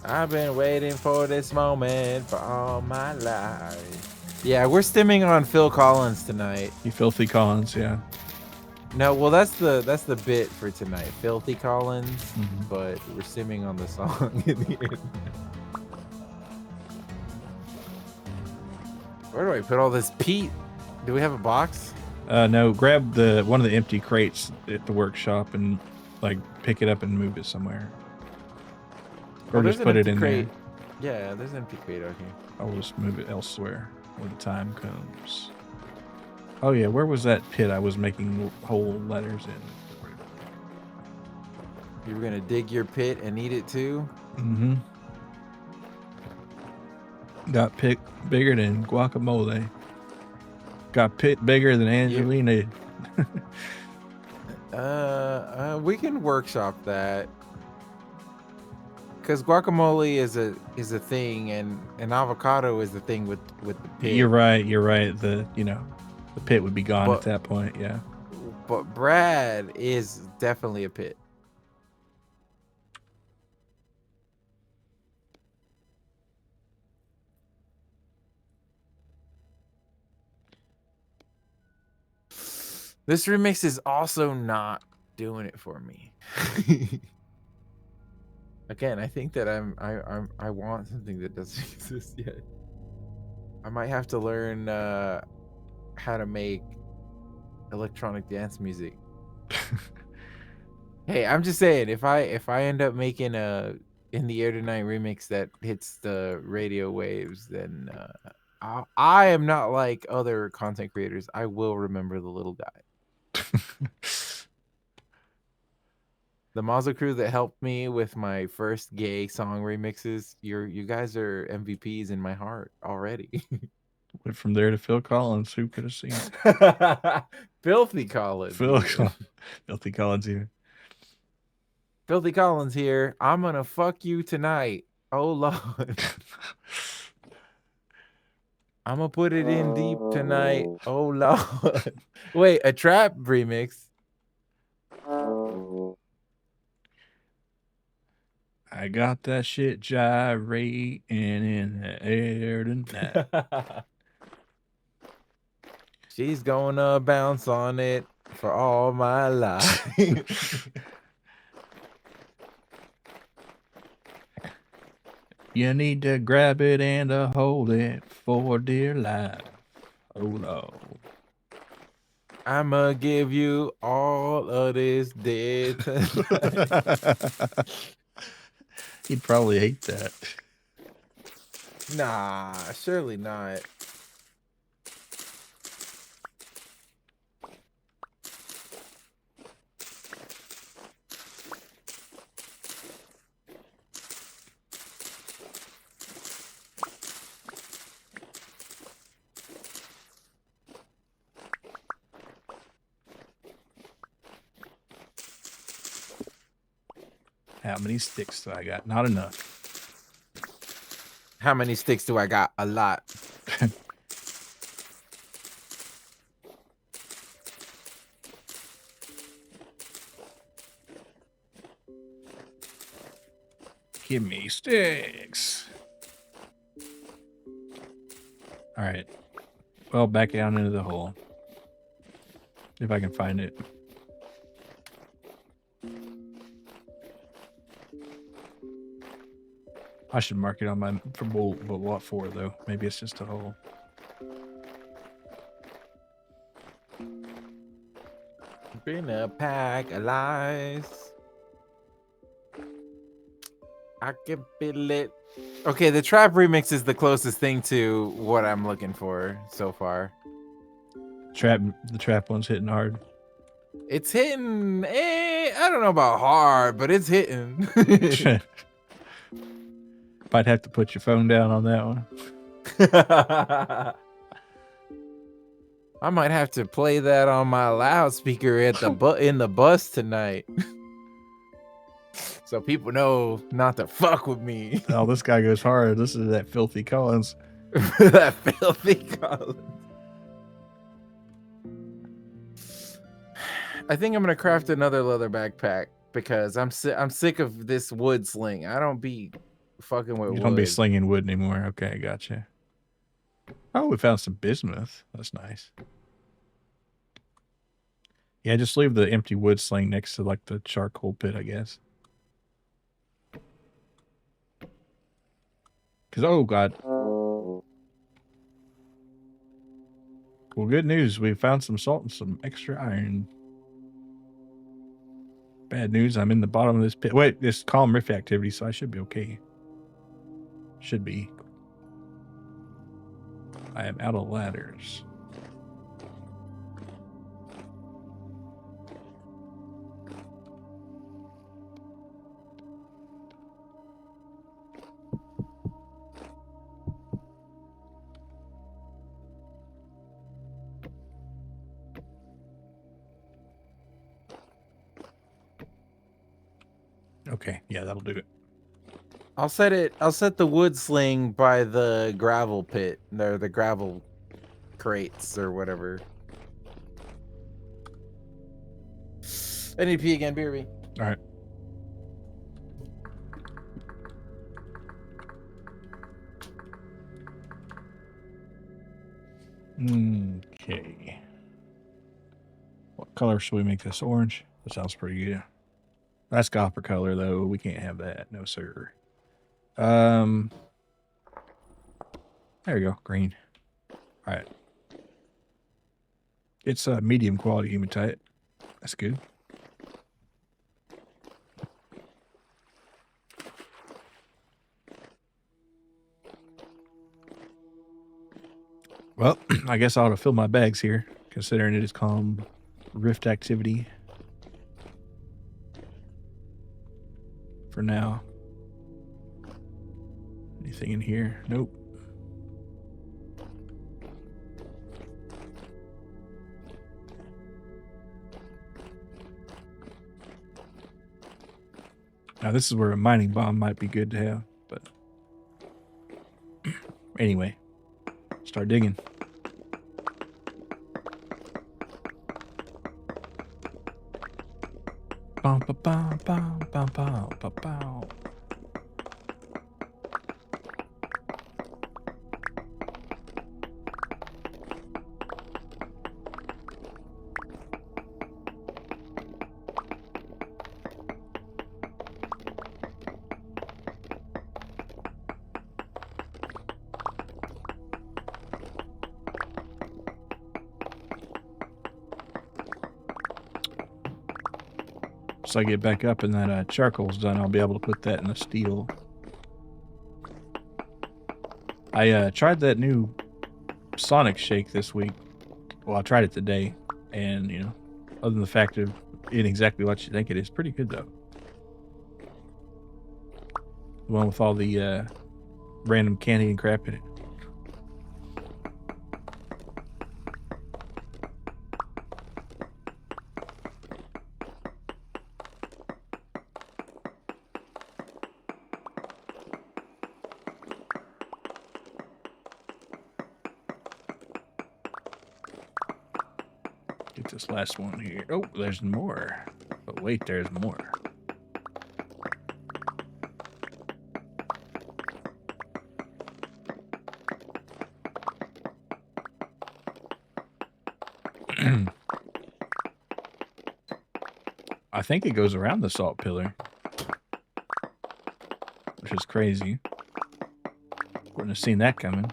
I've been waiting for this moment for all my life. Yeah, we're stimming on Phil Collins tonight. You filthy Collins, yeah. No, well that's the bit for tonight. Filthy Collins, but we're stimming on the song in the end. Where do I put all this peat? Do we have a box? No, grab one of the empty crates at the workshop and like pick it up and move it somewhere. Or just put it in crate. there. Yeah, there's an empty crate out here. I'll just move it elsewhere when the time comes. Oh yeah, where was that pit I was making whole letters in? You were gonna dig your pit and eat it too? Mm-hmm. Got pit bigger than guacamole. Got pit bigger than Angelina. We can workshop that. Because guacamole is a thing, and an avocado is the thing with the pit. You're right. The pit would be gone at that point. Yeah. But Brad is definitely a pit. This remix is also not doing it for me. Again, I think that I want something that doesn't exist yet. I might have to learn how to make electronic dance music. Hey, I'm just saying, if I end up making a In the Air Tonight remix that hits the radio waves, then I am not like other content creators. I will remember the little guy. The Mazo crew that helped me with my first gay song remixes, you guys are MVPs in my heart already. Went from there to Phil Collins. Who could have seen? Filthy Collins. Phil Even. Collins. Filthy Collins here. Filthy Collins here. I'm gonna fuck you tonight. Oh Lord. I'm gonna put it in deep tonight. Oh Lord. Wait, a trap remix. I got that shit gyrating in the air tonight. She's gonna bounce on it for all my life. You need to grab it and hold it for dear life. Oh no. I'ma give you all of this dead tonight. He'd probably hate that. Nah, surely not. How many sticks do I got? Not enough. How many sticks do I got? A lot. Give me sticks. All right. Well, back down into the hole. If I can find it. I should mark it on my for but what for though? Maybe it's just a hole. Been a pack of lies. I can feel it. Okay, the trap remix is the closest thing to what I'm looking for so far. The trap one's hitting hard. It's hitting. I don't know about hard, but it's hitting. Might have to put your phone down on that one. I might have to play that on my loudspeaker at the in the bus tonight, so people know not to fuck with me. Oh, this guy goes hard. This is that Filthy Collins. That Filthy Collins. I think I'm gonna craft another leather backpack because I'm sick of this wood sling. I don't be fucking with wood. You don't be slinging wood anymore. Okay, gotcha. Oh, we found some bismuth. That's nice. Yeah, just leave the empty wood sling next to like the charcoal pit, I guess. Because, oh, God. Well, good news. We found some salt and some extra iron. Bad news. I'm in the bottom of this pit. Wait, this calm rift activity, so I should be okay. Should be. I am out of ladders. Okay, yeah, that'll do it. I'll set the wood sling by the gravel pit, or the gravel crates or whatever. I need to pee again, BRB. All right. Okay. What color should we make this? Orange? That sounds pretty good. That's copper color, though. We can't have that. No, sir. There we go. Green. All right. It's a medium quality hematite. That's good. Well, I guess I ought to fill my bags here, considering it is called Rift Activity. For now. Anything in here? Nope. Now, this is where a mining bomb might be good to have, but anyway, start digging. Bum, ba, bum, bum, bum, bum, bum, bum. So I get back up and that charcoal's done, I'll be able to put that in the steel. I tried that new Sonic Shake this week. Well, I tried it today, and, you know, other than the fact of it exactly what you think it is, pretty good, though. The one with all the random candy and crap in it. Get this last one here. Oh, there's more. But wait, there's more. I think it goes around the salt pillar, which is crazy. Wouldn't have seen that coming.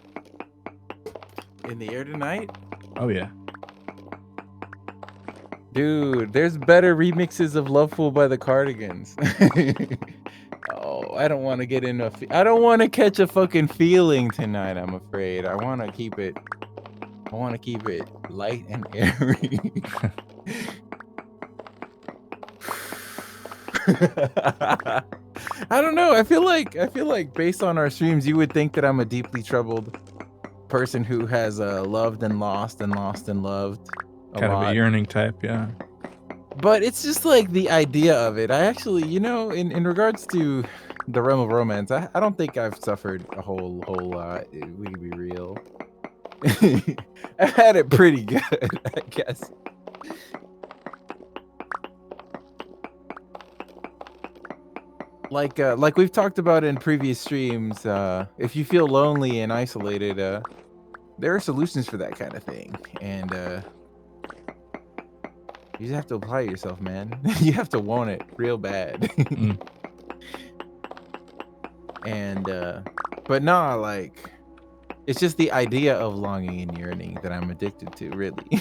In the air tonight? Oh, yeah. Dude, there's better remixes of Loveful by the Cardigans. Oh, I don't want to get in I don't want to catch a fucking feeling tonight, I'm afraid. I want to keep it light and airy. I don't know. I feel like based on our streams, you would think that I'm a deeply troubled person who has loved and lost and lost and loved a Kind lot. of a yearning type, yeah. But it's just like the idea of it. I actually, you know, in regards to the realm of romance, I don't think I've suffered a whole lot. We can be real. I had it pretty good, I guess. Like we've talked about in previous streams, if you feel lonely and isolated, there are solutions for that kind of thing, and you just have to apply yourself, man. You have to want it real bad. And but nah, like it's just the idea of longing and yearning that I'm addicted to, really.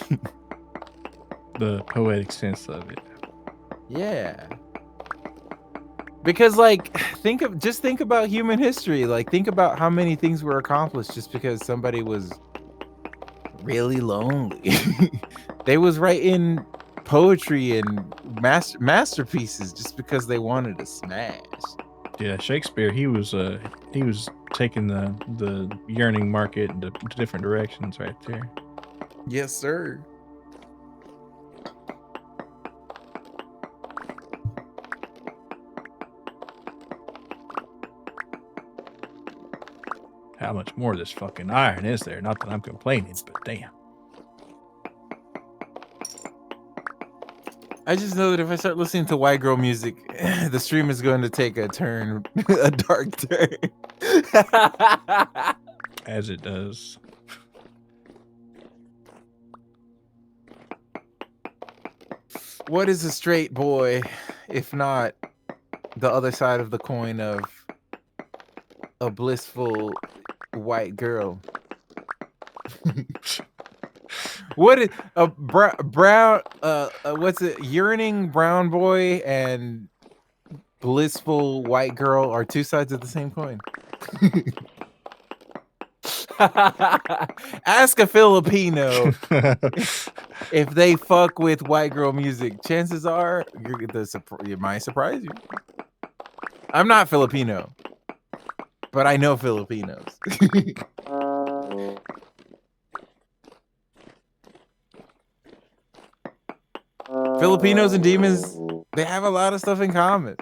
The poetic sense of it. Yeah. Because like think about human history. Like think about how many things were accomplished just because somebody was really lonely. They was writing poetry and masterpieces just because they wanted to smash. Yeah, Shakespeare, he was taking the yearning market into different directions right there. Yes, sir. How much more of this fucking iron is there? Not that I'm complaining, but damn. I just know that if I start listening to white girl music, the stream is going to take a turn, a dark turn. As it does. What is a straight boy if not the other side of the coin of a blissful white girl. What is a brown? What's it? Yearning brown boy and blissful white girl are two sides of the same coin. Ask a Filipino if they fuck with white girl music. Chances are it might surprise you. I'm not Filipino, but I know Filipinos. Filipinos and demons, they have a lot of stuff in common.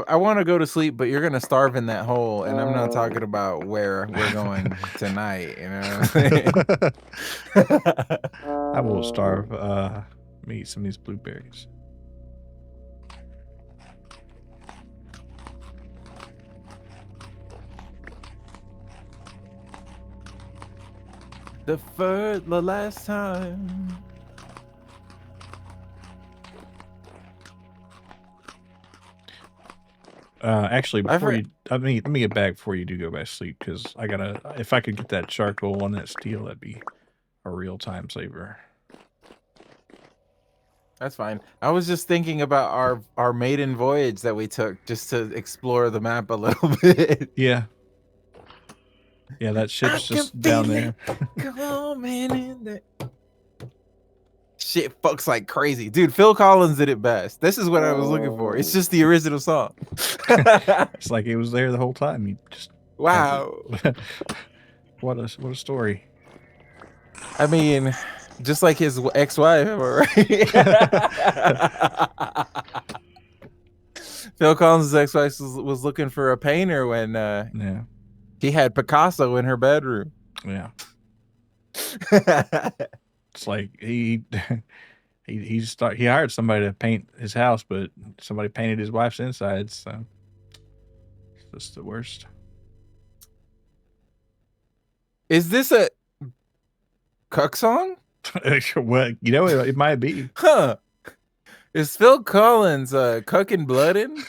I want to go to sleep, but you're gonna starve in that hole, and I'm not talking about where we're going tonight. You know what I'm saying? I won't starve. Me eat some of these blueberries. The last time. Actually, before let me get back before you do go back to sleep, because I gotta. If I could get that charcoal on that steel, that'd be a real time saver. That's fine. I was just thinking about our maiden voyage that we took just to explore the map a little bit. Yeah. Yeah, that ship's just down there. Coming in there. Shit fucks like crazy. Dude, Phil Collins did it best. This is what I was looking for. It's just the original song. It's like it was there the whole time. You just wow. What a story. I mean, just like his ex-wife, right? Phil Collins' ex-wife was looking for a painter when yeah. He had Picasso in her bedroom. Yeah. It's like he hired somebody to paint his house, but somebody painted his wife's insides, so it's just the worst. Is this a cuck song? Well, you know, it might be. Huh. Is Phil Collins cucking bloodin'?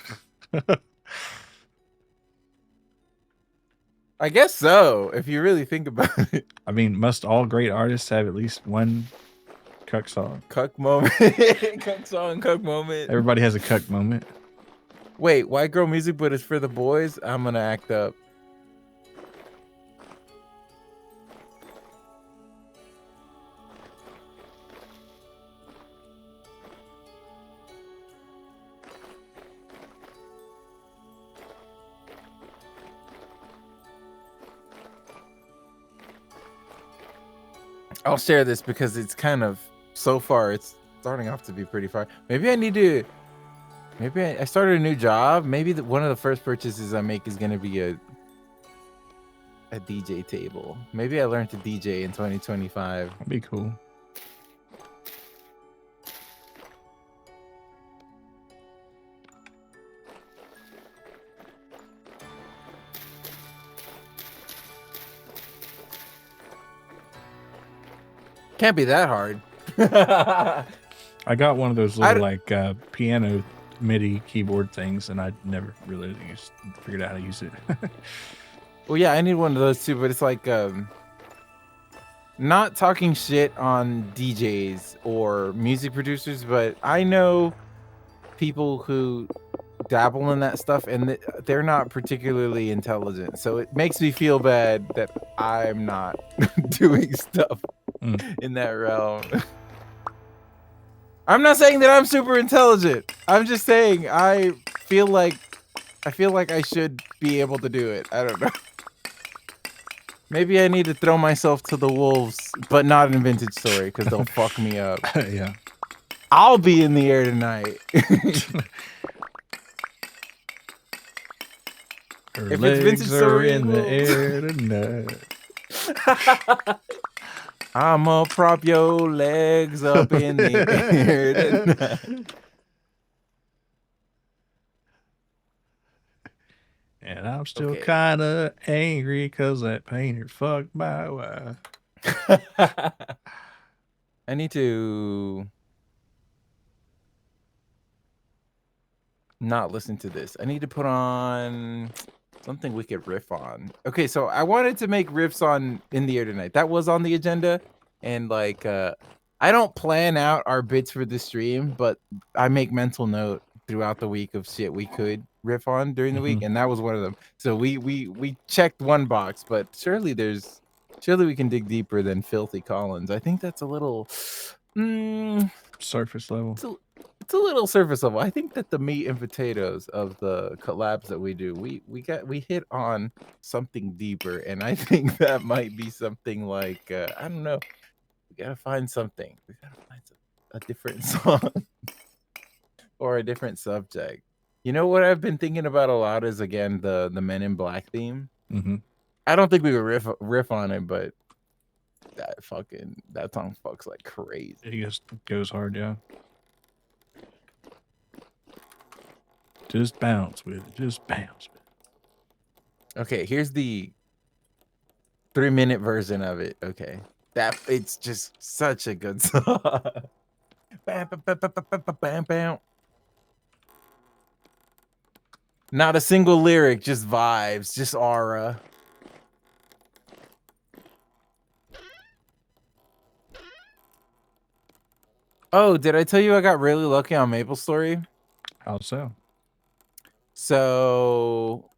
I guess so, if you really think about it. I mean, must all great artists have at least one cuck song? Cuck moment. Cuck song, cuck moment. Everybody has a cuck moment. Wait, white girl music, but it's for the boys? I'm gonna act up. I'll share this because it's kind of, so far, it's starting off to be pretty far. Maybe I need to, maybe I started a new job. Maybe one of the first purchases I make is going to be a DJ table. Maybe I learned to DJ in 2025. That'd be cool. Can't be that hard. I got one of those little piano MIDI keyboard things, and I never really figured out how to use it. Well, yeah, I need one of those too, but it's like not talking shit on DJs or music producers, but I know people who dabble in that stuff, and they're not particularly intelligent. So it makes me feel bad that I'm not doing stuff in that realm. I'm not saying that I'm super intelligent. I'm just saying I feel like I should be able to do it. I don't know. Maybe I need to throw myself to the wolves, but not in Vintage Story because they'll fuck me up. Yeah. I'll be in the air tonight. Her if legs it's Vintage are Story, in the air tonight. I'ma prop your legs up in the air tonight. And I'm still kind of angry because that painter fucked my wife. I need to not listen to this. I need to put on something we could riff on. Okay, so I wanted to make riffs on In the Air Tonight. That was on the agenda, and like I don't plan out our bits for the stream, but I make mental note throughout the week of shit we could riff on during the week, and that was one of them. So we checked one box, but surely we can dig deeper than Filthy Collins. I think that's a little Surface level. It's a little surface level. I think that the meat and potatoes of the collabs that we do, we hit on something deeper, and I think that might be something like I don't know. We gotta find something. We gotta find a different song or a different subject. You know what I've been thinking about a lot is again the Men in Black theme. I don't think we would riff on it, but that song fucks like crazy. It goes hard, yeah. Just bounce with it. Just bounce with it. Okay, here's the 3-minute version of it. Okay. It's just such a good song. Bam, bam, bam, bam, bam, bam, bam. Not a single lyric, just vibes, just aura. Oh, did I tell you I got really lucky on MapleStory? How so? So,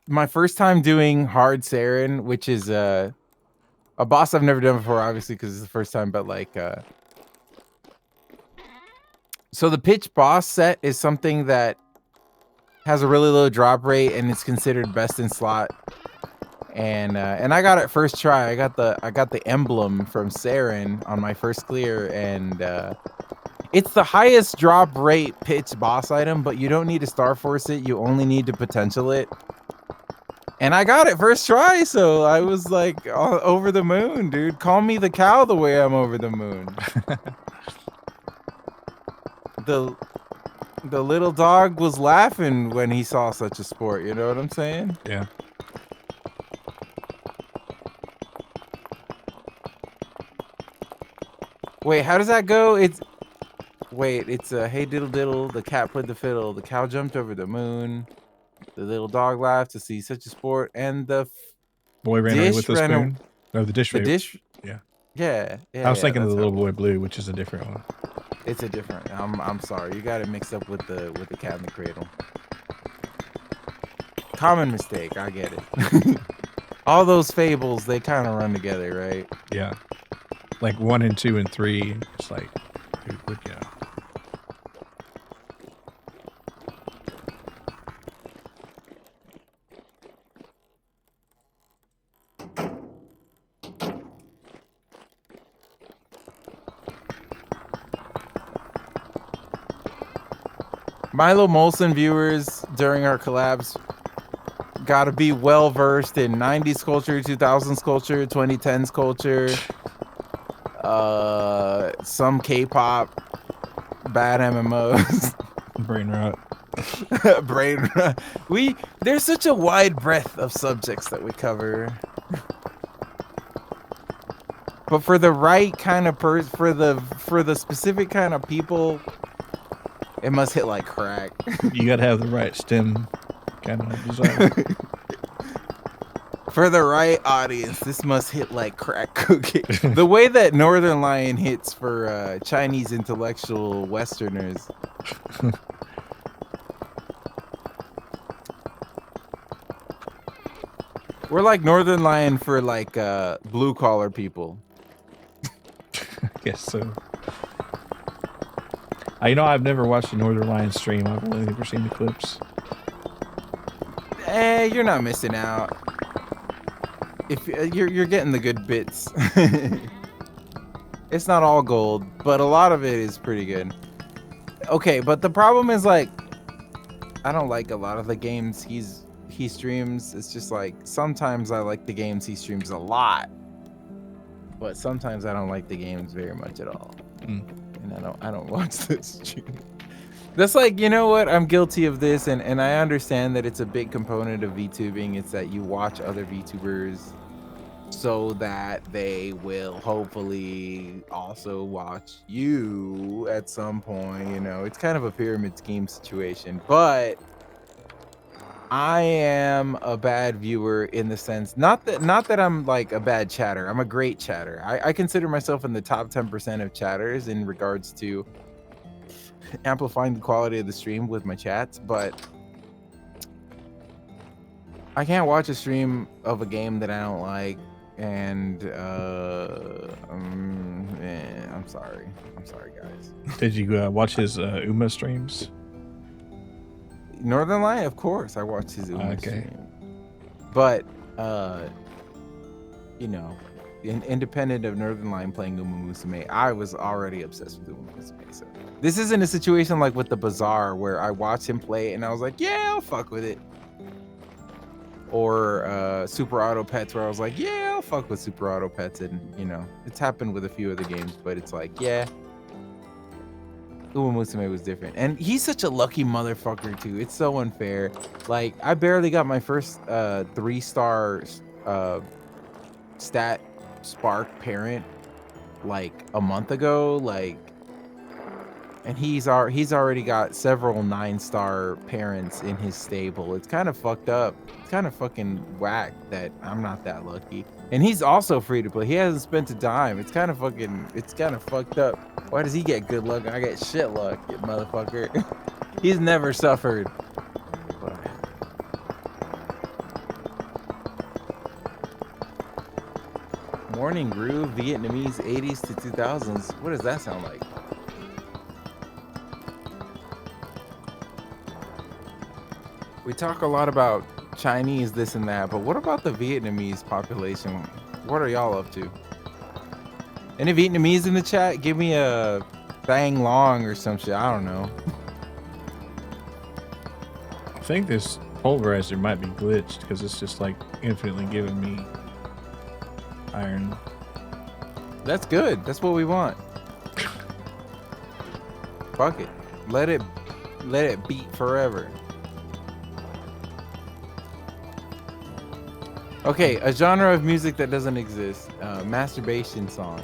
my first time doing Hard Saren, which is a boss I've never done before, obviously, because it's the first time, but like, so the pitch boss set is something that has a really low drop rate and it's considered best in slot. And I got it first try. I got the emblem from Saren on my first clear, and it's the highest drop rate pitch boss item, but you don't need to Star Force it. You only need to potential it. And I got it first try, so I was like over the moon, dude. Call me the cow the way I'm over the moon. The little dog was laughing when he saw such a sport. You know what I'm saying? Yeah. Wait, how does that go? It's a hey diddle diddle, the cat played the fiddle, the cow jumped over the moon, the little dog laughed to see such a sport, and the boy ran away with the spoon. No, the dish. Yeah. I was thinking of the little boy blue, which is a different one. It's a different. I'm sorry, you got it mixed up with the cat in the cradle. Common mistake, I get it. All those fables, they kind of run together, right? Yeah. Like 1 and 2 and 3, it's like, dude, yeah. Milo Molson viewers during our collabs gotta be well versed in 90s culture, 2000s culture, 2010s culture. Some K-pop, bad MMOs, brain rot. Brain rot. There's such a wide breadth of subjects that we cover. But for the right kind of for the specific kind of people, it must hit like crack. You gotta have the right STEM kind of design. For the right audience, this must hit like crack cocaine. The way that Northern Lion hits for Chinese intellectual Westerners. We're like Northern Lion for like blue collar people. I guess so. I've never watched a Northern Lion stream. I've only ever seen the clips. You're not missing out. If you're getting the good bits. It's not all gold, but a lot of it is pretty good. Okay, but the problem is like I don't like a lot of the games he streams. It's just like sometimes I like the games he streams a lot, but sometimes I don't like the games very much at all. And I don't watch this stream. That's like, you know what? I'm guilty of this, and I understand that it's a big component of VTubing. It's that you watch other VTubers so that they will hopefully also watch you at some point. You know, it's kind of a pyramid scheme situation, but I am a bad viewer in the sense, not that I'm like a bad chatter. I'm a great chatter. I consider myself in the top 10% of chatters in regards to amplifying the quality of the stream with my chats, but I can't watch a stream of a game that I don't like, and I'm sorry. I'm sorry, guys. Did you watch his Uma streams? Northern Light, of course, I watched his Uma Okay. stream, but you know, independent of Northern Light playing Uma Musume, I was already obsessed with Uma Musume. So this isn't a situation like with the Bazaar where I watched him play and I was like, yeah, I'll fuck with it. Or Super Auto Pets, where I was like, yeah, I'll fuck with Super Auto Pets, and you know, it's happened with a few other games, but it's like, yeah, Uma Musume was different, and he's such a lucky motherfucker too. It's so unfair. Like, I barely got my first 3-star stat spark parent like a month ago, like, and he's already got several 9-star parents in his stable. It's kind of fucked up. It's kind of fucking whack that I'm not that lucky. And he's also free to play. He hasn't spent a dime. It's kind of fucked up. Why does he get good luck and I get shit luck, you motherfucker? He's never suffered. Morning Groove, Vietnamese 80s to 2000s. What does that sound like? We talk a lot about Chinese, this and that, but what about the Vietnamese population? What are y'all up to? Any Vietnamese in the chat? Give me a Thang Long or some shit. I don't know. I think this pulverizer might be glitched because it's just like infinitely giving me iron. That's good. That's what we want. Fuck it. Let it beat forever. Okay, a genre of music that doesn't exist. Masturbation song.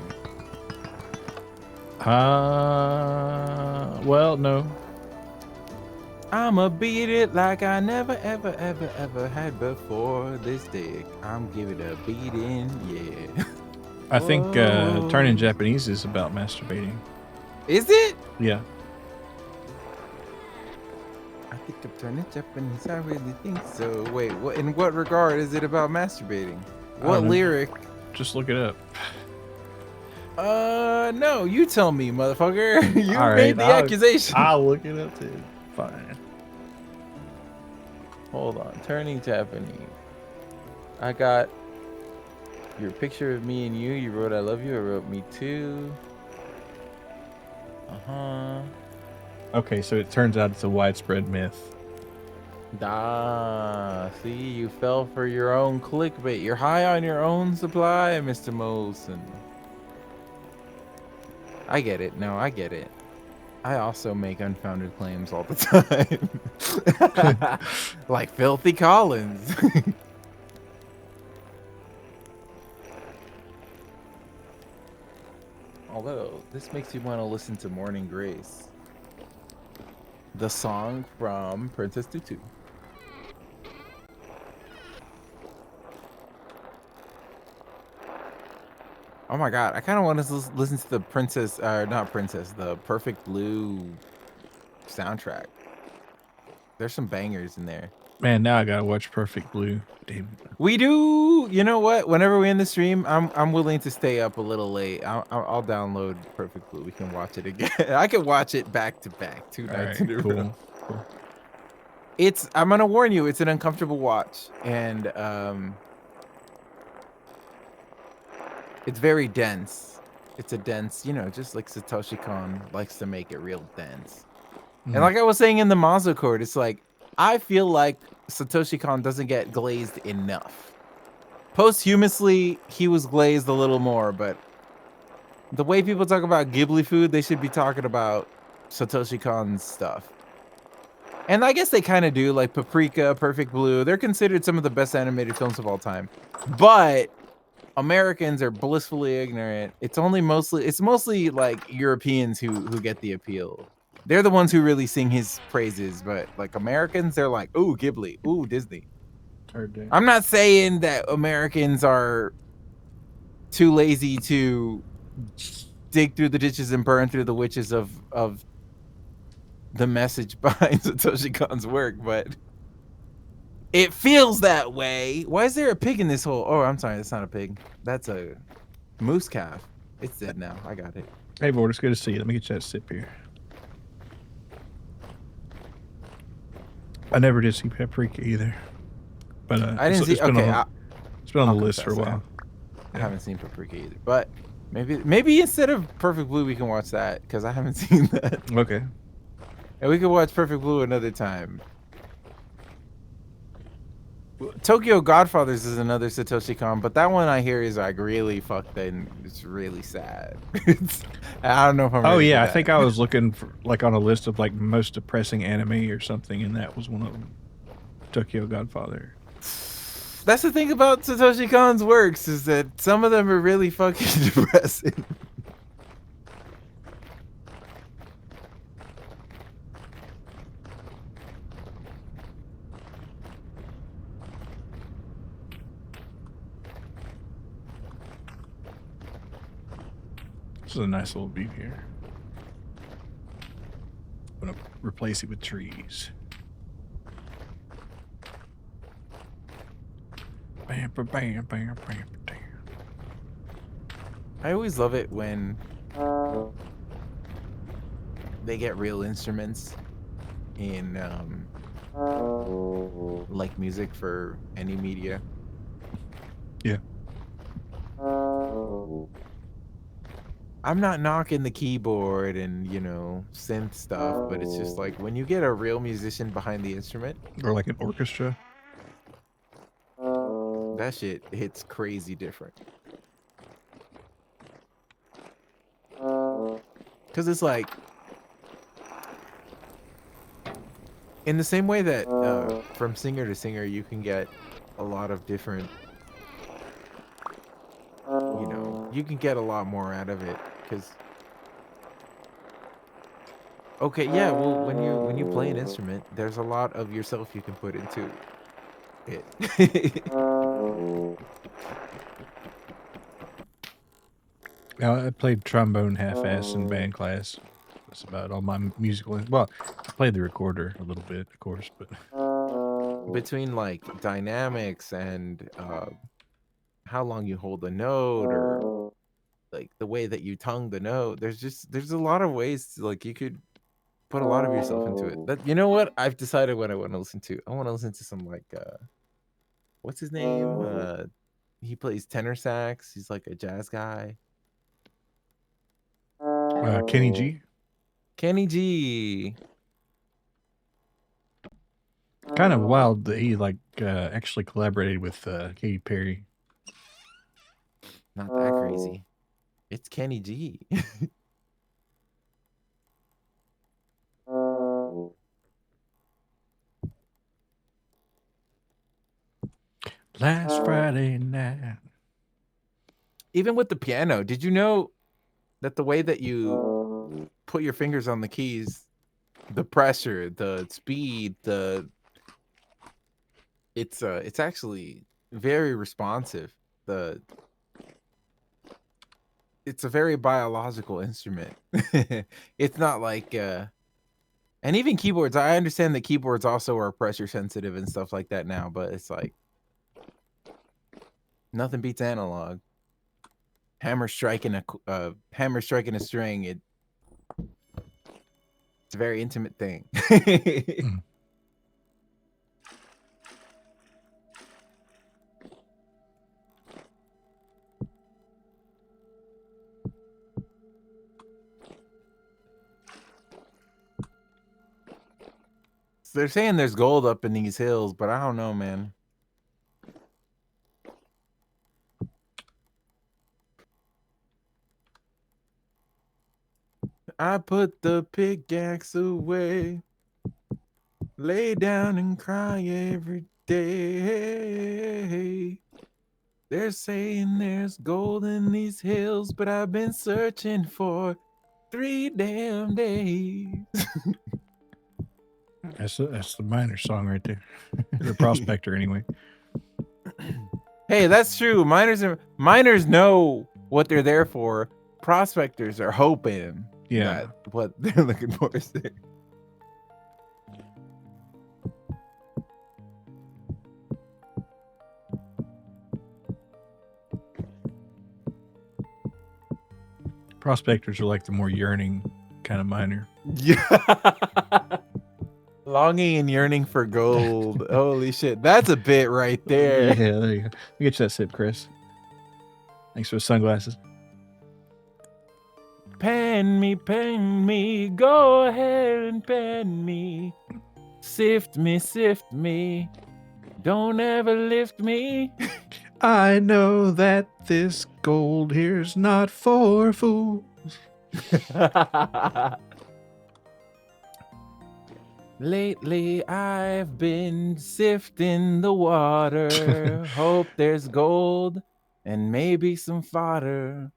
Well, no. I'ma beat it like I never, ever, ever, ever had before this dick. I'm giving a beating, yeah. I think turning Japanese is about masturbating. Is it? Yeah. I think I'm turning Japanese. I really think so. Wait, what? In what regard is it about masturbating? What lyric? Just look it up. No, you tell me, motherfucker. You All made right, the accusation. I'll look it up too. Fine. Hold on, turning Japanese. I got your picture of me and you. You wrote I love you. I wrote me too. Okay, so it turns out it's a widespread myth. See, you fell for your own clickbait. You're high on your own supply, Mr. Molson. I get it. No, I get it. I also make unfounded claims all the time. Like Filthy Collins. Although, this makes you want to listen to Morning Grace. The song from Princess Tutu. Oh my god, I kind of want to listen to the the Perfect Blue soundtrack. There's some bangers in there. Man, now I gotta watch Perfect Blue. Damn. We do. You know what? Whenever we end the stream, I'm willing to stay up a little late. I'll download Perfect Blue. We can watch it again. I can watch it back to back, 2 nights in a row. Cool. I'm gonna warn you, it's an uncomfortable watch, and it's very dense. It's a dense, you know, just like Satoshi Kon likes to make it real dense. And like I was saying in the Mazoku Court, it's like, I feel like Satoshi Kon doesn't get glazed enough. Posthumously, he was glazed a little more, but the way people talk about Ghibli food, they should be talking about Satoshi Kon's stuff. And I guess they kind of do, like Paprika, Perfect Blue. They're considered some of the best animated films of all time. But Americans are blissfully ignorant. It's mostly like Europeans who get the appeal. They're the ones who really sing his praises, but like Americans, they're like, ooh, Ghibli, ooh, Disney. Heard that. I'm not saying that Americans are too lazy to dig through the ditches and burn through the witches of the message behind Satoshi Kon's work, but it feels that way. Why is there a pig in this hole? Oh, I'm sorry, that's not a pig. That's a moose calf. It's dead now. I got it. Hey, Bort, it's good to see you. Let me get you that sip here. I never did see Paprika either, but I didn't see. It's been Okay, it's been on the list for a while. I haven't seen Paprika either, but maybe instead of Perfect Blue, we can watch that because I haven't seen that. Okay. And we can watch Perfect Blue another time. Tokyo Godfathers is another Satoshi Kon, but that one I hear is like really fucked and it's really sad. I don't know if I'm. Oh ready yeah, for I think I was looking for like on a list of like most depressing anime or something, and that was one of them. Tokyo Godfather. That's the thing about Satoshi Kon's works is that some of them are really fucking depressing. This is a nice little view here. I'm gonna replace it with trees. Bam, bam, bam, bam, bam, bam. I always love it when they get real instruments in like music for any media. Yeah. I'm not knocking the keyboard and synth stuff, but it's just like when you get a real musician behind the instrument, Or like an orchestra. that shit hits crazy different. Because it's like, in the same way that from singer to singer, you can get a lot of different, you can get a lot more out of it. Because, okay, yeah, well, when you play an instrument, there's a lot of yourself you can put into it. I played trombone half-ass in band class. That's about all my musical. Well, I played the recorder a little bit, of course, but Between like dynamics and how long you hold the note or like the way that you tongue the note, there's a lot of ways to, like, you could put a lot of yourself into it. That, you know what? I've decided what I want to listen to. I want to listen to some like what's his name? He plays tenor sax. He's like a jazz guy. Kenny G. Kenny G. Kind of wild that he like actually collaborated with Katy Perry. Not that crazy. It's Kenny G. Last Friday night. Even with the piano, did you know that the way that you put your fingers on the keys, the pressure, the speed, it's actually very responsive. It's a very biological instrument. It's not like and even keyboards, I understand that keyboards also are pressure sensitive and stuff like that now, but it's like nothing beats analog. Hammer striking a string, it's a very intimate thing. So they're saying there's gold up in these hills, but I don't know, man. I put the pickaxe away, lay down and cry every day. They're saying there's gold in these hills, but I've been searching for 3 damn days. That's the miner song right there. The prospector, anyway. Hey, that's true. Miners know what they're there for. Prospectors are hoping Yeah. that what they're looking for is there. Prospectors are like the more yearning kind of miner. Yeah. Longing and yearning for gold. Holy shit. That's a bit right there. Yeah, there you go. We get you that sip, Chris. Thanks for the sunglasses. Pen me, go ahead and pen me. Sift me, don't ever lift me. I know that this gold here's not for fools. Lately I've been sifting the water. Hope there's gold and maybe some fodder.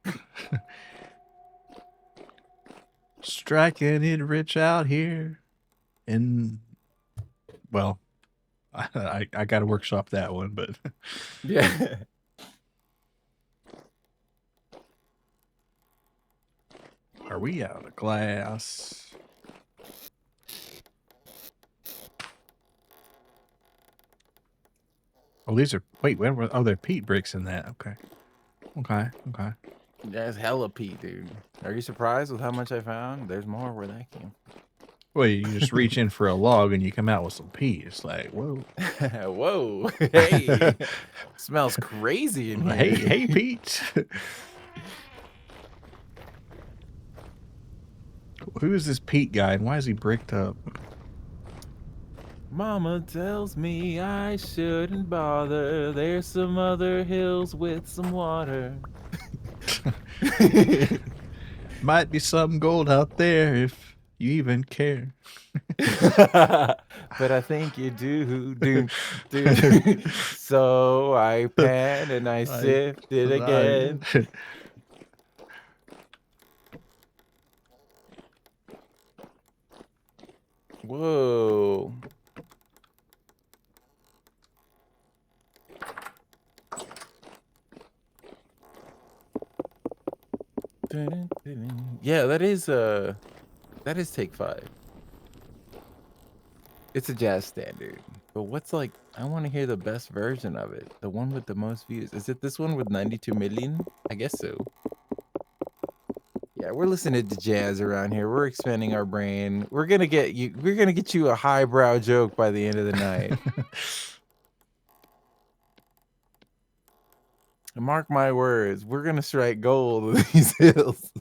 Striking it rich out here. And, well, I got to workshop that one, but Yeah. are we out of glass? Oh, these are, wait, when were, oh, they're peat bricks in that. Okay. That's hella peat, dude. Are you surprised with how much I found? There's more where that came Well, you just reach in for a log and you come out with some peat. It's like, whoa. from. Whoa. Hey. Smells crazy in here. Hey, Pete. Who is this Pete guy and why is he bricked up? Mama tells me I shouldn't bother. There's some other hills with some water. Might be some gold out there if you even care. But I think you do. So I pan and I sift it again. Whoa. Yeah, that is take 5. It's a jazz standard. But what's like, I want to hear the best version of it. The one with the most views. Is it this one with 92 million? I guess so. Yeah, we're listening to jazz around here. We're expanding our brain. We're gonna get you a highbrow joke by the end of the night. Mark my words, we're gonna strike gold with these hills.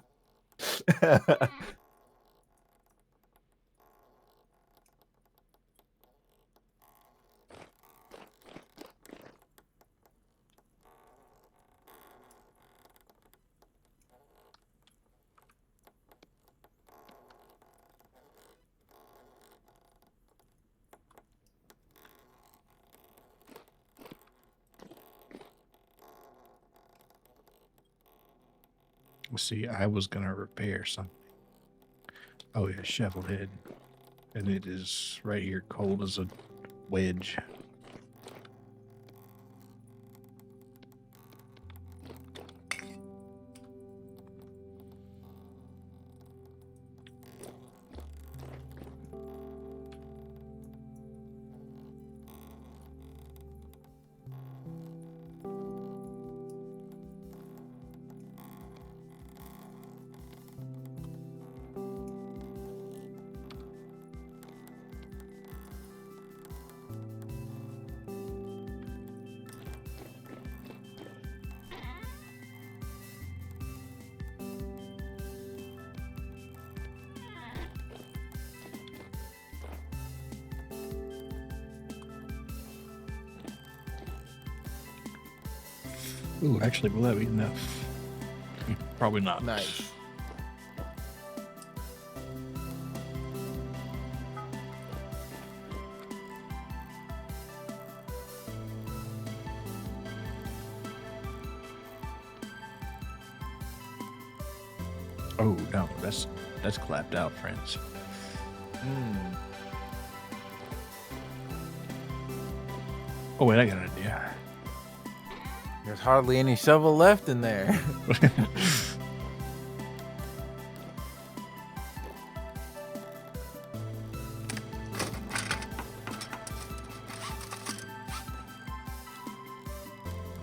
See, I was gonna repair something. Oh yeah, shovel head. And it is right here, cold as a wedge. Ooh, actually, will that be enough? Probably not. Nice. Oh no, that's clapped out, friends. Hmm. Oh wait, I got an idea. There's hardly any shovel left in there.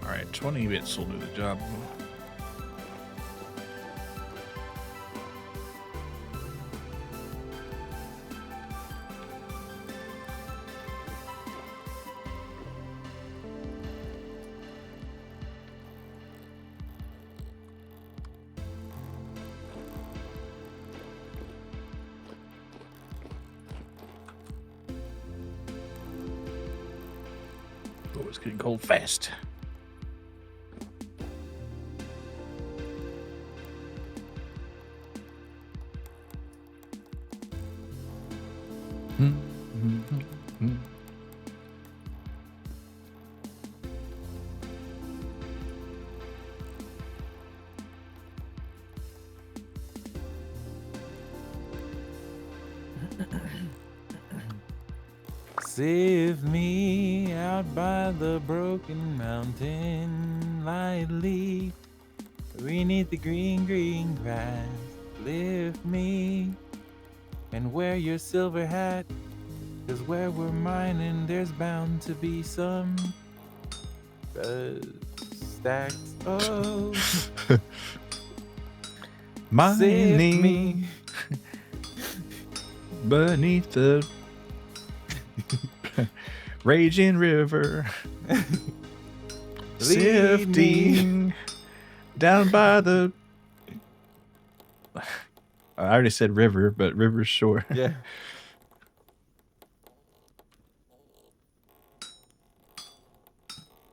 All right, 20 bits will do the job. Oh, it's getting cold fast. Save me out by the broken mountain lightly. We need the green, green grass. Lift me and wear your silver hat. 'Cause where we're mining, there's bound to be some stacks. Oh, save Mining me. beneath the raging river, Lead me. sifting down by the. I already said river, but river's shore. Yeah.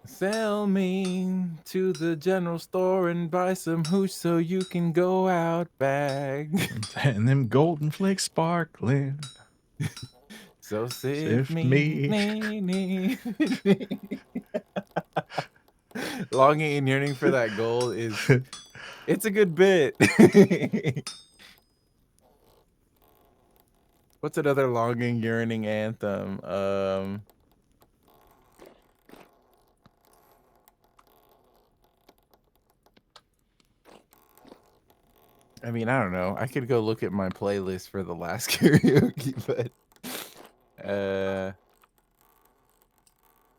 Sell me to the general store and buy some hooch so you can go out back. And them golden flakes sparkling. So save Sift me. me. Longing and yearning for that gold is it's a good bit. What's another longing yearning anthem? I mean, I don't know. I could go look at my playlist for the last karaoke, but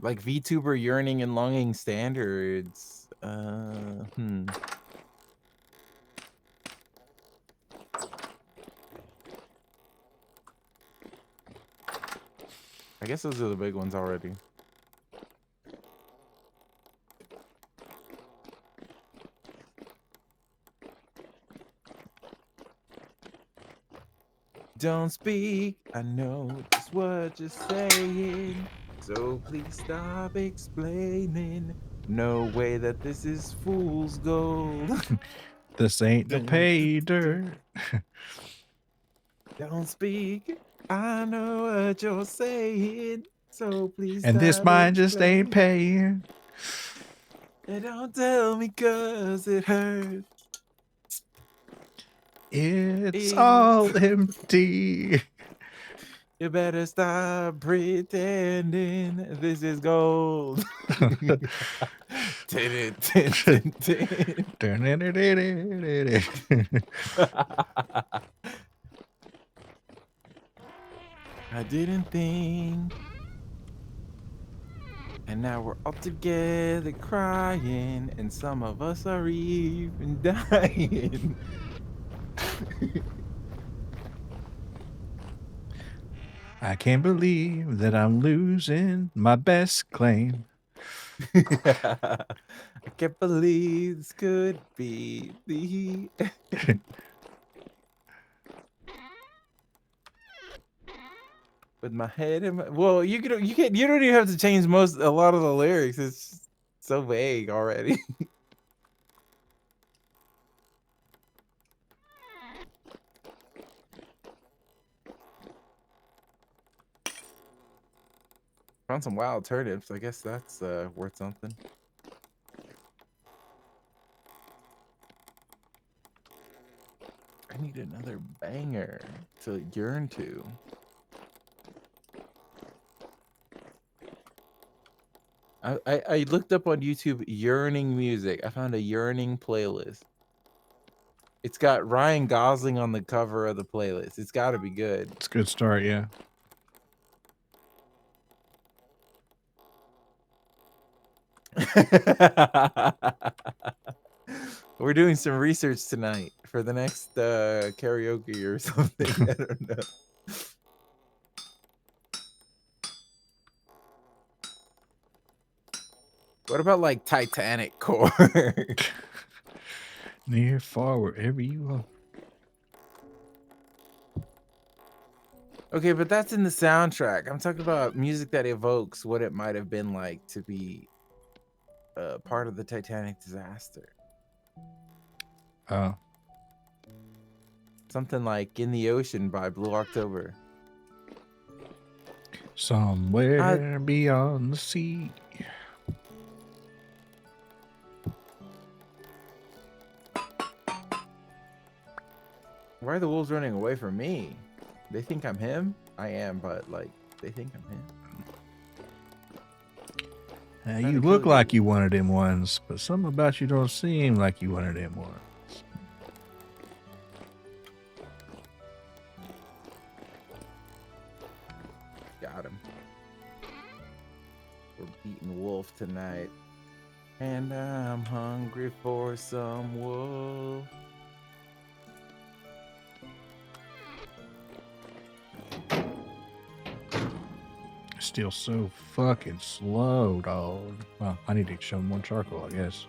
like VTuber yearning and longing standards. I guess those are the big ones already. Don't speak, I know just what you're saying. So please stop explaining. No way that this is fool's gold. This ain't no pay dirt. Don't speak, I know what you're saying. So please And this stop mine just ain't explaining. paying. And don't tell me 'cause it hurts. It's all empty. You better stop pretending this is gold. Tin, tin, tin, tin. I didn't think. And now we're all together crying, and some of us are even dying. I can't believe that I'm losing my best claim. I can't believe this could be the with my head in my well, you don't even have to change a lot of the lyrics. It's just so vague already. Found some wild turnips. I guess that's worth something. I need another banger to yearn to. I looked up on YouTube yearning music. I found a yearning playlist. It's got Ryan Gosling on the cover of the playlist. It's got to be good. It's a good start, yeah. We're doing some research tonight for the next karaoke or something. I don't know. What about like Titanic core? Near, far, wherever you are. Okay, but that's in the soundtrack. I'm talking about music that evokes what it might have been like to be part of the Titanic disaster. Oh. Something like In the Ocean by Blue October. Somewhere beyond the sea. Why are the wolves running away from me? They think I'm him? I am, but like, they think I'm him. You look like you wanted them ones, but something about you don't seem like you wanted them ones. Got him. We're beating wolf tonight. And I'm hungry for some wolf. Still so fucking slow, dog. Well, I need to show more charcoal, I guess.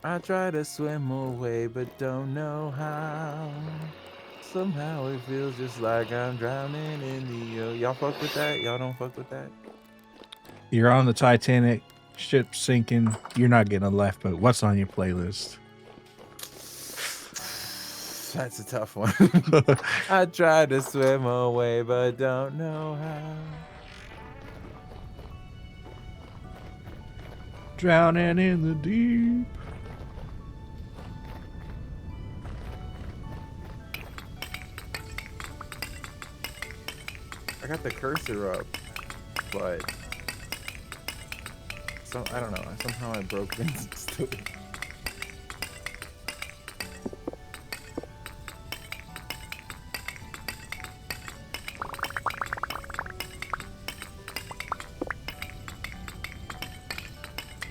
I try to swim away, but don't know how. Somehow it feels just like I'm drowning in the ocean. Y'all fuck with that? Y'all don't fuck with that? You're on the Titanic, ship sinking. You're not getting a lifeboat. What's on your playlist? That's a tough one. I try to swim away, but don't know how. Drowning in the deep. I got the cursor up, but I don't know. Somehow I broke things stupid.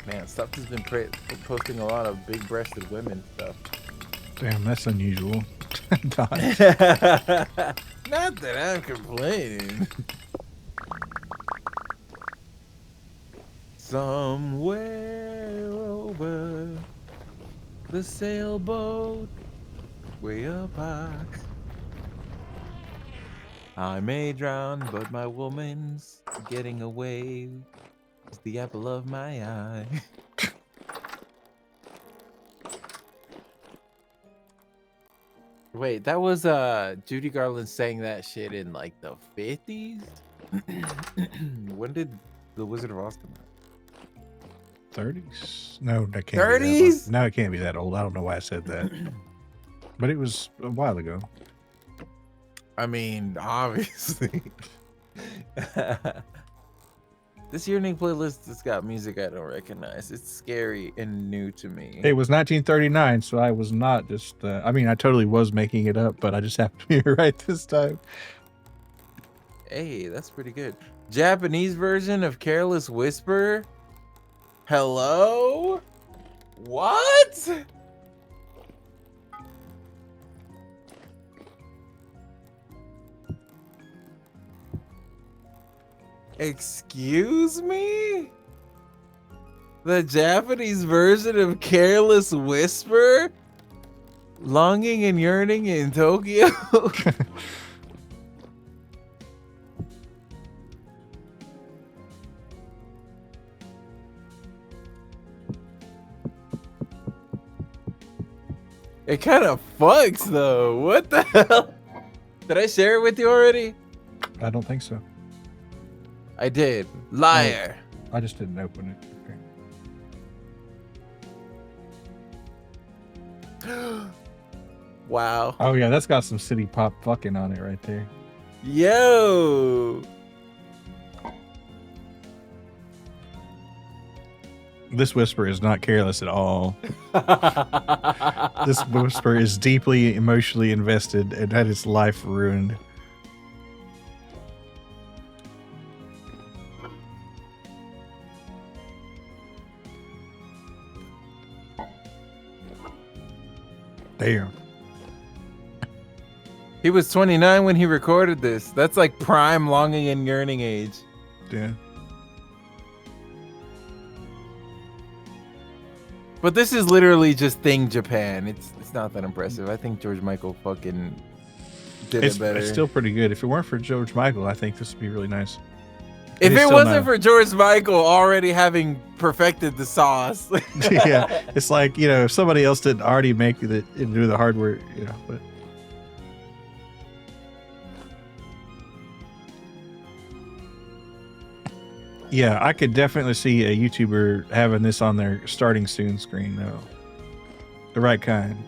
Man, stuff has been posting a lot of big-breasted women stuff. Damn, that's unusual. Not that I'm complaining. Somewhere over the sailboat, way up high. I may drown, but my woman's getting away. It's the apple of my eye. Wait, that was Judy Garland saying that shit in like the 50s? When did The Wizard of Oz come out? 30s? No, that can't 30s? be that old. No, it can't be that old. I don't know why I said that. But it was a while ago. I mean, obviously. This yearning playlist has got music I don't recognize. It's scary and new to me. It was 1939, so I was not just... I mean, I totally was making it up, but I just happened to be right this time. Hey, that's pretty good. Japanese version of Careless Whisper? Hello? What? Excuse me? The Japanese version of Careless Whisper? Longing and yearning in Tokyo? It kind of fucks though. What the hell? Did I share it with you already? I don't think so. I did. Liar. I just didn't open it. Wow. Oh yeah, that's got some city pop fucking on it right there. Yo. This whisper is not careless at all. This whisper is deeply emotionally invested and had its life ruined. Damn. He was 29 when he recorded this. That's like prime longing and yearning age. Yeah. But this is literally just Thing Japan. It's not that impressive. I think George Michael fucking did it better. It's still pretty good. If it weren't for George Michael, I think this would be really nice. If it wasn't for George Michael already having perfected the sauce. Yeah, it's like, you know, if somebody else didn't already make it and do the hard work, you know, but yeah, I could definitely see a YouTuber having this on their starting soon screen though. The right kind.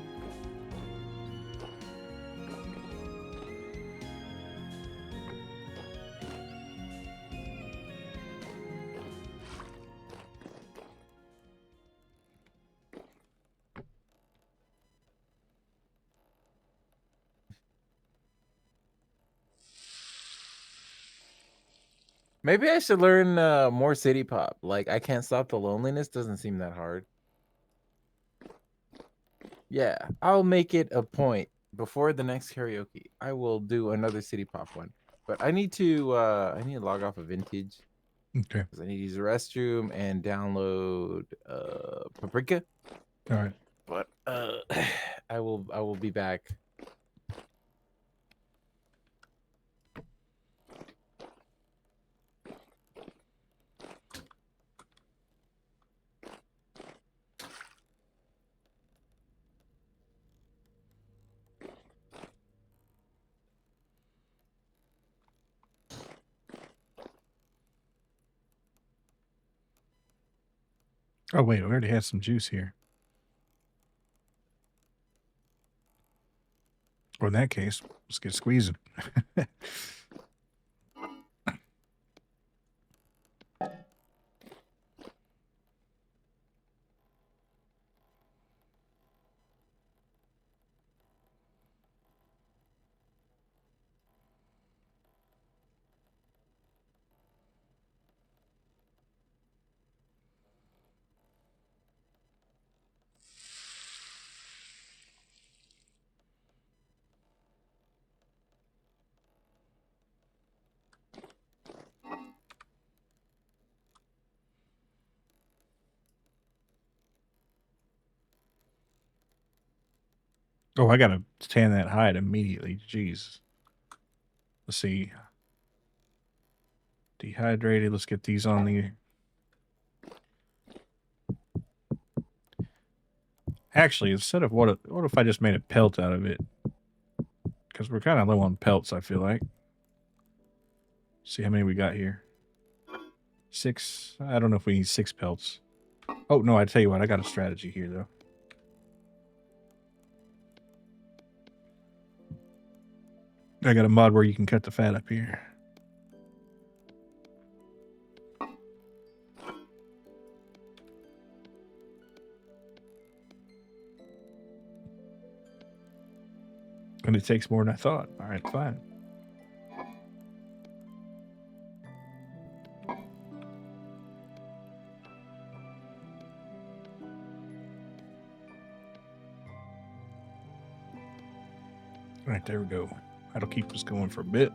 Maybe I should learn more city pop. Like, I Can't Stop the Loneliness doesn't seem that hard. Yeah, I'll make it a point before the next karaoke. I will do another city pop one. But I need to log off of Vintage. Okay. Because I need to use the restroom and download Paprika. All right. But I will be back. Oh wait, we already had some juice here. Or in that case, let's get squeezing. Oh, I gotta tan that hide immediately. Jeez. Let's see. Dehydrated. Let's get these on the. Actually, instead of what if I just made a pelt out of it? Because we're kind of low on pelts, I feel like. See how many we got here. 6. I don't know if we need 6 pelts. Oh, no, I tell you what. I got a strategy here, though. I got a mod where you can cut the fat up here. And it takes more than I thought. All right, fine. All right, there we go. That'll keep us going for a bit.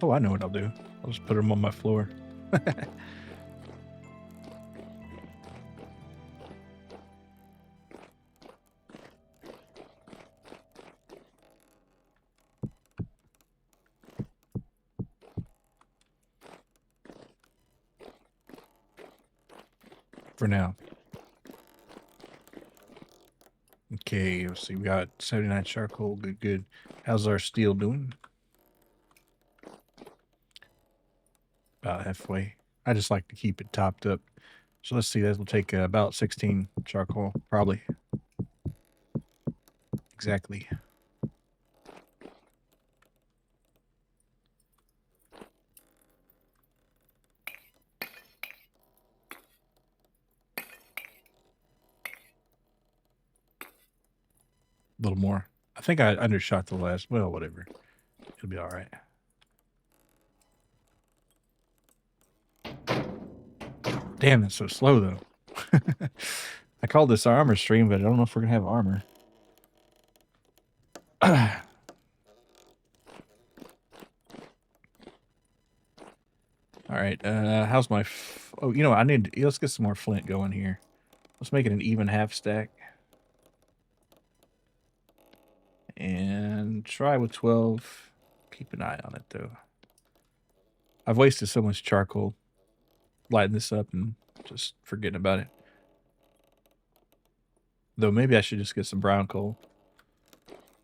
Oh, I know what I'll do. I'll just put them on my floor. For now. Okay, let's see. We got 79 charcoal. Good, good. How's our steel doing? About halfway. I just like to keep it topped up So let's see. That will take about 16 charcoal, probably. Exactly. A little more. I think I undershot the last. Well, whatever. It'll be all right. Damn, that's so slow though. I called this armor stream, but I don't know if we're gonna have armor. All right. How's my? Oh, you know, I need. Let's get some more flint going here. Let's make it an even half stack. And try with 12. Keep an eye on it though. I've wasted so much charcoal lighting this up and just forgetting about it. Though maybe I should just get some brown coal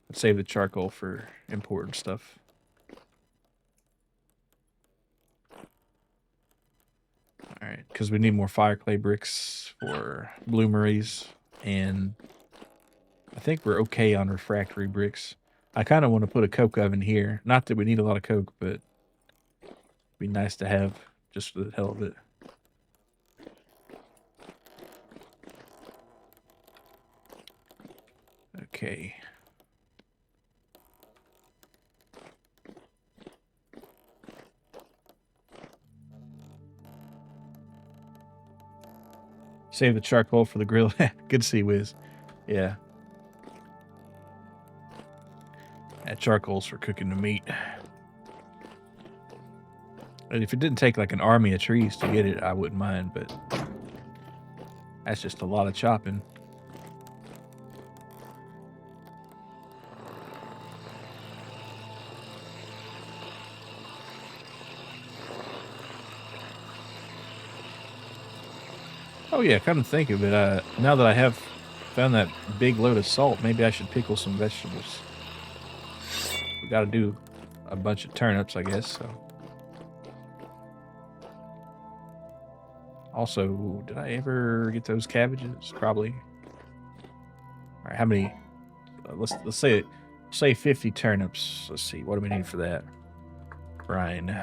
and save the charcoal for important stuff. All right, because we need more fire clay bricks for bloomeries, and I think we're okay on refractory bricks. I kind of want to put a coke oven here. Not that we need a lot of coke, but it'd be nice to have just for the hell of it. Okay. Save the charcoal for the grill. Good to see, Wiz. Yeah. That charcoal's for cooking the meat. And if it didn't take like an army of trees to get it, I wouldn't mind, but that's just a lot of chopping. Oh yeah, come to think of it, now that I have found that big load of salt, maybe I should pickle some vegetables. We got to do a bunch of turnips, I guess. So, also, did I ever get those cabbages? Probably. All right, how many? Let's say 50 turnips. Let's see, what do we need for that? Brine.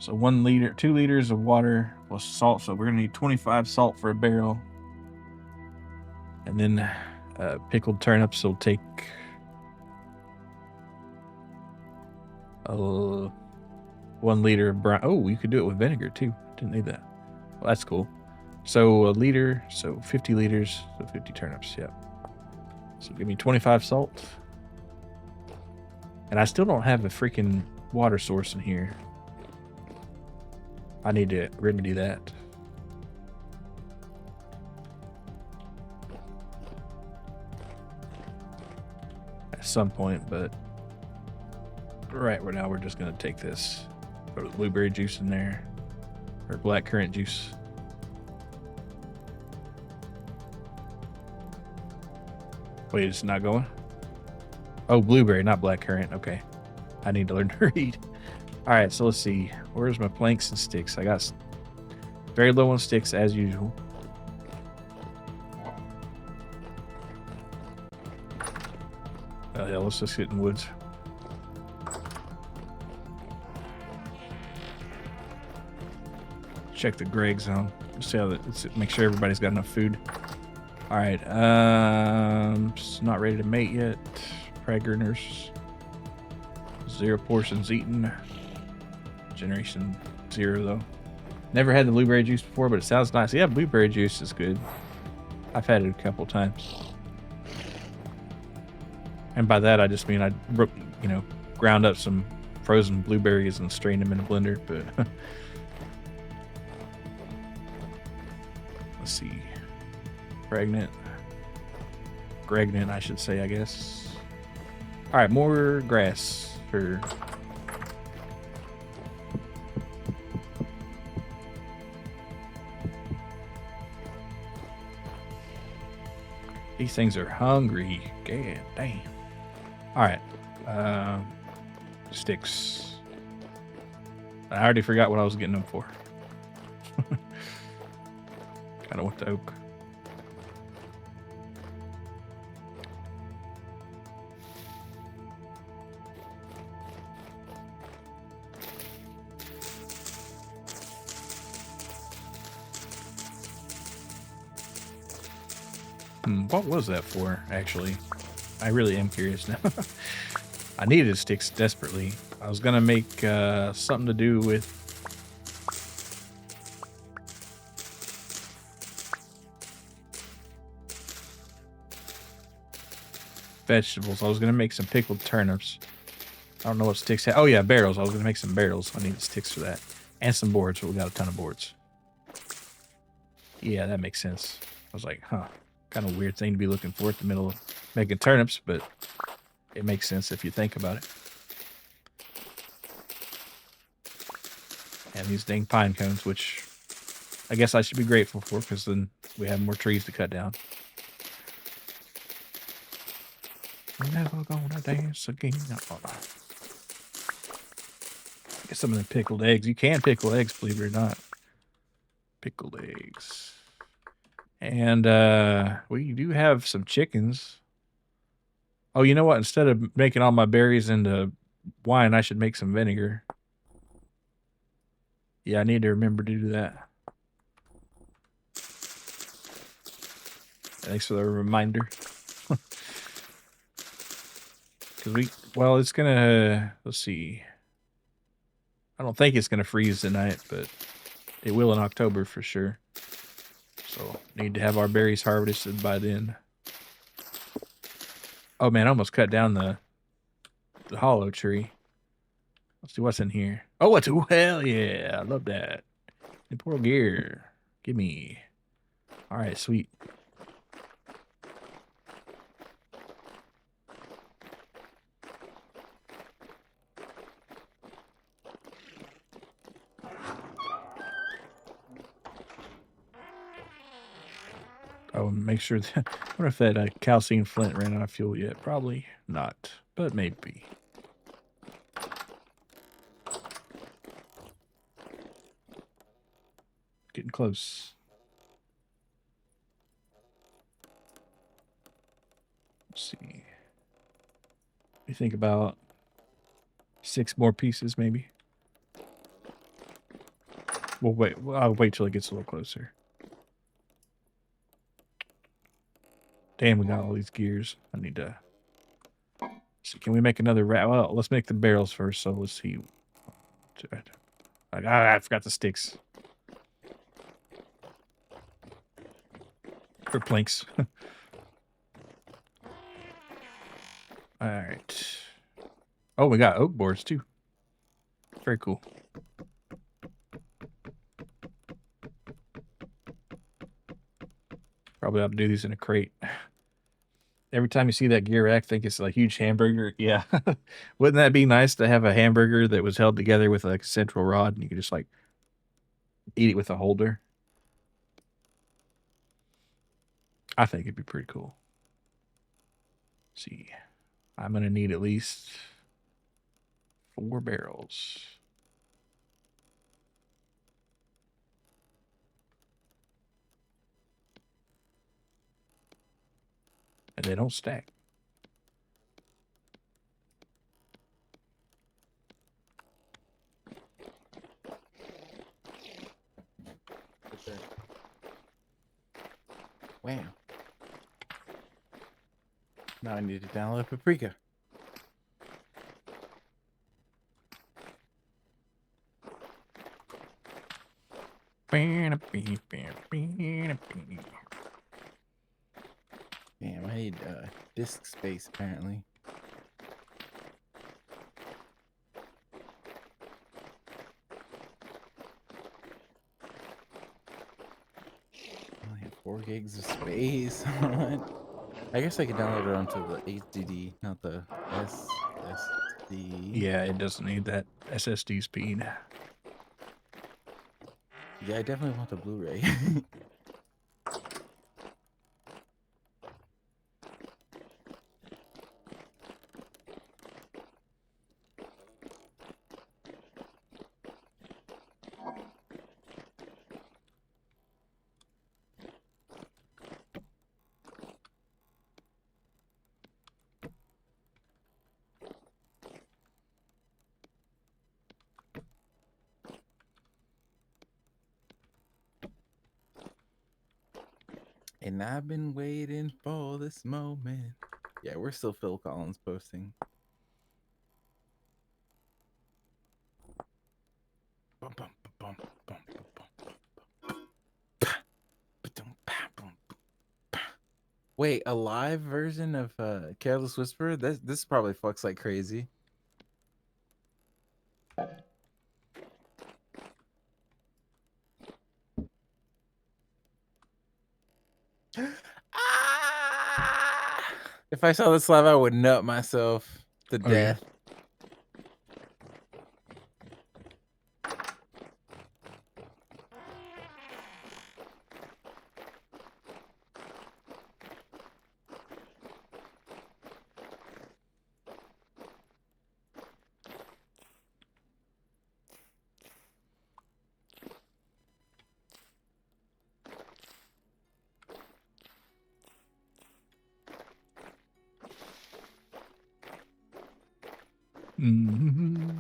So 1 liter, 2 liters of water plus salt. So we're gonna need 25 salt for a barrel. And then pickled turnips will take 1 liter of brine. Oh, you could do it with vinegar too. Didn't need that. Well, that's cool. So 1 liter, so 50 liters, so 50 turnips. Yep. So give me 25 salt. And I still don't have a freaking water source in here. I need to remedy that. At some point, but right now we're just going to take this, put the blueberry juice in there, or black currant juice. Wait, it's not going? Oh, blueberry, not black currant. Okay. I need to learn to read. All right, so let's see. Where's my planks and sticks? I got very low on sticks as usual. Oh, yeah, let's just get in the woods. Check the Greg zone. See how make sure everybody's got enough food. All right, it's not ready to mate yet. Pregners. 0 portions eaten. Generation 0 though. Never had the blueberry juice before, but it sounds nice. Yeah, blueberry juice is good. I've had it a couple times. And by that I just mean I, ground up some frozen blueberries and strained them in a blender. But let's see. Pregnant, I should say, I guess. All right, more grass for. These things are hungry. God damn. All right. Sticks. I already forgot what I was getting them for. Kind of want the oak. What was that for, actually? I really am curious now. I needed sticks desperately. I was going to make something to do with... vegetables. I was going to make some pickled turnips. I don't know what sticks... Oh, yeah, barrels. I was going to make some barrels. I needed sticks for that. And some boards, but we got a ton of boards. Yeah, that makes sense. I was like, huh. Kind of weird thing to be looking for at the middle of making turnips, but it makes sense if you think about it. And these dang pine cones, which I guess I should be grateful for, because then we have more trees to cut down. We're never gonna dance again. Get some of the pickled eggs. You can pickle eggs, believe it or not. Pickled eggs. And we do have some chickens. Oh, you know what? Instead of making all my berries into wine, I should make some vinegar. Yeah, I need to remember to do that. Thanks for the reminder. Because well, it's gonna, let's see. I don't think it's gonna freeze tonight, but it will in October for sure. So need to have our berries harvested by then. Oh man, I almost cut down the hollow tree. Let's see what's in here. Oh, it's, oh, hell yeah, I love that. Temporal gear, give me. All right, sweet. Oh, and make sure that, I wonder if that calcium flint ran out of fuel yet. Probably not, but maybe. Getting close. Let's see. You think about 6 more pieces, maybe. Well, wait. Well, I'll wait till it gets a little closer. Damn, we got all these gears. I need to. So can we make another rat? Well, let's make the barrels first. So let's see. I forgot the sticks. For planks. All right. Oh, we got oak boards too. Very cool. Probably ought to do these in a crate. Every time you see that gear rack, think it's a huge hamburger. Yeah. Wouldn't that be nice to have a hamburger that was held together with like a central rod and you could just like eat it with a holder? I think it'd be pretty cool. Let's see. I'm going to need at least 4 barrels. And they don't stack. Wow. Now I need to download Paprika. Damn, I need disk space apparently. I only have 4 gigs of space. I guess I could download it onto the HDD, not the SSD. Yeah, it doesn't need that SSD speed. Yeah, I definitely want the Blu-ray. And I've been waiting for this moment. Yeah, we're still Phil Collins posting. Bum, bum, bum, bum, bum, bum, ba-dum, ba, boom, ba. Wait, a live version of Careless Whisper? This probably fucks like crazy. Ah! If I saw this live, I would nut myself to Oh, yeah. death. Mm-hmm.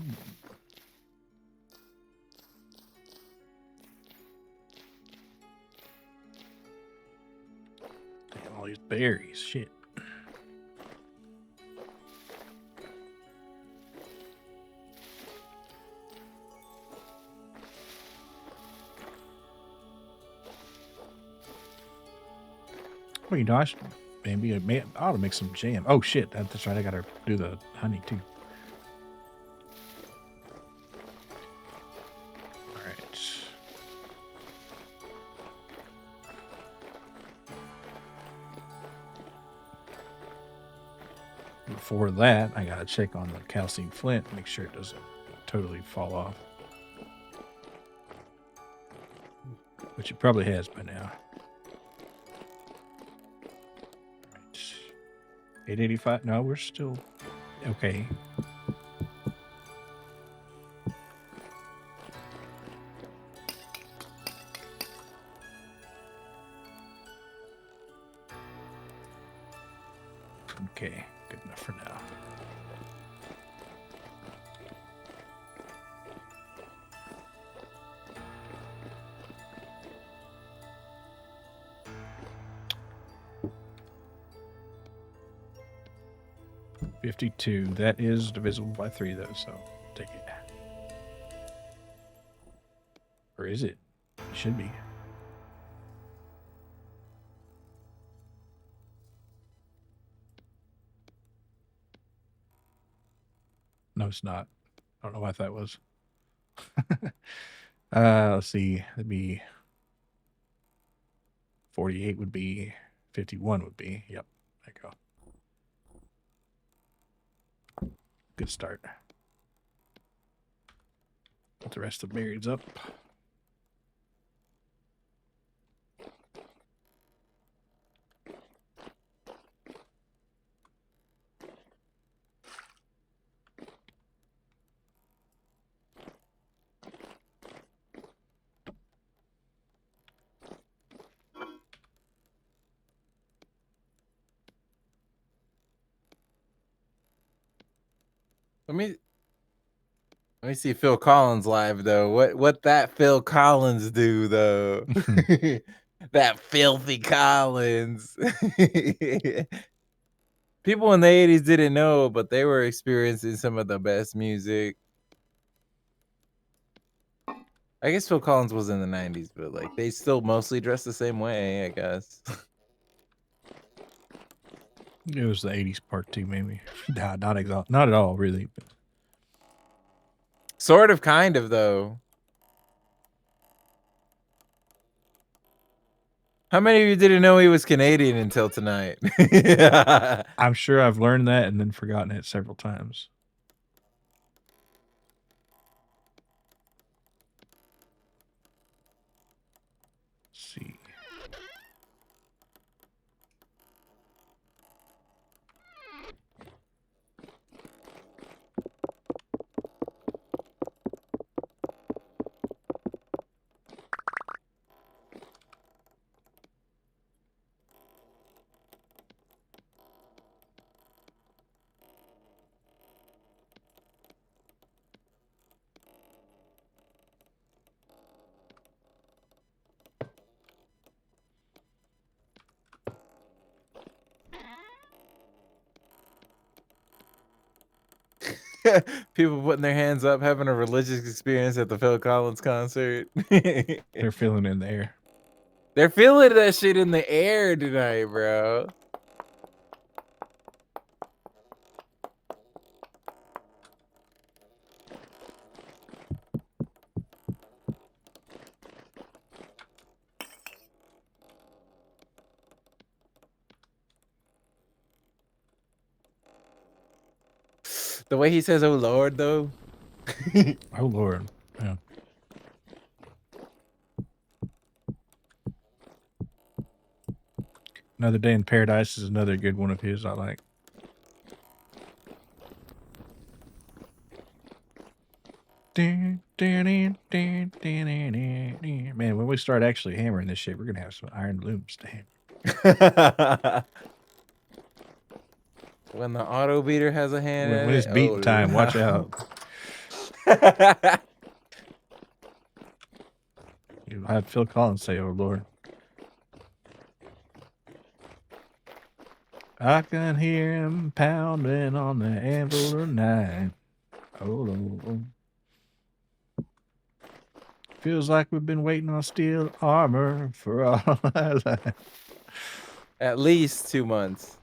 Damn, all these berries. Shit. Well, you know, I should maybe I ought to make some jam. Oh shit, that's right. I gotta do the honey too. All right. Before that, I gotta check on the calcium flint, make sure it doesn't totally fall off, which it probably has by now. All right. 885. No, we're still okay. Okay, good enough for now. $52. That is divisible by 3, though, so take it. Or is it? It should be. No, it's not. I don't know what that was. Let's see. That'd be 48 would be 51 would be. Yep. There you go. Good start. Put the rest of the berries up. Let me see Phil Collins live though. What that Phil Collins do though? That filthy Collins. People in the 80s didn't know, but they were experiencing some of the best music. I guess Phil Collins was in the 90s, but like they still mostly dress the same way, I guess. It was the 80s part 2, maybe. Nah, not at all, really. But Sort of, kind of, though. How many of you didn't know he was Canadian until tonight? I'm sure I've learned that and then forgotten it several times. Let's see. People putting their hands up, having a religious experience at the Phil Collins concert. They're feeling in the air. They're feeling that shit in the air tonight, bro. The way he says, "Oh Lord," though. Oh Lord. Yeah. Another Day in Paradise is another good one of his I like. Man, when we start actually hammering this shit, we're gonna have some iron looms to hammer. When the auto beater has a hand When in it's it, beating time, no. watch out. You'll have Phil Collins say, "Oh Lord." I can hear him pounding on the anvil tonight. Oh Lord. Feels like we've been waiting on steel armor for all our life. At least 2 months.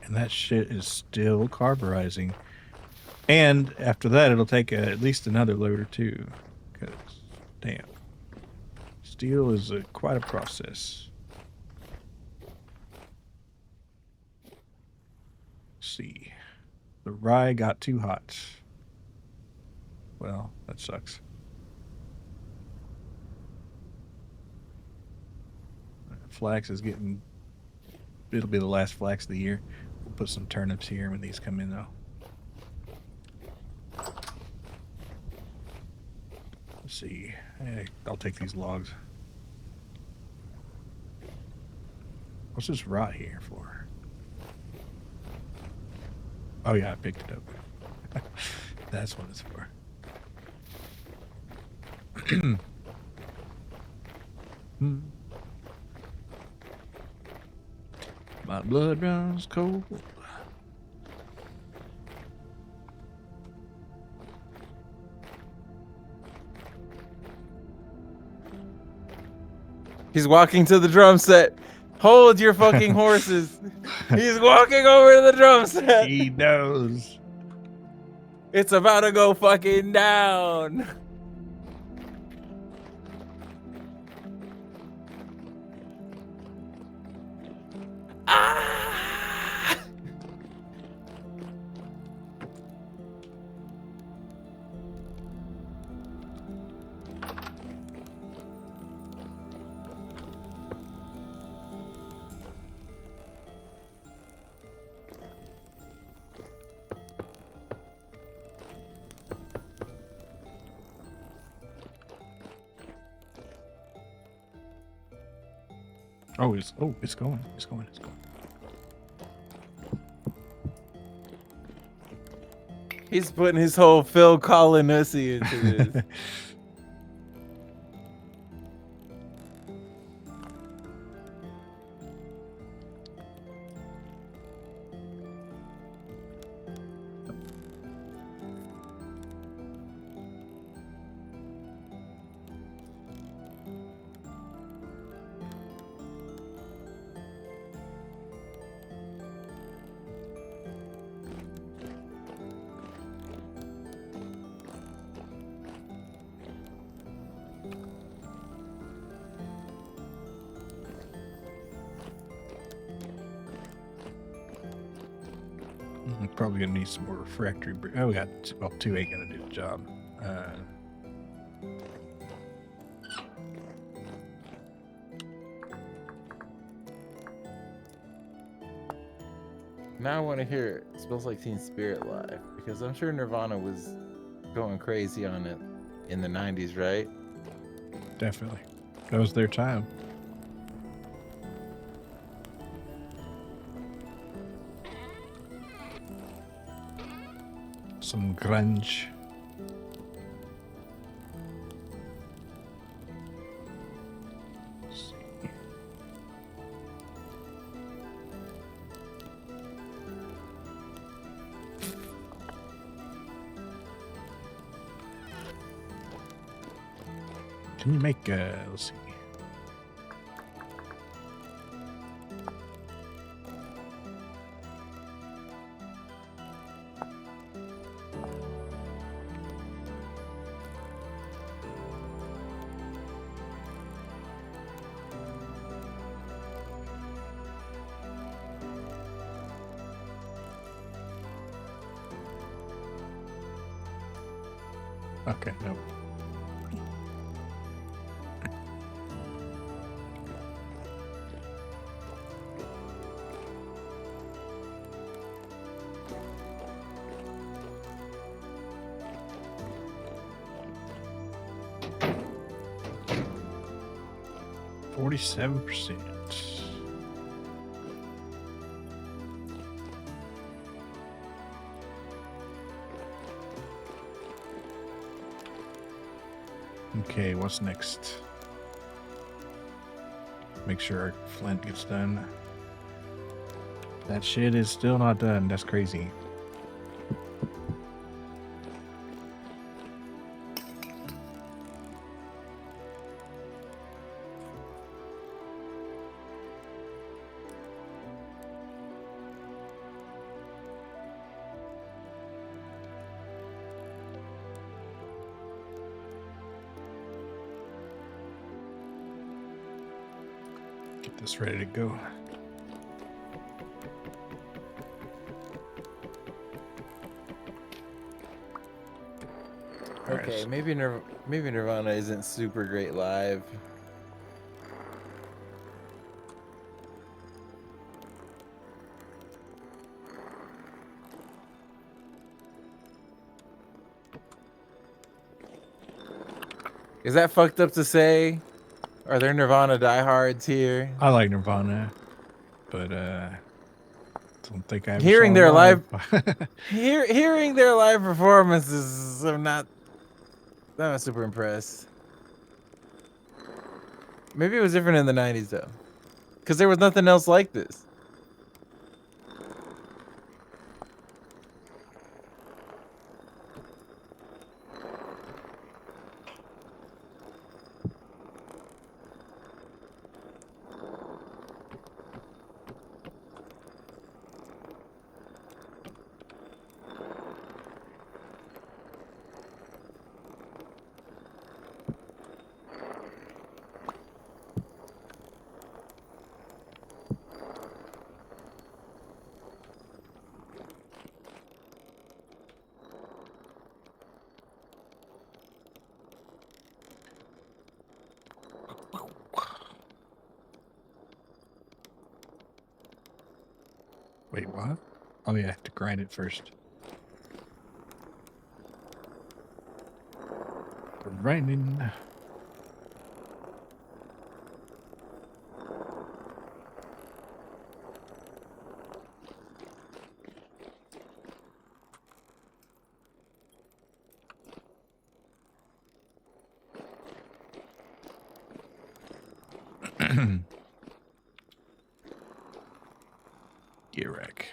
And that shit is still carburizing. And after that, it'll take at least another load or two. Because, damn. Steel is quite a process. Let's see. The rye got too hot. Well, that sucks. Flax is getting... It'll be the last flax of the year. We'll put some turnips here when these come in, though. Let's see. I'll take these logs. What's this rot here for? Oh, yeah, I picked it up. That's what it's for. My blood runs cold. He's walking to the drum set. Hold your fucking horses. He's walking over to the drum set. He knows. It's about to go fucking down. Ah! Oh, it's going. It's going. It's going. He's putting his whole Phil Collins into this. Probably gonna need some more refractory. Oh, we got well, 2 ain't gonna do the job. Now I want to hear It Smells Like Teen Spirit live, because I'm sure Nirvana was going crazy on it in the 90s, right? Definitely, that was their time. Some grunge. Let's see. Can you make, let's see. Okay, no. %47%. Okay, what's next? Make sure our flint gets done. That shit is still not done. That's crazy. Get this ready to go. Okay, maybe Nirvana isn't super great live. Is that fucked up to say? Are there Nirvana diehards here? I like Nirvana, but don't think I ever Hearing saw their them live, hearing their live performances, I'm not super impressed. Maybe it was different in the '90s though, because there was nothing else like this. Wait, what? Oh yeah, I have to grind it first. Grinding. Gear rack.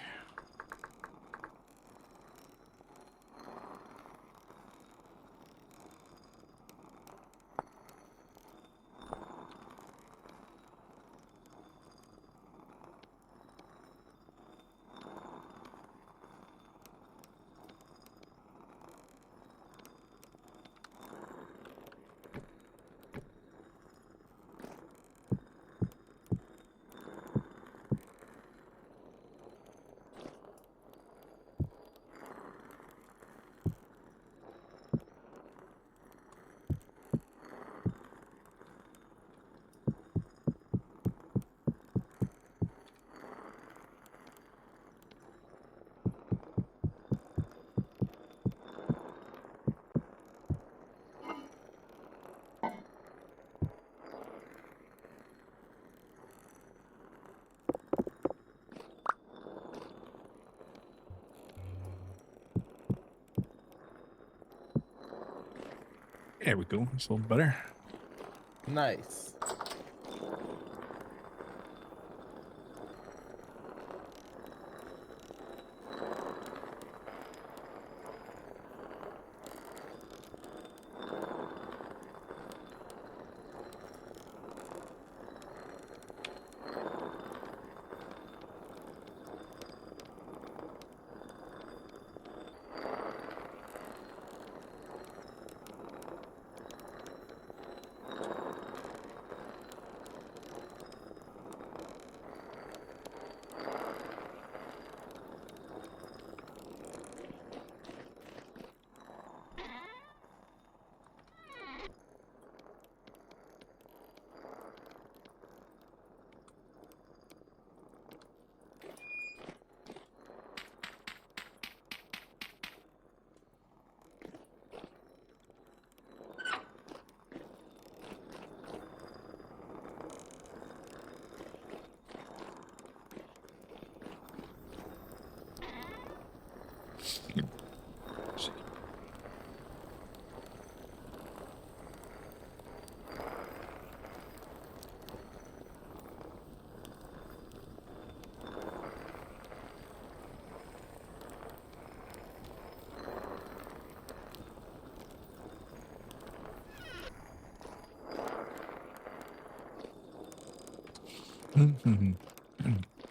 There we go. It's a little better. Nice.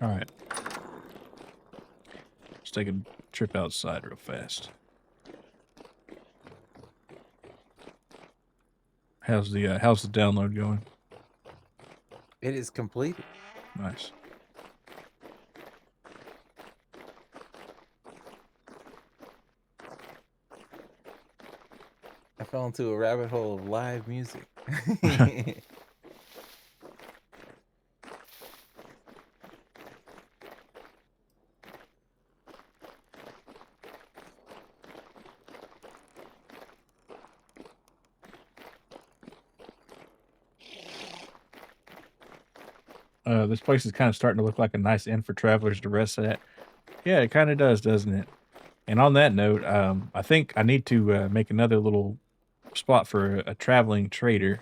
All right. Let's take a trip outside real fast. How's the download going? It is completed. Nice. I fell into a rabbit hole of live music. This place is kind of starting to look like a nice inn for travelers to rest at. Yeah, it kind of does, doesn't it? And on that note, I think I need to make another little spot for a traveling trader.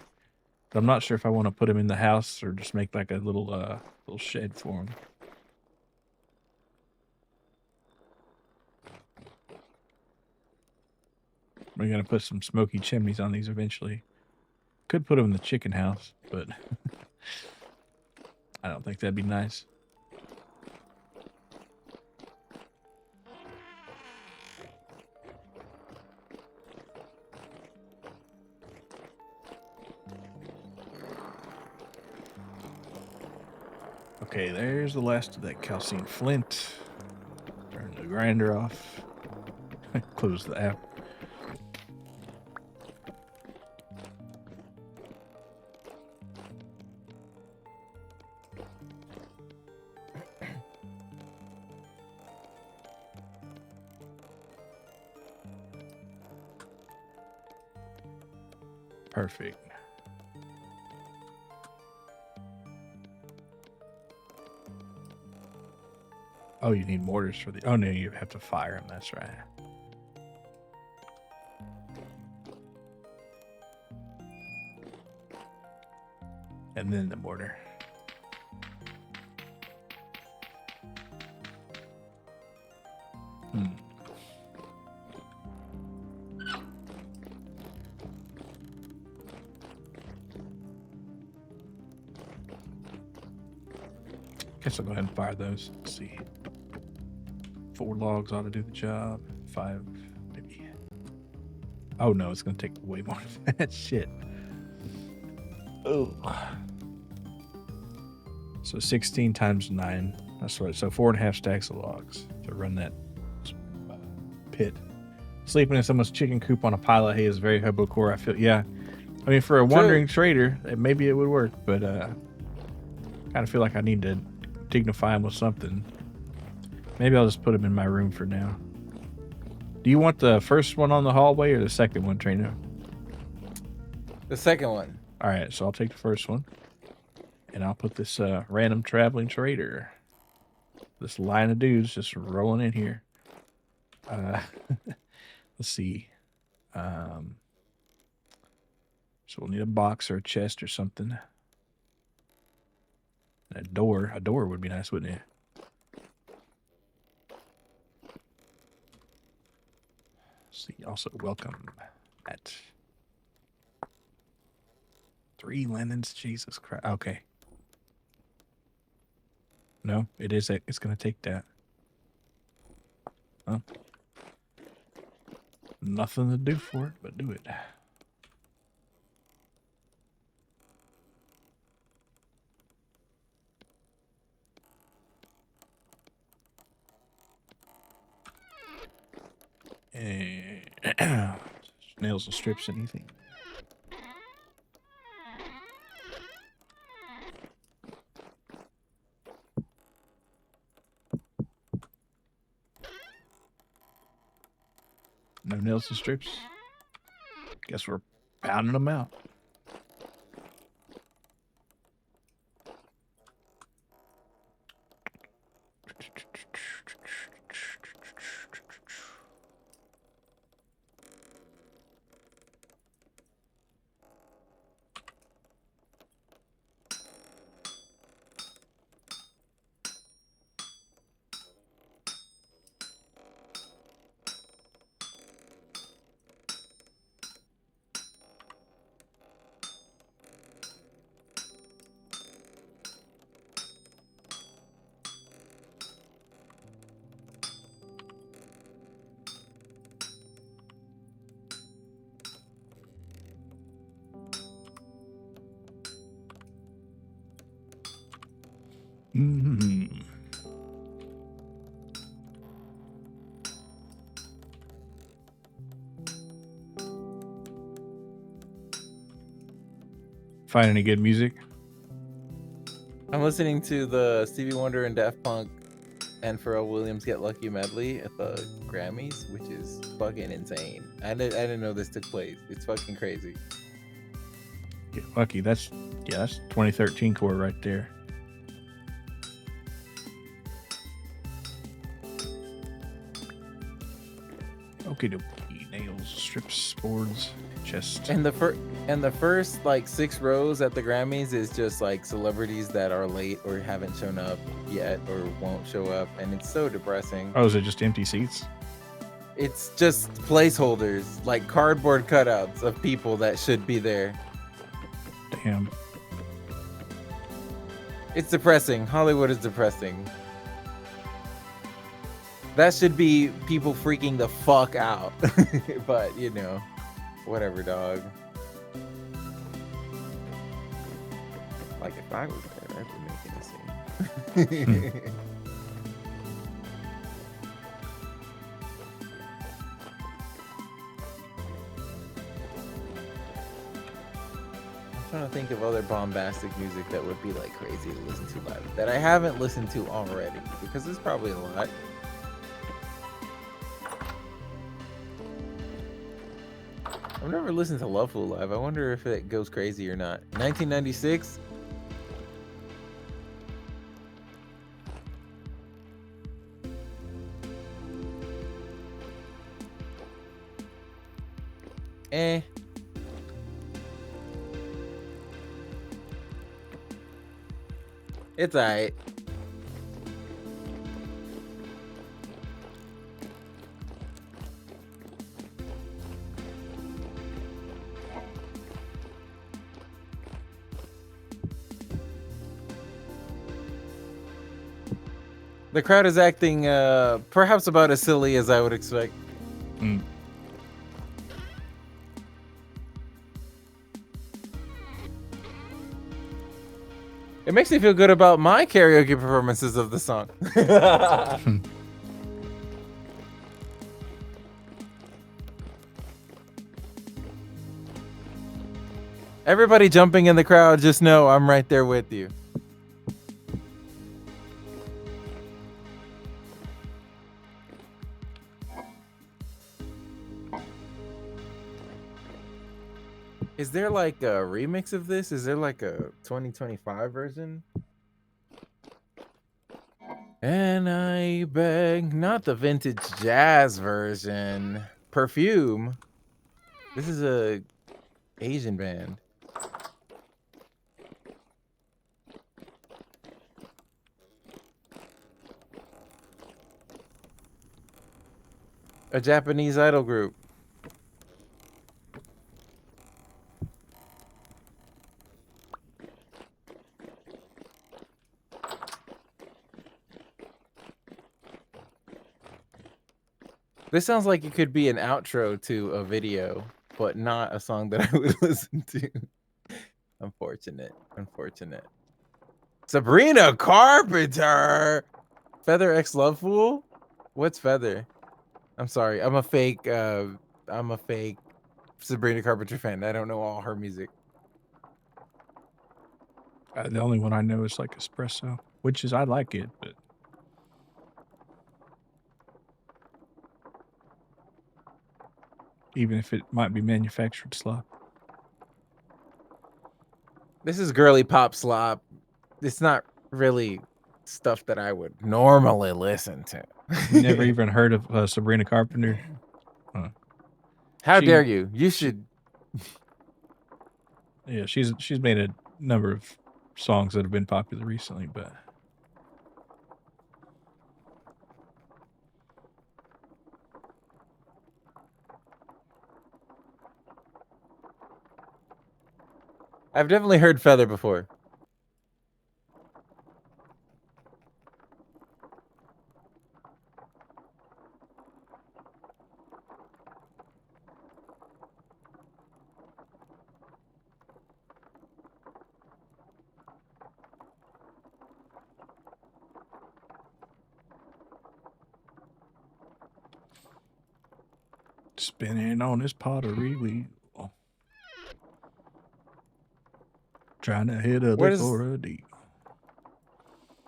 But I'm not sure if I want to put him in the house or just make like a little shed for him. We're gonna put some smoky chimneys on these eventually. Could put them in the chicken house, but I don't think that'd be nice. Okay, there's the last of that calcined flint. Turn the grinder off. Close the app. Perfect. Oh, you need mortars for the... Oh, no, you have to fire them. That's right. And then the mortar. Guess I'll go ahead and fire those. Let's see. 4 logs ought to do the job. 5, maybe. Oh no, it's gonna take way more than that. Shit. Oh. So 16 times 9. That's right. So 4.5 stacks of logs to run that pit. Sleeping in someone's chicken coop on a pile of hay is very hobo core. I feel, yeah. I mean, for a wandering trader, maybe it would work, but kind of feel like I need to dignify him with something. Maybe I'll just put him in my room for now. Do you want the first one on the hallway or the second one, Trainer? The second one. All right, so I'll take the first one, and I'll put this random traveling trader. This line of dudes just rolling in here. Let's see. So we'll need a box or a chest or something. And a door. A door would be nice, wouldn't it? See, also welcome at 3 linens. Jesus Christ. Okay. No, it is. It's gonna take that. Huh? Nothing to do for it, but do it. Nails and strips, anything. No nails and strips. Guess we're pounding them out. Mm. Find any good music? I'm listening to the Stevie Wonder and Daft Punk and Pharrell Williams Get Lucky medley at the Grammys, which is fucking insane. I didn't know this took place. It's fucking crazy. Get lucky. That's 2013 core right there. Okie dokie. Nails, strips, boards, chest. And the first like 6 rows at the Grammys is just like celebrities that are late or haven't shown up yet or won't show up, and it's so depressing. Oh, is it just empty seats? It's just placeholders, like cardboard cutouts of people that should be there. Damn. It's depressing. Hollywood is depressing. That should be people freaking the fuck out. But, you know, whatever, dog. Like, if I was there, I'd be making a scene. I'm trying to think of other bombastic music that would be, like, crazy to listen to live. That I haven't listened to already, because there's probably a lot. I've never listened to Loveful live. I wonder if it goes crazy or not. 1996? Eh. It's alright. The crowd is acting perhaps about as silly as I would expect. Mm. It makes me feel good about my karaoke performances of the song. Everybody jumping in the crowd, just know I'm right there with you. Is there like a remix of this? Is there like a 2025 version? And I beg, not the vintage jazz version. Perfume. This is a Asian band. A Japanese idol group. This sounds like it could be an outro to a video, but not a song that I would listen to. Unfortunate. Unfortunate. Sabrina Carpenter! Feather X Love Fool? What's Feather? I'm sorry. I'm a fake Sabrina Carpenter fan. I don't know all her music. The only one I know is like Espresso, which is I like it, but even if it might be manufactured slop. This is girly pop slop. It's not really stuff that I would normally listen to. You never even heard of Sabrina Carpenter? Huh. How dare you? You should. Yeah, she's made a number of songs that have been popular recently, but I've definitely heard Feather before. Spinning on this pottery wheel. Trying to hit a lick or a D.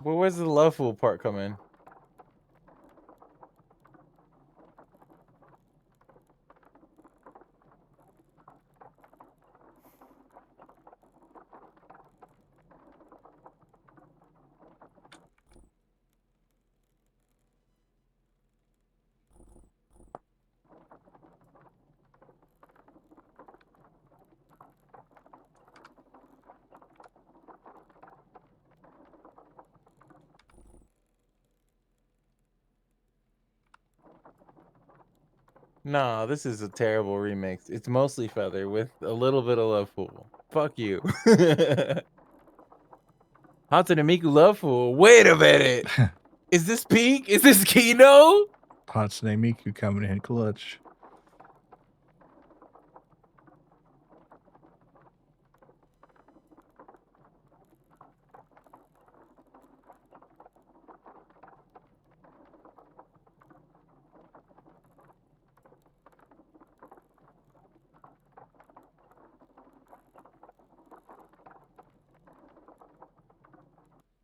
Well, where's the love fool part come in? Nah, this is a terrible remix. It's mostly Feather with a little bit of Love Fool. Fuck you. Haunted and Miku Love Fool. Wait a minute. Is this Pink? Is this Kino? Hatsune Miku coming in clutch.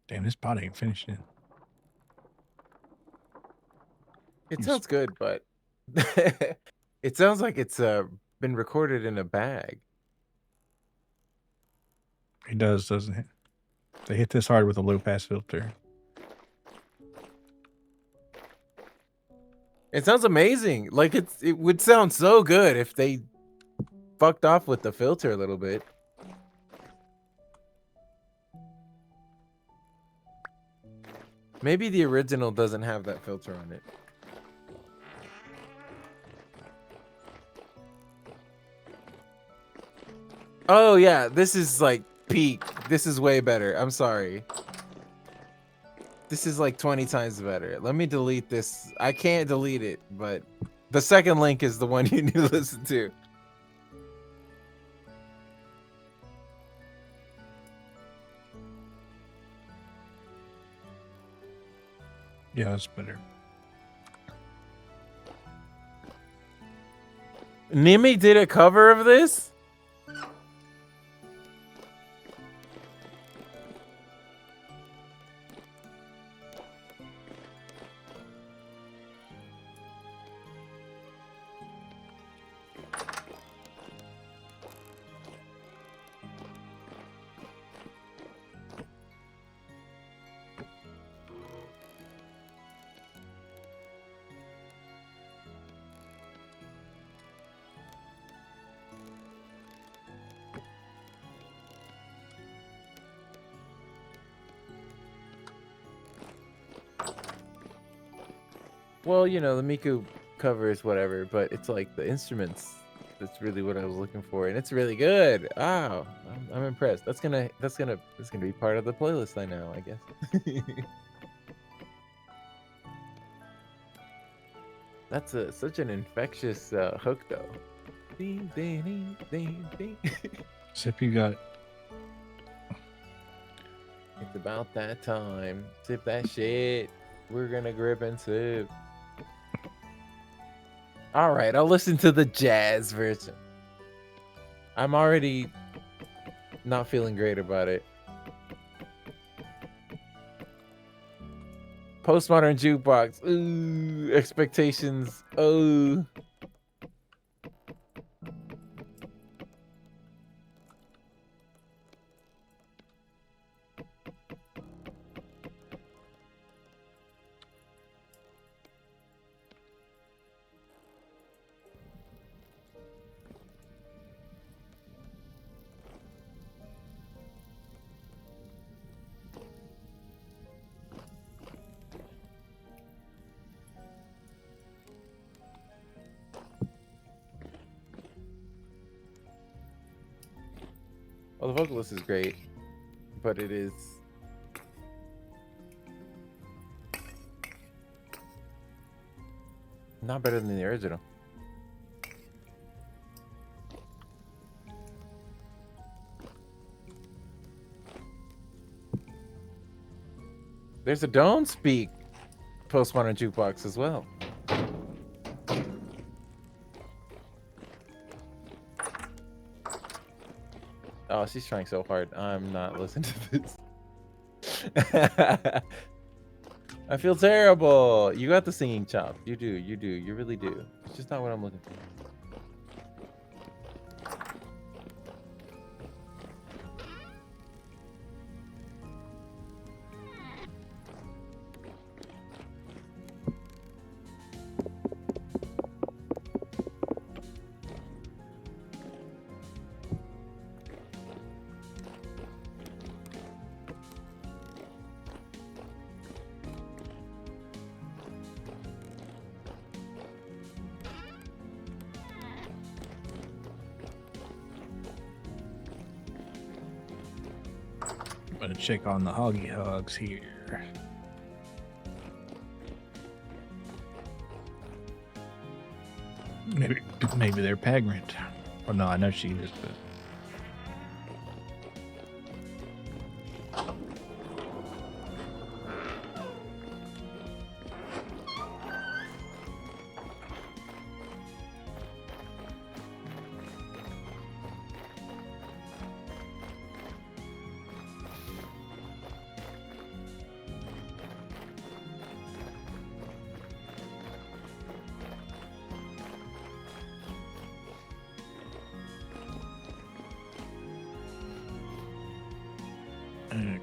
Damn, this pot ain't finishing. It sounds good, but it sounds like it's been recorded in a bag. It does, doesn't it? They hit this hard with a low pass filter. It sounds amazing. Like it would sound so good if they fucked off with the filter a little bit. Maybe the original doesn't have that filter on it. Oh yeah, this is like peak. This is way better. I'm sorry. This is like 20 times better. Let me delete this. I can't delete it, but the second link is the one you need to listen to. Yeah, that's better. Nimi did a cover of this? Well, you know, the Miku cover is whatever, but it's like the instruments. That's really what I was looking for, and it's really good. Wow, I'm impressed. That's gonna be part of the playlist I know, I guess. That's such an infectious hook, though. Ding, ding, ding, ding, ding. Sip, you got. It's about that time. Sip that shit. We're gonna grip and sip. All right, I'll listen to the jazz version. I'm already not feeling great about it. Postmodern jukebox. Ooh, expectations. Oh. Well, the vocalist is great, but it is not better than the original. There's a Don't Speak Postmodern Jukebox as well. Oh, she's trying so hard. I'm not listening to this. I feel terrible. You got the singing chop. You do. You do. You really do. It's just not what I'm looking for. I'm gonna check on the hoggy hogs here. Maybe they're pagrant. Oh no, I know she is, but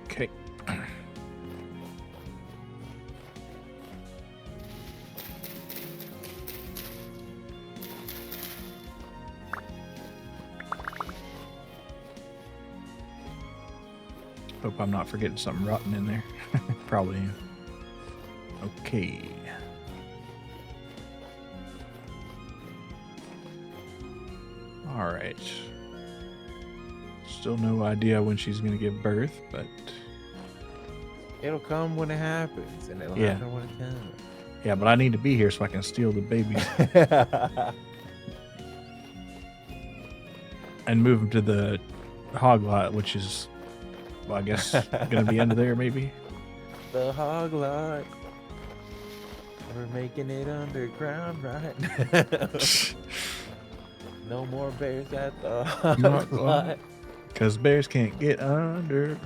okay. Hope I'm not forgetting something rotten in there. Probably am. Okay. All right. Still no idea when she's going to give birth, but It'll come when it happens, and it'll Yeah. happen when it comes. yeah, but I need to be here so I can steal the babies and move them to the hog lot, which is, well, I guess, going to be under there maybe. The hog lot. We're making it underground, right? No more bears at the hog lot. Because bears can't get under.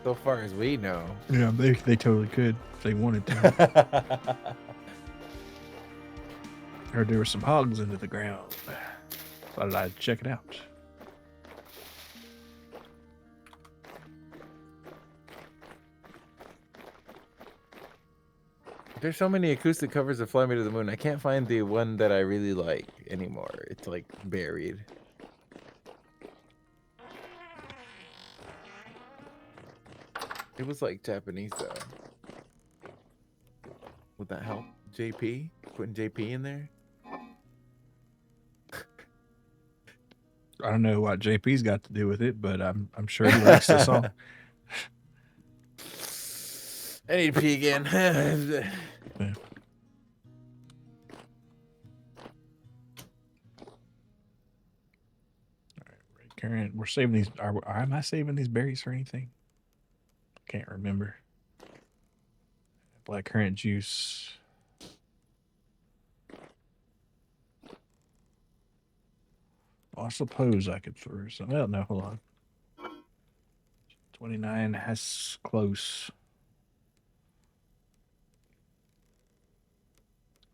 So far as we know. Yeah, they totally could if they wanted to. Heard there were some hogs under the ground. Thought I'd check it out. There's so many acoustic covers of Fly Me to the Moon. I can't find the one that I really like anymore. It's like buried. It was like Japanese though. Would that help? JP? Putting JP in there? I don't know what JP's got to do with it, but I'm sure he likes the song. I need to pee again. Yeah. Current, we're saving these. Am I saving these berries for anything? Can't remember. Black currant juice. Well, I suppose I could throw some. Well, no, hold on. 29 has close.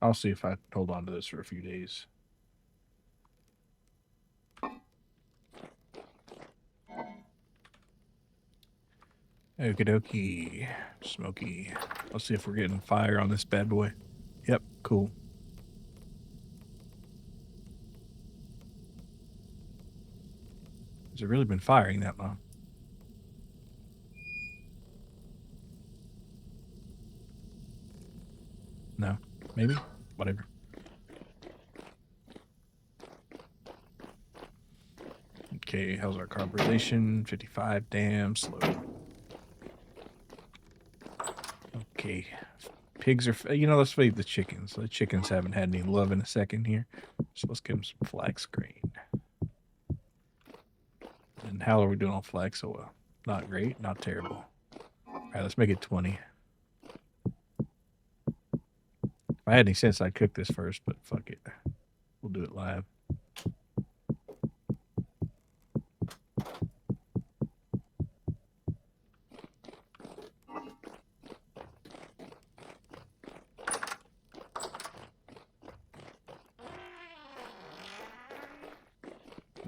I'll see if I hold on to this for a few days. Okie dokie. Smoky. Let's see if we're getting fire on this bad boy. Yep, cool. Has it really been firing that long? No. Maybe? Whatever. Okay, how's our carburization? 55. Damn slow. Okay. Pigs are, let's feed the chickens. The chickens haven't had any love in a second here. So let's give them some flax grain. And how are we doing on flax oil? Not great, not terrible. All right, let's make it 20. If I had any sense, I'd cook this first, but fuck it. We'll do it live.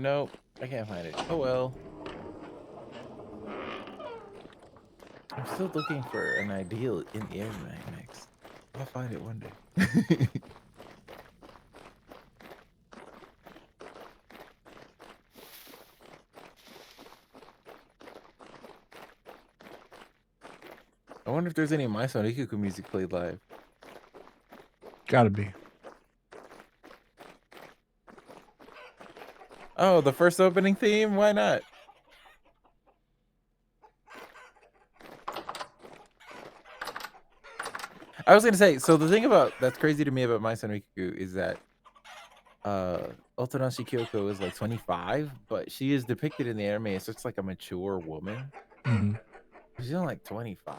Nope, I can't find it. Oh well. I'm still looking for an ideal in the anime mix. I'll find it one day. I wonder if there's any Maison Ikuku music played live. Gotta be. Oh, the first opening theme? Why not? I was gonna say, so the thing about that's crazy to me about Maison Ikuku is that Otonashi Kyoko is like 25, but she is depicted in the anime as such like a mature woman. Mm-hmm. She's only like 25.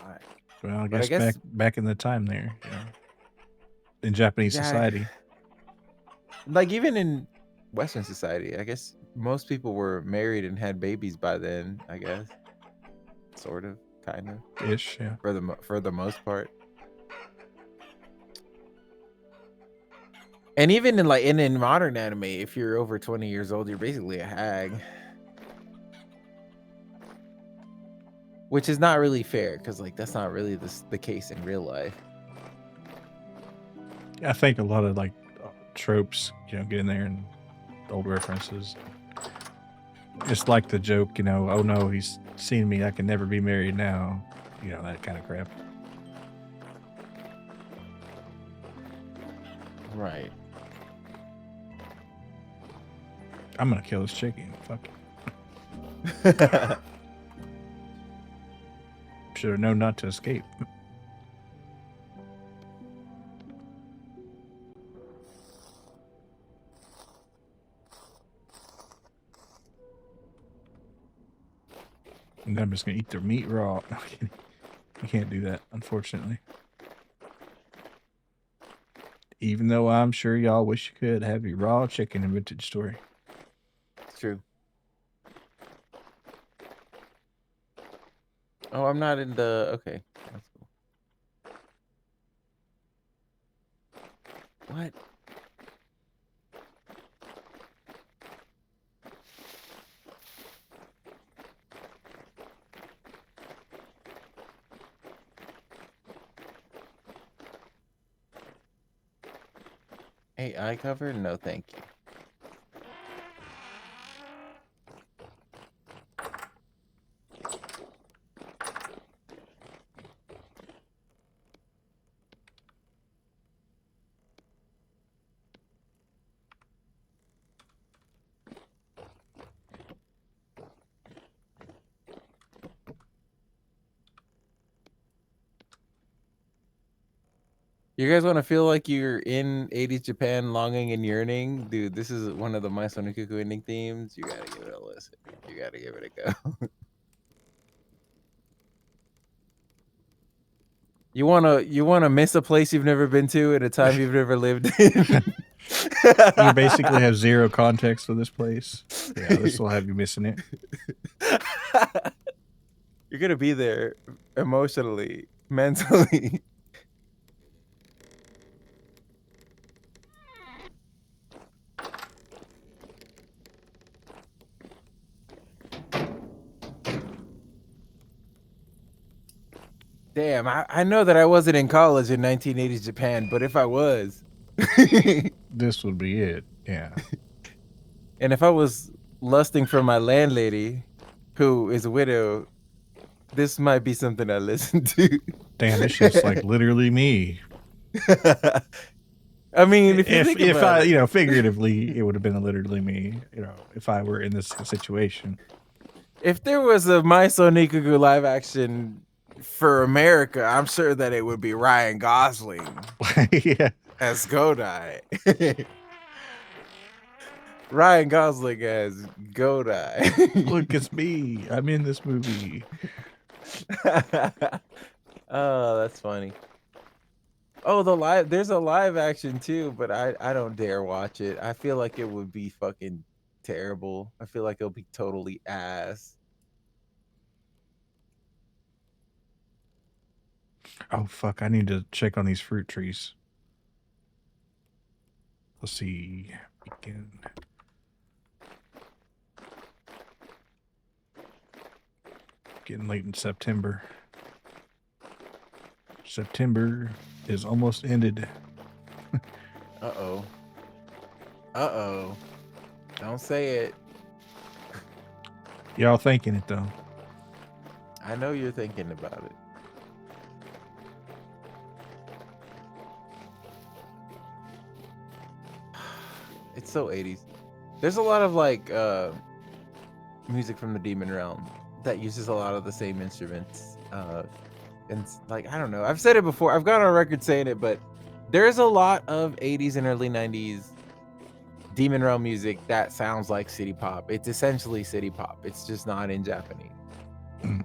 Well, But I guess back in the time there, you know, in Japanese society. Like even in Western society, I guess most people were married and had babies by then, I guess. Sort of, kind of. Ish, yeah. For the most part. And even in like in modern anime, if you're over 20 years old, you're basically a hag. Which is not really fair, because like that's not really the case in real life. I think a lot of like tropes, you know, get in there and old references. It's like the joke, you know, oh no, he's seen me, I can never be married now. You know, that kind of crap. Right. I'm gonna kill this chicken. Fuck it. Should have known not to escape. And I'm just gonna eat their meat raw. No, you can't do that, unfortunately. Even though I'm sure y'all wish you could have your raw chicken in Vintage Story. It's true. Oh, I'm not in the... Okay. That's cool. What? AI cover? No, thank you. You guys want to feel like you're in 80s Japan longing and yearning? Dude, this is one of the My Sonikuku ending themes. You gotta give it a listen. You gotta give it a go. You wanna miss a place you've never been to at a time you've never lived in? You basically have zero context for this place. Yeah, this will have you missing it. You're gonna be there emotionally, mentally. Damn, I know that I wasn't in college in 1980s Japan, but if I was... This would be it, yeah. And if I was lusting for my landlady, who is a widow, this might be something I listen to. Damn, this shit's like literally me. I mean, if I, you know, figuratively, it would have been literally me, you know, if I were in this situation. If there was a My Sonikuku live action for America, I'm sure that it would be Ryan Gosling Yeah. as Godai. Ryan Gosling as Godai. Look, it's me. I'm in this movie. Oh, that's funny. Oh, there's a live action too, but I don't dare watch it. I feel like it would be fucking terrible. I feel like it'll be totally ass. Oh, fuck. I need to check on these fruit trees. Let's see. Beacon. getting late in September. September is almost ended. Uh-oh. Uh-oh. Don't say it. Y'all thinking it though. I know you're thinking about it. It's so 80s. There's a lot of like music from the Demon Realm that uses a lot of the same instruments. And like, I don't know. I've said it before. I've gone on record saying it, but there's a lot of 80s and early 90s Demon Realm music that sounds like city pop. It's essentially city pop. It's just not in Japanese. Mm.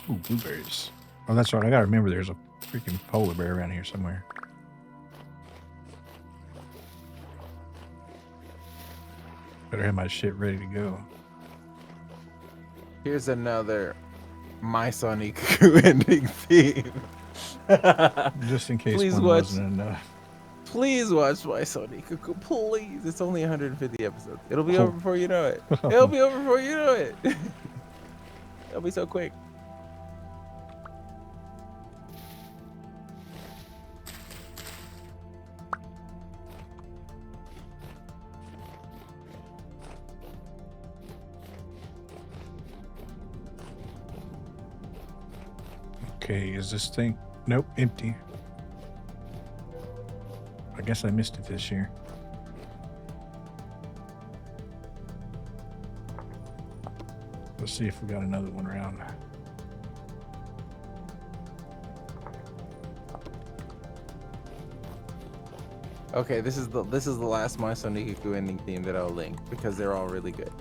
Ooh, blueberries. Oh, that's right. I gotta remember there's a freaking polar bear around here somewhere. Better have my shit ready to go. Here's another My Sonic ending theme. Just in case Please one watch. wasn't enough. Please watch My Sonic. Please. It's only 150 episodes. It'll be Oh. over before you know it. It'll be over before you know it. It'll be so quick. Okay, is this thing? Nope, empty. I guess I missed it this year. Let's see if we got another one around. Okay, this is the last My Sonic ending theme that I'll link because they're all really good.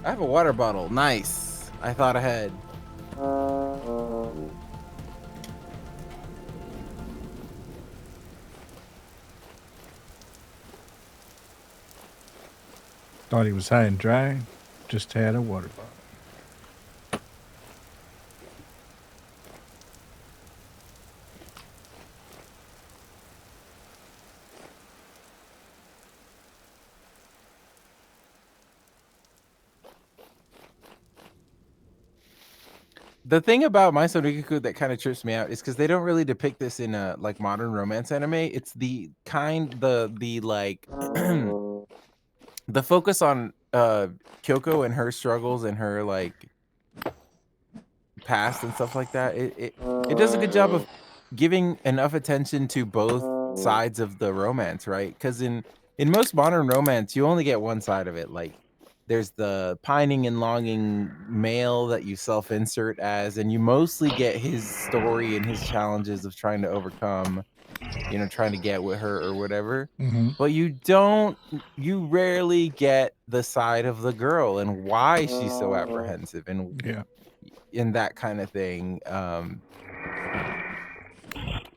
I have a water bottle. Nice. I thought ahead. Thought he was high and dry. Just had a water bottle. The thing about My Sonic that kind of trips me out is because they don't really depict this in a like modern romance anime. It's the like the focus on Kyoko and her struggles and her like past and stuff like that. It does a good job of giving enough attention to both sides of the romance, right? Because in most modern romance, you only get one side of it. Like there's the pining and longing male that you self-insert as, and you mostly get his story and his challenges of trying to overcome, you know, trying to get with her or whatever. Mm-hmm. But you rarely get the side of the girl and why she's so apprehensive and Yeah. in that kind of thing.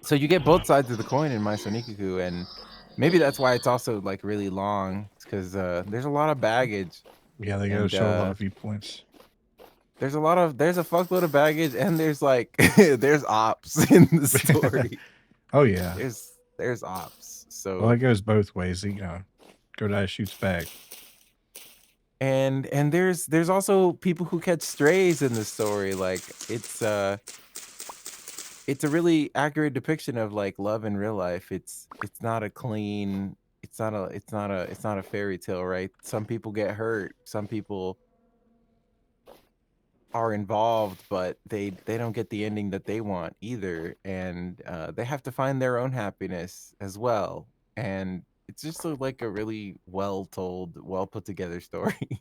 So you get both sides of the coin in My Sonikuku, and maybe that's why it's also like really long. It's because there's a lot of baggage. Yeah, they gotta And, show a lot of viewpoints. there's a fuckload of baggage, and there's like there's ops in the story. Oh yeah. There's ops. So Well, it goes both ways. You know, Godai shoots back. and there's also people who catch strays in the story. Like it's a really accurate depiction of like love in real life. It's not a clean, it's not a fairy tale, right? Some people get hurt, some people are involved, but they don't get the ending that they want either, and they have to find their own happiness as well. And it's just like a really well told, well put together story.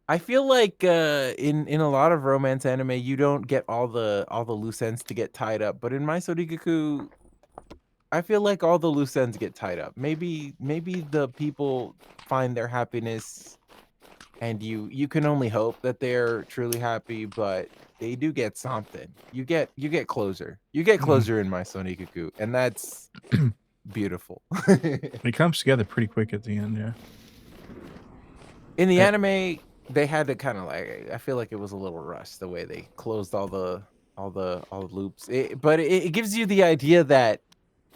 I feel like in a lot of romance anime, you don't get all the loose ends to get tied up, but in My Sorigaku, I feel like all the loose ends get tied up. Maybe the people find their happiness, and you can only hope that they're truly happy, but they do get something. You get closure. You get closure in My Sonic-Cuckoo, and that's beautiful. It comes together pretty quick at the end, yeah. In the anime, they had to kind of like. I feel like it was a little rushed the way they closed all the loops. But it gives you the idea that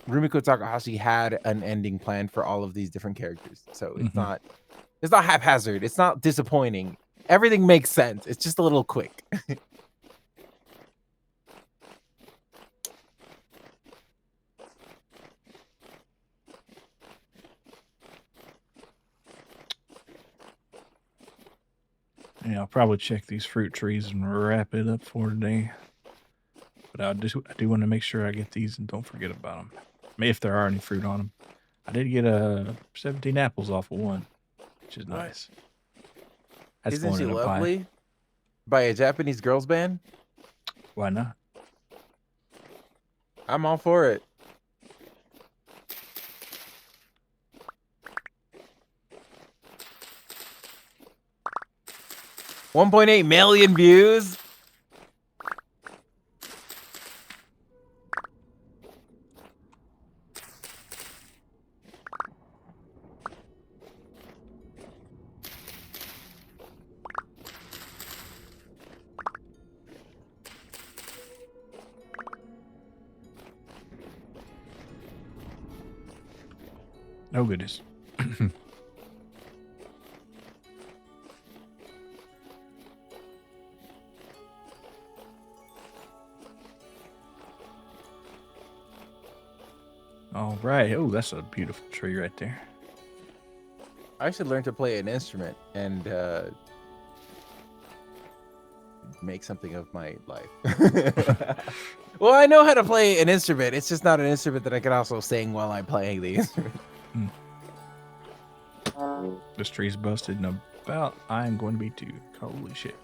Rumiko Takahashi had an ending plan for all of these different characters. So Mhm. it's not haphazard. It's not disappointing. Everything makes sense. It's just a little quick. Yeah, I'll probably check these fruit trees and wrap it up for today. But I do want to make sure I get these and don't forget about them. If there are any fruit on them. I did get 17 apples off of one, which is What? nice. That's Isn't going she in a pie. lovely? By a Japanese girls band? Why not? I'm all for it. $1.8 million views. No goodness. All right. Oh, that's a beautiful tree right there. I should learn to play an instrument and make something of my life. Well, I know how to play an instrument. It's just not an instrument that I can also sing while I'm playing the instrument. This tree's busted and about I'm going to be too. Holy shit.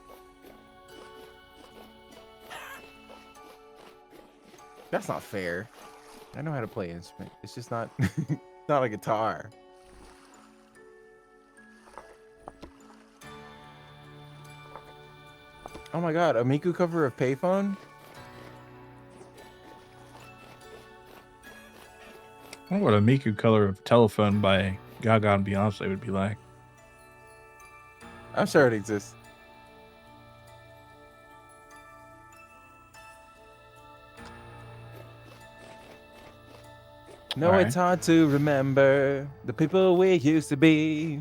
That's not fair. I know how to play an instrument. It's just not not a guitar. Oh my god, a Miku cover of Payphone? I wonder what a Miku color of telephone by Gaga and Beyonce would be like. I'm sure it exists. No, All it's hard to remember the people we used to be.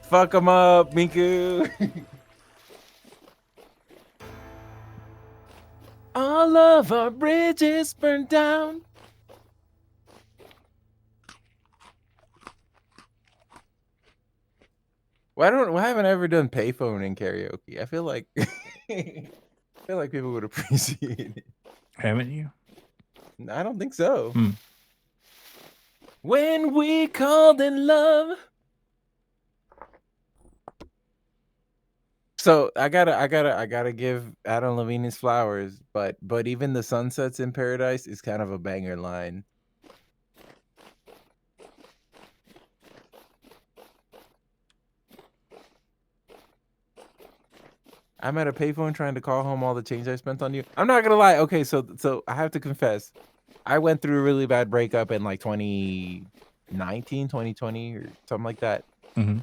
Fuck them up, Miku. All of our bridges burned down. Why haven't I ever done payphone in karaoke? I feel like people would appreciate it. Haven't you? I don't think so. Hmm. When we called in love. So I gotta give Adam Levine his flowers, but even the sunsets in paradise is kind of a banger line. I'm at a payphone trying to call home all the change I spent on you. I'm not gonna lie. Okay, so I have to confess, I went through a really bad breakup in like 2019, 2020 or something like that. Mm-hmm.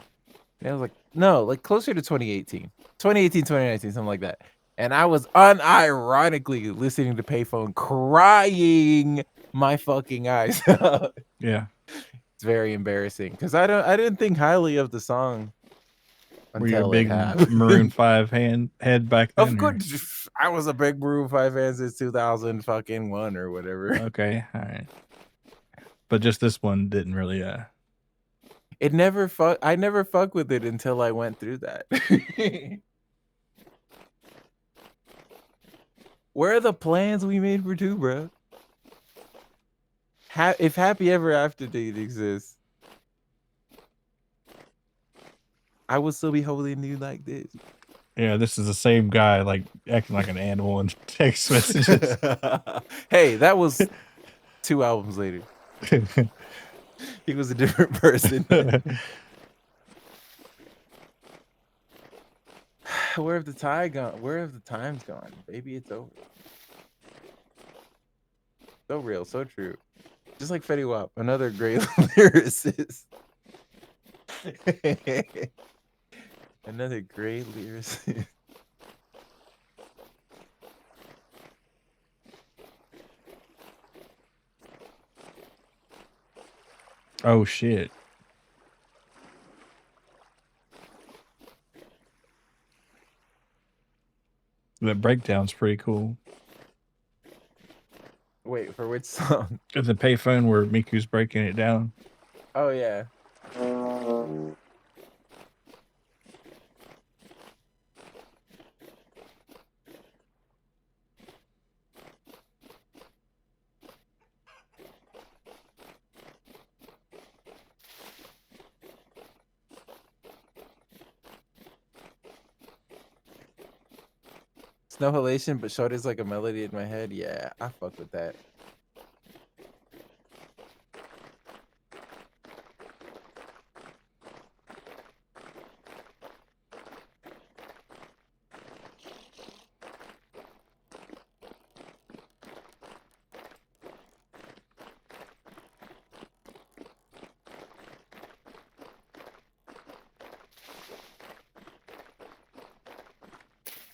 And I was like, no, like closer to 2018, 2019, something like that. And I was unironically listening to payphone crying my fucking eyes out. Yeah. It's very embarrassing because I didn't think highly of the song Were you a until it big happened. Maroon 5 head back then? Of course, I was a big Maroon 5 fan since 2001 or whatever. Okay, all right. But just this one didn't really. It never fuck. I never fuck with it until I went through that. Where are the plans we made for two, bro? If Happy Ever After did exist, I would still be holding you like this. Yeah, this is the same guy, like acting like an animal in text messages. Hey, that was 2 albums later. He was a different person. Where have the time gone? Where have the times gone? Baby, it's over. So real, so true. Just like Fetty Wap, another great lyricist. Another great lyricist. Oh shit. That breakdown's pretty cool. Wait, for which song? At the payphone where Miku's breaking it down. Oh yeah. It's no halation, but Shorty's like a melody in my head. Yeah, I fuck with that.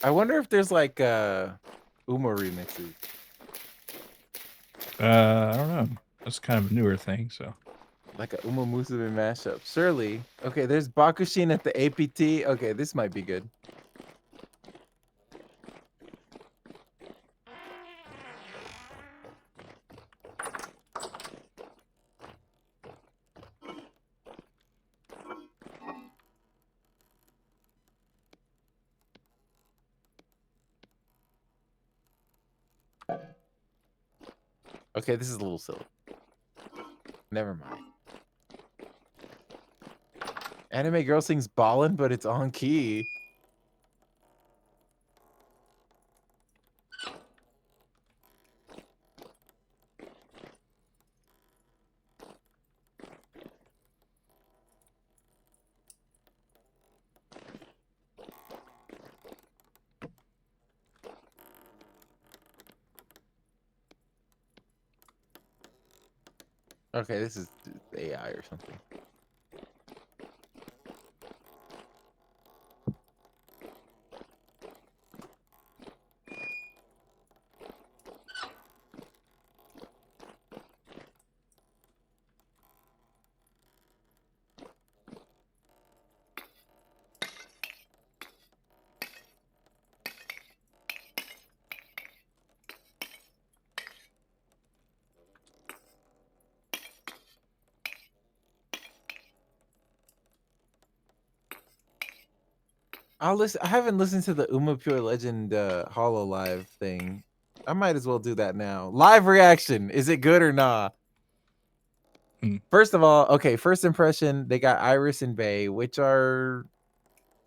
I wonder if there's like Uma remixes. I don't know. That's kind of a newer thing, so. Like a Uma Musume mashup. Surely. Okay, there's Bakushin at the APT. Okay, this might be good. Okay, this is a little silly. Never mind. Anime girl sings ballin', but it's on key. Okay, this is AI or something. I'll listen. I haven't listened to the Uma Pure Legend Hollow Live thing. I might as well do that now. Live reaction. Is it good or nah? First of all, okay, first impression, they got Iris and Bay, which are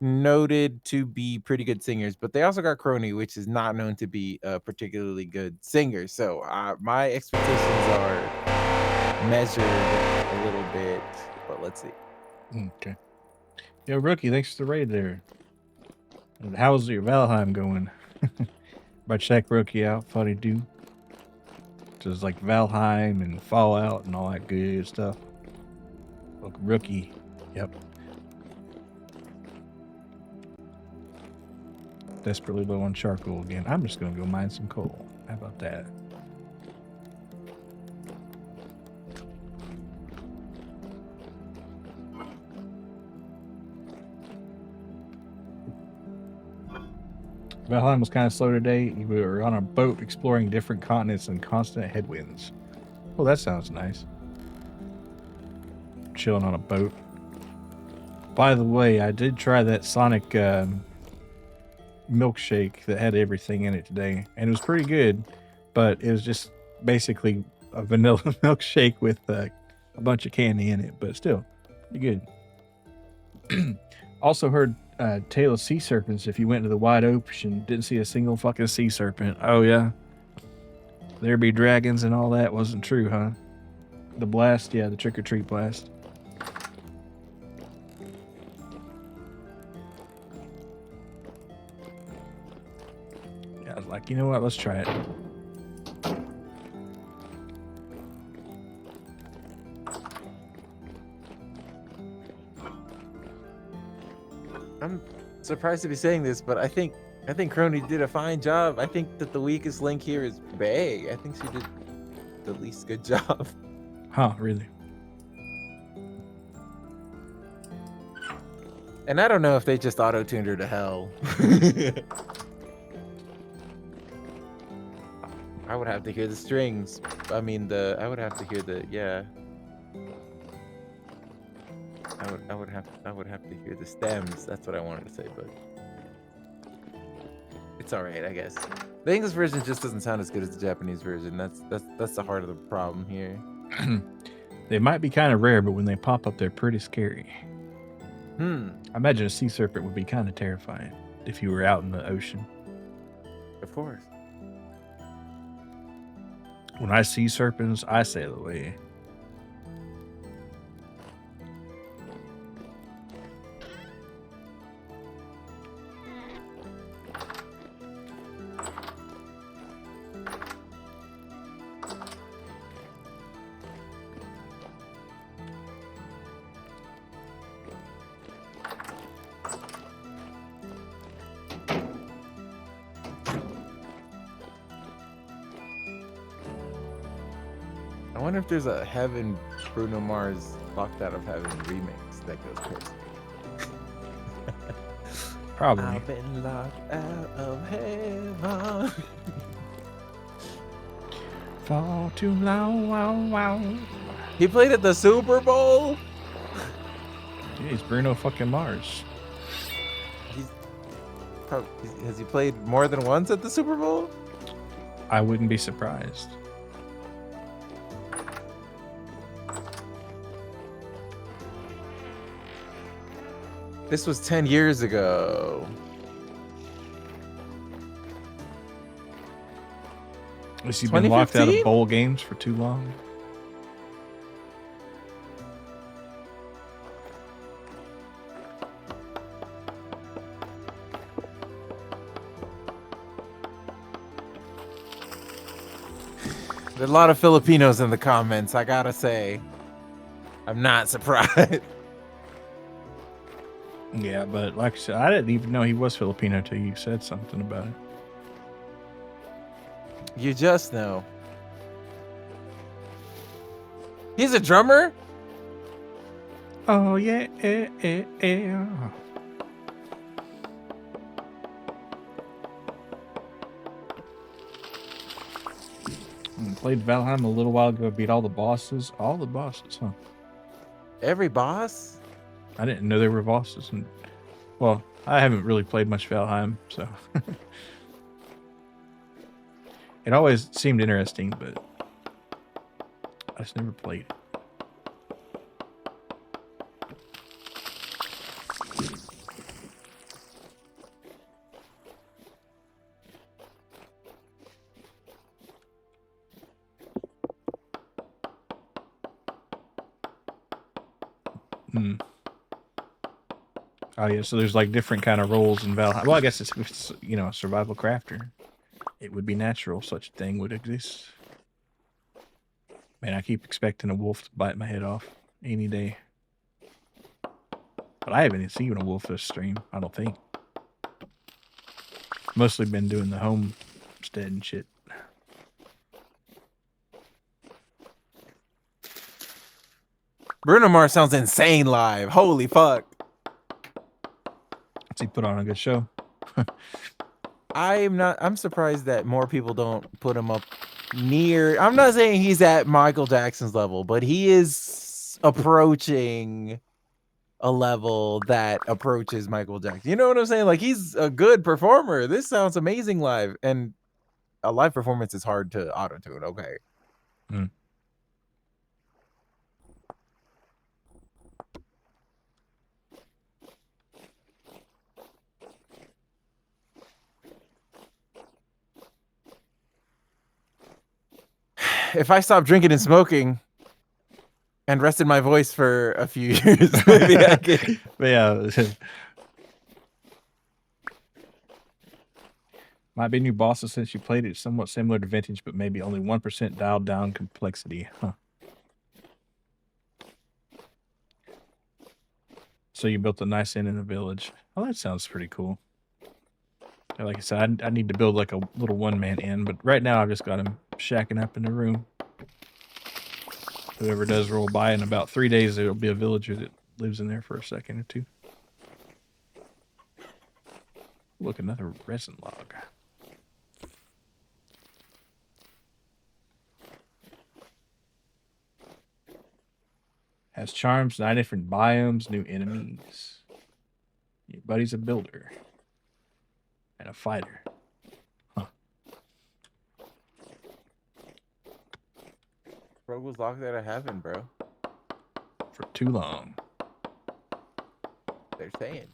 noted to be pretty good singers, but they also got Crony, which is not known to be a particularly good singer. So my expectations are measured a little bit, but let's see. Okay. Yo, Rookie, thanks for the raid there. And how's your Valheim going? By check Rookie out, funny dude. Just like Valheim and Fallout and all that good stuff. Look, Rookie. Yep. Desperately low on charcoal again. I'm just gonna go mine some coal. How about that? Valheim was kind of slow today. We were on a boat exploring different continents and constant headwinds. Well, that sounds nice. Chilling on a boat. By the way, I did try that Sonic milkshake that had everything in it today, and it was pretty good, but it was just basically a vanilla milkshake with a bunch of candy in it, but still pretty good. Also heard Tale of Sea Serpents. If you went to the wide ocean, didn't see a single fucking sea serpent. Oh yeah, there be dragons and all that. Wasn't true, huh? The blast, yeah, the trick or treat blast. I was like, you know what? Let's try it. surprised to be saying this, but I think Crony did a fine job. I think that the weakest link here is Bay. I think she did the least good job. Huh? Really? And I don't know if they just auto-tuned her to hell. I would have to hear the strings. I mean, I would have to hear the, yeah. I would have to hear the stems. That's what I wanted to say, but it's all right, I guess. The English version just doesn't sound as good as the Japanese version. That's the heart of the problem here. They might be kind of rare, but when they pop up, they're pretty scary. I imagine a sea serpent would be kind of terrifying if you were out in the ocean. Of course. When I see serpents, I sail away. I wonder if there's a Heaven Bruno Mars Locked Out of Heaven remix that goes crazy. Probably. I've been locked out of heaven. Fall too long, wow, wow. He played at the Super Bowl? Jeez, Bruno fucking Mars. Has he played more than once at the Super Bowl? I wouldn't be surprised. This was 10 years ago. Has he been locked out of 2015? bowl games for too long? There's a lot of Filipinos in the comments, I gotta say. I'm not surprised. Yeah, but like I said, I didn't even know he was Filipino till you said something about it. You just know. He's a drummer? Oh, yeah, yeah. Played Valheim a little while ago, beat all the bosses. All the bosses, huh? Every boss? I didn't know there were bosses. And, well, I haven't really played much Valheim, so. It always seemed interesting, but I just never played it. Oh yeah, so there's like different kind of roles in Valheim. Well, I guess it's you know, a survival crafter. It would be natural such a thing would exist. Man, I keep expecting a wolf to bite my head off any day. But I haven't even seen a wolf this stream, I don't think. Mostly been doing the homestead and shit. Bruno Mars sounds insane live. Holy fuck. He put on a good show. I'm surprised that more people don't put him up near. I'm not saying he's at Michael Jackson's level, but he is approaching a level that approaches Michael Jackson. You know what I'm saying? Like, he's a good performer. This sounds amazing live, and a live performance is hard to auto-tune. Okay. If I stopped drinking and smoking and rested my voice for a few years, maybe I could. But yeah. Might be new bosses since you played it. Somewhat similar to Vintage, but maybe only 1% dialed down complexity. Huh. So you built a nice inn in the village. Oh, that sounds pretty cool. Like I said, I need to build like a little one-man inn, but right now I've just got him shacking up in the room. Whoever does roll by in about 3 days, there'll be a villager that lives in there for a second or two. Look, another resin log. Has charms, 9 different biomes, new enemies. Your buddy's a builder. And a fighter. Huh. Bro was locked out of heaven, bro. For too long. They're saying.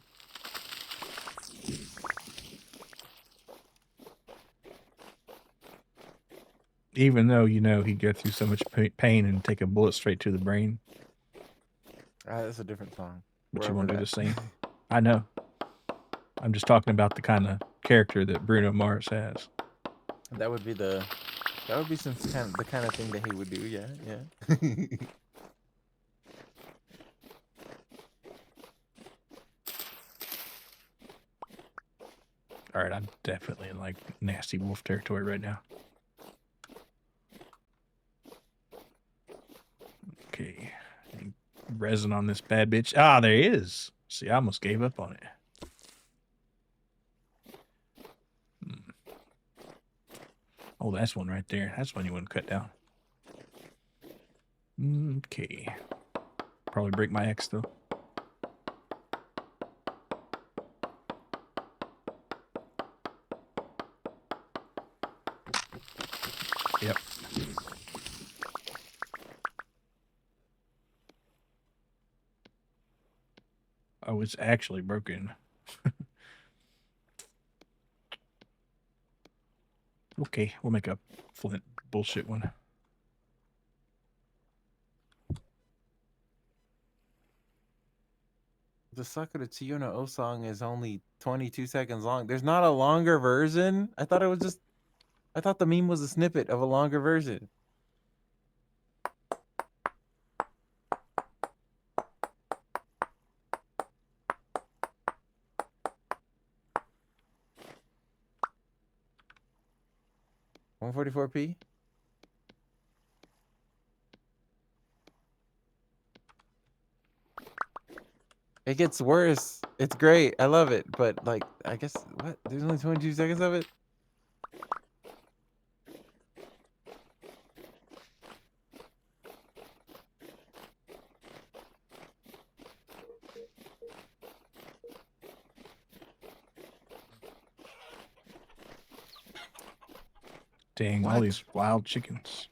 Even though, you know, he'd go through so much pain and take a bullet straight to the brain. That's a different song. But We're you won't over do the that. same. I know. I'm just talking about the kind of character that Bruno Mars has. That would be the kind of thing that he would do. Yeah, yeah. All right, I'm definitely in like nasty wolf territory right now. Okay, any resin on this bad bitch? Ah, there is. See, I almost gave up on it. Oh, that's one right there. That's one you wouldn't cut down. Okay. Probably break my axe though. Yep. Oh, it's actually broken. Okay, we'll make a flint bullshit one. The Sakura Chiyo O song is only 22 seconds long. There's not a longer version. I thought the meme was a snippet of a longer version. $144p. It gets worse. It's great. I love it. But like, I guess what? There's only 22 seconds of it. Dang, all What? these wild chickens.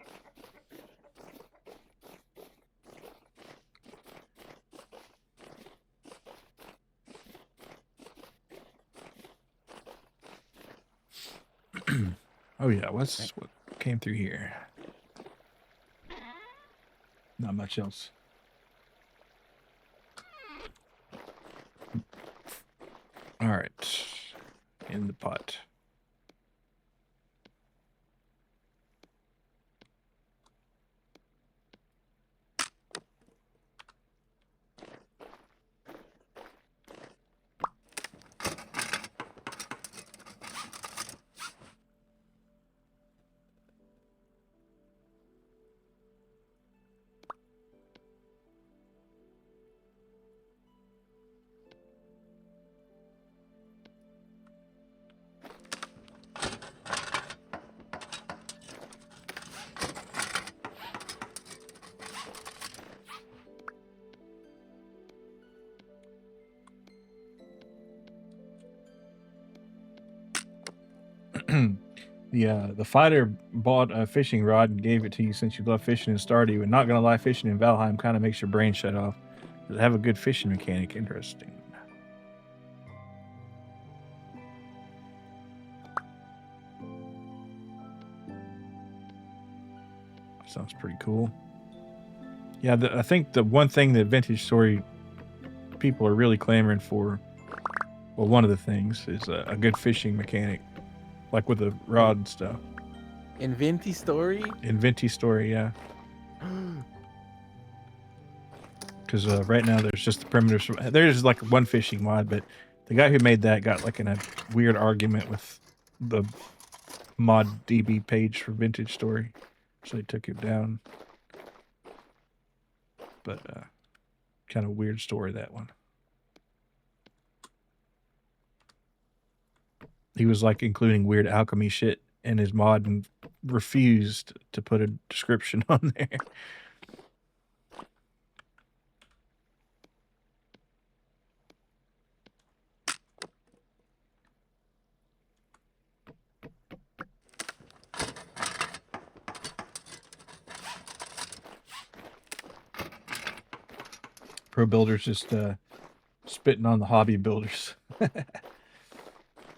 Oh yeah, what came through here? Not much else. All right, in the pot. The fighter bought a fishing rod and gave it to you since you love fishing in Stardew. And not gonna lie, fishing in Valheim kind of makes your brain shut off. Does it have a good fishing mechanic? Interesting. Sounds pretty cool. Yeah, I think the one thing that Vintage Story people are really clamoring for, well, one of the things is a good fishing mechanic, like with the rod and stuff. Inventi Story? Inventi Story, yeah. Because right now there's just the primitive. There's like one fishing mod, but the guy who made that got like in a weird argument with the mod DB page for Vintage Story, so they took him down. But kind of weird story, that one. He was like including weird alchemy shit in his mod and refused to put a description on there. Pro builders just spitting on the hobby builders.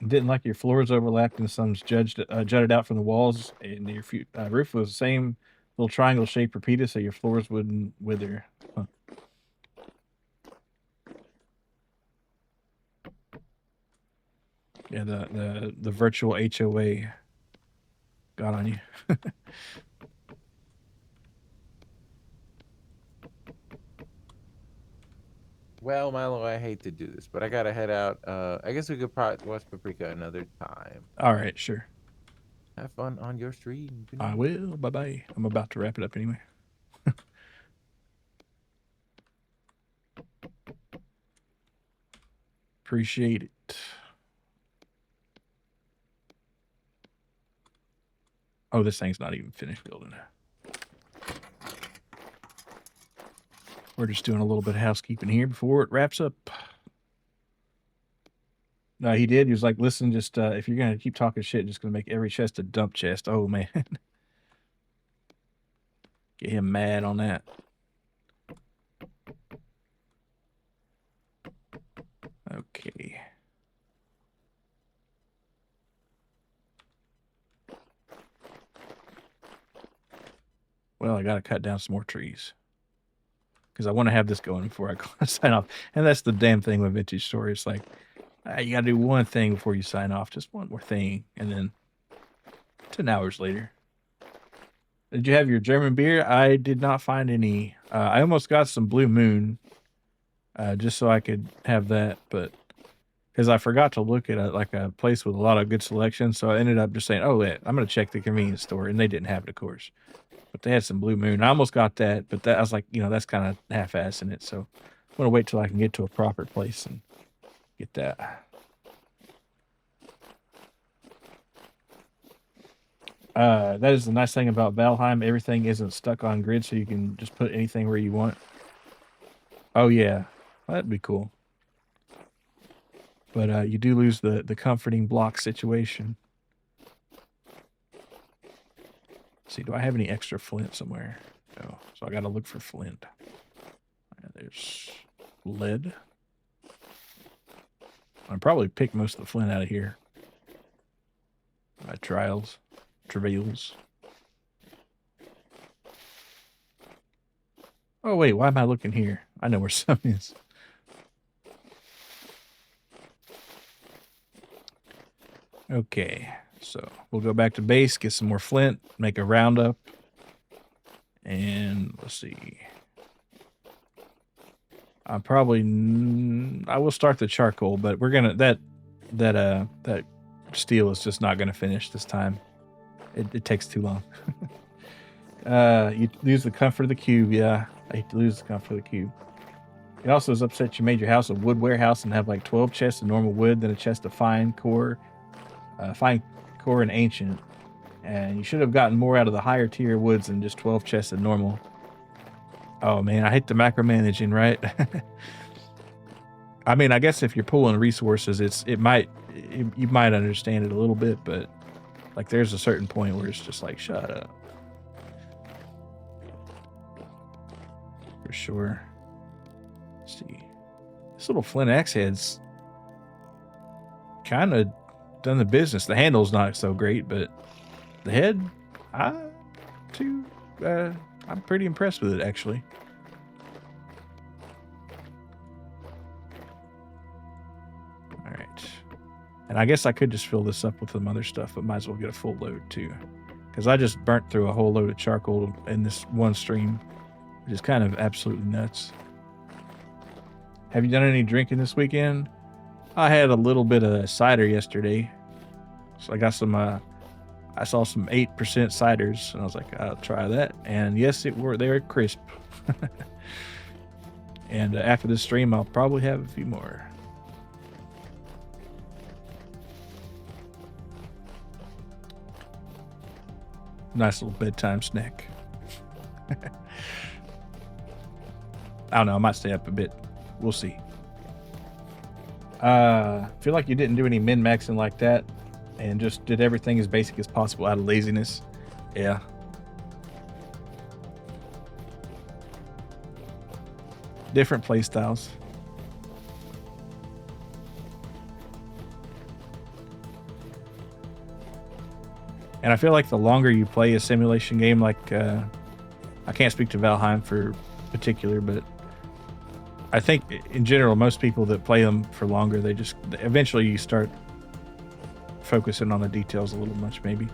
Didn't like your floors overlapped and some jutted out from the walls, and your roof was the same little triangle shape repeated, so your floors wouldn't wither. Huh. Yeah, the virtual HOA got on you. Well, Milo, I hate to do this, but I gotta head out. I guess we could probably watch Paprika another time. All right, sure. Have fun on your stream. Good I night. will. Bye bye. I'm about to wrap it up anyway. Appreciate it. Oh, this thing's not even finished building. We're just doing a little bit of housekeeping here before it wraps up. No, he did. He was like, listen, just if you're going to keep talking shit, just going to make every chest a dump chest. Oh, man. Get him mad on that. Okay. Well, I got to cut down some more trees. Because I want to have this going before I sign off. And that's the damn thing with Vintage Story. It's like, you got to do one thing before you sign off. Just one more thing. And then 10 hours later. Did you have your German beer? I did not find any. I almost got some Blue Moon just so I could have that. But because I forgot to look at a place with a lot of good selection. So I ended up just saying, oh, yeah, I'm going to check the convenience store. And they didn't have it, of course. But they had some Blue Moon. I almost got that, but I was like, that's kind of half-assing it. So I'm going to wait till I can get to a proper place and get that. That is the nice thing about Valheim. Everything isn't stuck on grid, so you can just put anything where you want. Oh, yeah. That'd be cool. But you do lose the comforting block situation. See, do I have any extra flint somewhere? No. So I got to look for flint. And there's lead. I'll probably pick most of the flint out of here. My travails. Oh, wait, why am I looking here? I know where some is. Okay, so we'll go back to base, get some more flint, make a roundup. And let's see. I will start the charcoal, but we're gonna that steel is just not gonna finish this time. It takes too long. You lose the comfort of the cube. Yeah, I hate to lose the comfort of the cube. It also is upset you made your house a wood warehouse and have like 12 chests of normal wood, then a chest of fine core and ancient. And you should have gotten more out of the higher tier woods than just 12 chests of normal. Oh man, I hate the macromanaging, right? I mean, I guess if you're pulling resources, you might understand it a little bit, but like there's a certain point where it's just like, shut up. For sure. Let's see. This little flint axe head's kind of done the business. The handle's not so great, but the head, I'm pretty impressed with it, actually. All right. And I guess I could just fill this up with some other stuff, but might as well get a full load, too. Because I just burnt through a whole load of charcoal in this one stream, which is kind of absolutely nuts. Have you done any drinking this weekend? I had a little bit of cider yesterday. So I got some, I saw some 8% ciders, and I was like, I'll try that. And yes, they were crisp. And after this stream, I'll probably have a few more. Nice little bedtime snack. I don't know. I might stay up a bit. We'll see. Feel like you didn't do any min-maxing like that and just did everything as basic as possible out of laziness. Yeah. Different play styles. And I feel like the longer you play a simulation game, like I can't speak to Valheim for particular, but I think in general, most people that play them for longer, they just eventually you start focusing on the details a little much, maybe.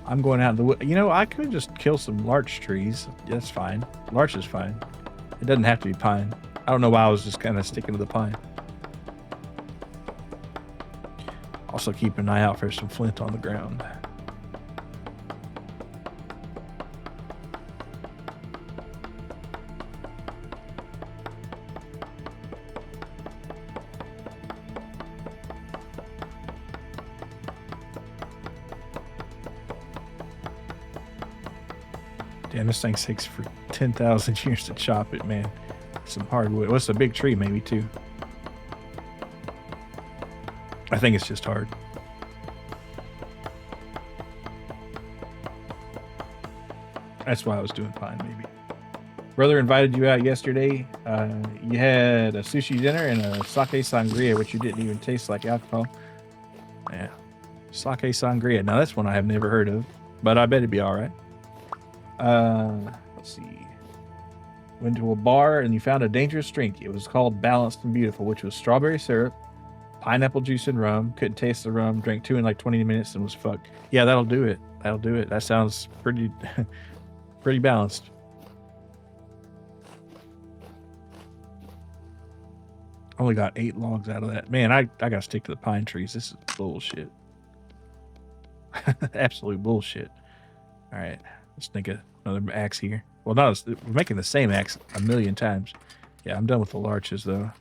I'm going out in the wood. You know, I could just kill some larch trees. That's fine. Larch is fine. It doesn't have to be pine. I don't know why I was just kind of sticking to the pine. Also keep an eye out for some flint on the ground. Damn, this thing takes for 10,000 years to chop it, man. Some hardwood. Well, it's a big tree, maybe, too. I think it's just hard. That's why I was doing pine, maybe. Brother invited you out yesterday. You had a sushi dinner and a sake sangria, which you didn't even taste like alcohol. Yeah. Sake sangria. Now, that's one I have never heard of, but I bet it'd be all right. Let's see. Went to a bar and you found a dangerous drink. It was called Balanced and Beautiful, which was strawberry syrup, pineapple juice, and rum. Couldn't taste the rum. Drank 2 in like 20 minutes and was fucked. Yeah, that'll do it. That'll do it. That sounds pretty, pretty balanced. Only got 8 logs out of that. Man, I gotta stick to the pine trees. This is bullshit. Absolute bullshit. All right, let's think of another axe here. Well, no, we're making the same axe a million times. Yeah, I'm done with the larches, though.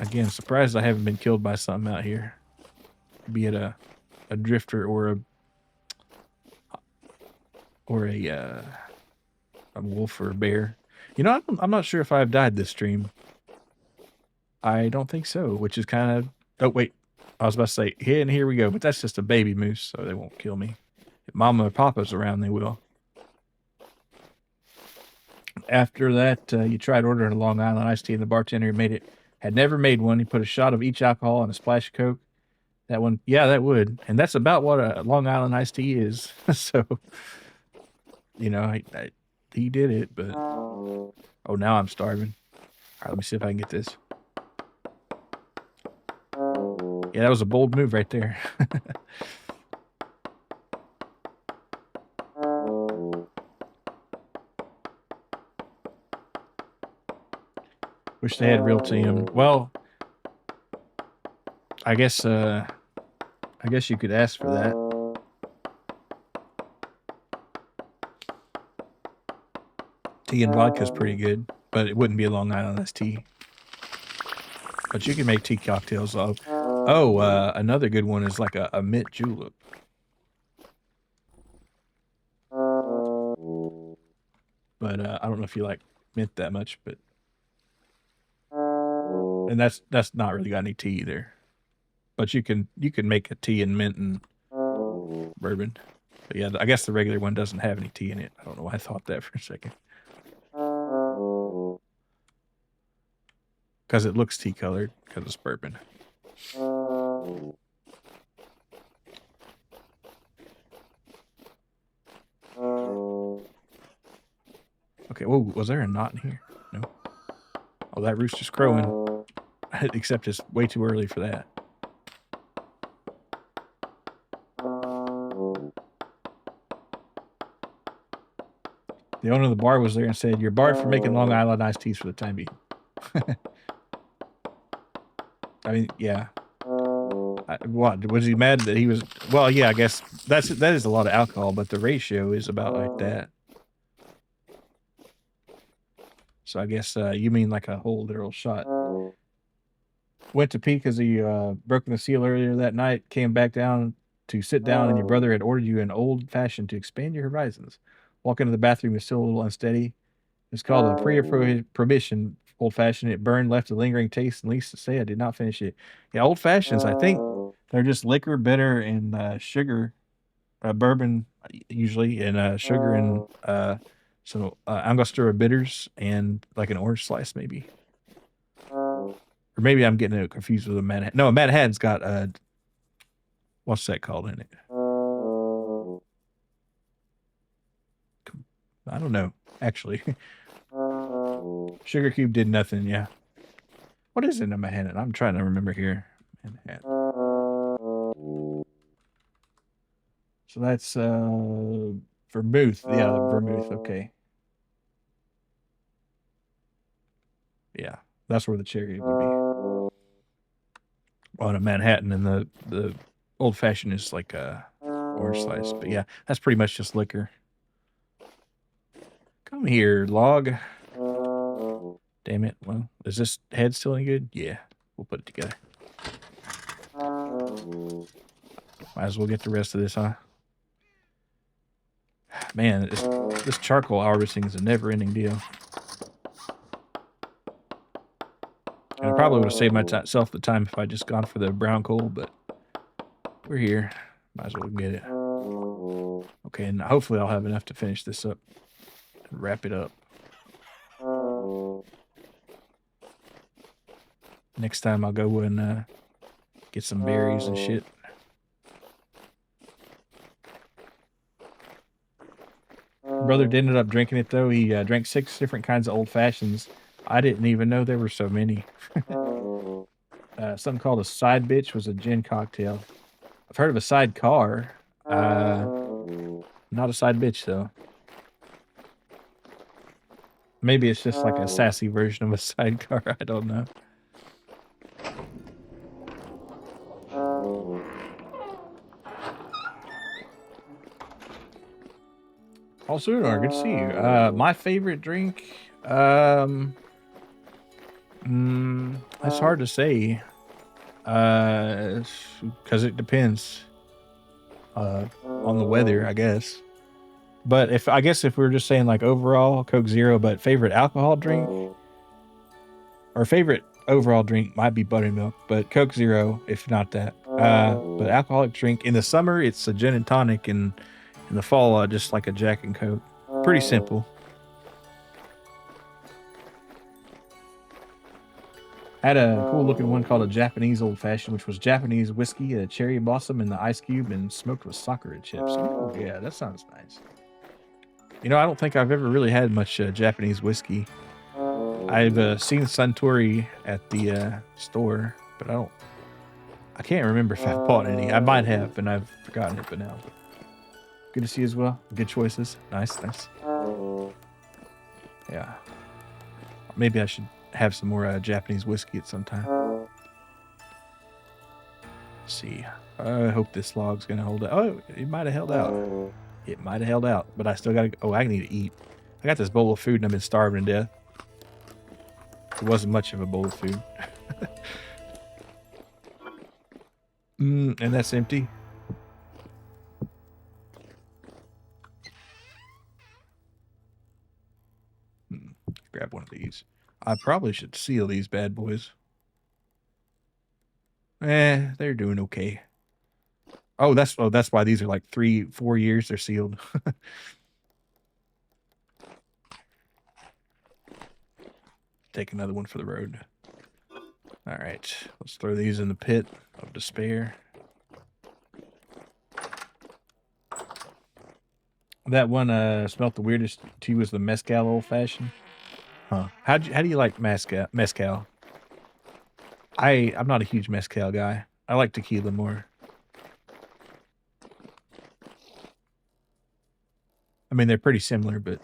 Again, surprised I haven't been killed by something out here. Be it a drifter or a wolf or a bear. You know, I'm not sure if I've died this stream. I don't think so, which is kind of... Oh, wait. I was about to say, here we go. But that's just a baby moose, so they won't kill me. If Mama or Papa's around, they will. After that, you tried ordering a Long Island iced tea, and the bartender had never made one. He put a shot of each alcohol and a splash of Coke. That one, yeah, that would. And that's about what a Long Island iced tea is. So, you know, he did it, but... Oh, now I'm starving. All right, let me see if I can get this. Yeah, that was a bold move right there. Wish they had real team. Well, I guess you could ask for that. Tea and vodka's pretty good, but it wouldn't be a Long Island iced tea. But you can make tea cocktails. Another good one is like a mint julep. But I don't know if you like mint that much, but and that's not really got any tea either. But you can make a tea and mint and bourbon. But yeah, I guess the regular one doesn't have any tea in it. I don't know why I thought that for a second. Because it looks tea colored because it's bourbon. Okay, whoa, was there a knot in here? No. Oh, that rooster's crowing. Except it's way too early for that. The owner of the bar was there and said, "You're barred for making Long Island iced teas for the time being." I mean, yeah. What was he mad that he was? Well, yeah, I guess that is a lot of alcohol, but the ratio is about like that. So I guess you mean like a whole literal shot. Went to pee because he broken the seal earlier that night. Came back down to sit down, and your brother had ordered you an old fashioned to expand your horizons. Walk into the bathroom, is still a little unsteady. It's called a pre-prohibition old fashioned. It burned, left a lingering taste, and least to say, I did not finish it. Yeah, old fashions, I think they're just liquor, bitter, and sugar, bourbon usually, and sugar and some Angostura bitters and like an orange slice maybe. Or maybe I'm getting it confused with a Manhattan. No, a Manhattan's got what's that called in it? I don't know, actually. Sugar Cube did nothing, yeah. What is in a Manhattan? I'm trying to remember here. Manhattan. So that's vermouth. Yeah, vermouth, okay. Yeah, that's where the cherry would be. On a Manhattan, and the old fashioned is like a orange slice. But yeah, that's pretty much just liquor. Come here, log. Damn it. Well, is this head still any good? Yeah, we'll put it together. Might as well get the rest of this, huh? Man, this charcoal harvesting is a never-ending deal. And I probably would have saved myself the time if I just gone for the brown coal, but we're here. Might as well get it. Okay, and hopefully I'll have enough to finish this up and wrap it up. Next time I'll go and get some berries and shit. Brother ended up drinking it though. He drank 6 different kinds of old fashions. I didn't even know there were so many. Something called a side bitch was a gin cocktail. I've heard of a sidecar. Not a side bitch though. Maybe it's just like a sassy version of a sidecar. I don't know. Also, good to see you. My favorite drink, it's hard to say, because it depends on the weather, I guess. But if we're just saying like overall, Coke Zero, but favorite alcohol drink or favorite overall drink might be buttermilk, but Coke Zero, if not that. But alcoholic drink in the summer, it's a gin and tonic, and in the fall, just like a Jack and Coke. Pretty simple. Had a cool looking one called a Japanese old fashioned, which was Japanese whiskey, a cherry blossom in the ice cube, and smoked with sakura chips. Oh, yeah, that sounds nice. You know, I don't think I've ever really had much Japanese whiskey. I've seen Suntory at the store, but I can't remember if I've bought any. I might have, and I've forgotten it, but now. Good to see you as well. Good choices. Nice, nice. Yeah. Maybe I should have some more Japanese whiskey at some time. Let's see. I hope this log's going to hold out. Oh, it might have held out. It might have held out, but I still got to... Oh, I need to eat. I got this bowl of food and I've been starving to death. It wasn't much of a bowl of food. And that's empty. Grab one of these. I probably should seal these bad boys. They're doing okay. Oh, that's why these are like 3-4 years they're sealed. Take another one for the road. All right, let's throw these in the pit of despair. That one smelled the weirdest to you was the mezcal old fashioned. Huh? How do you like mezcal? I'm not a huge mezcal guy. I like tequila more. I mean, they're pretty similar, but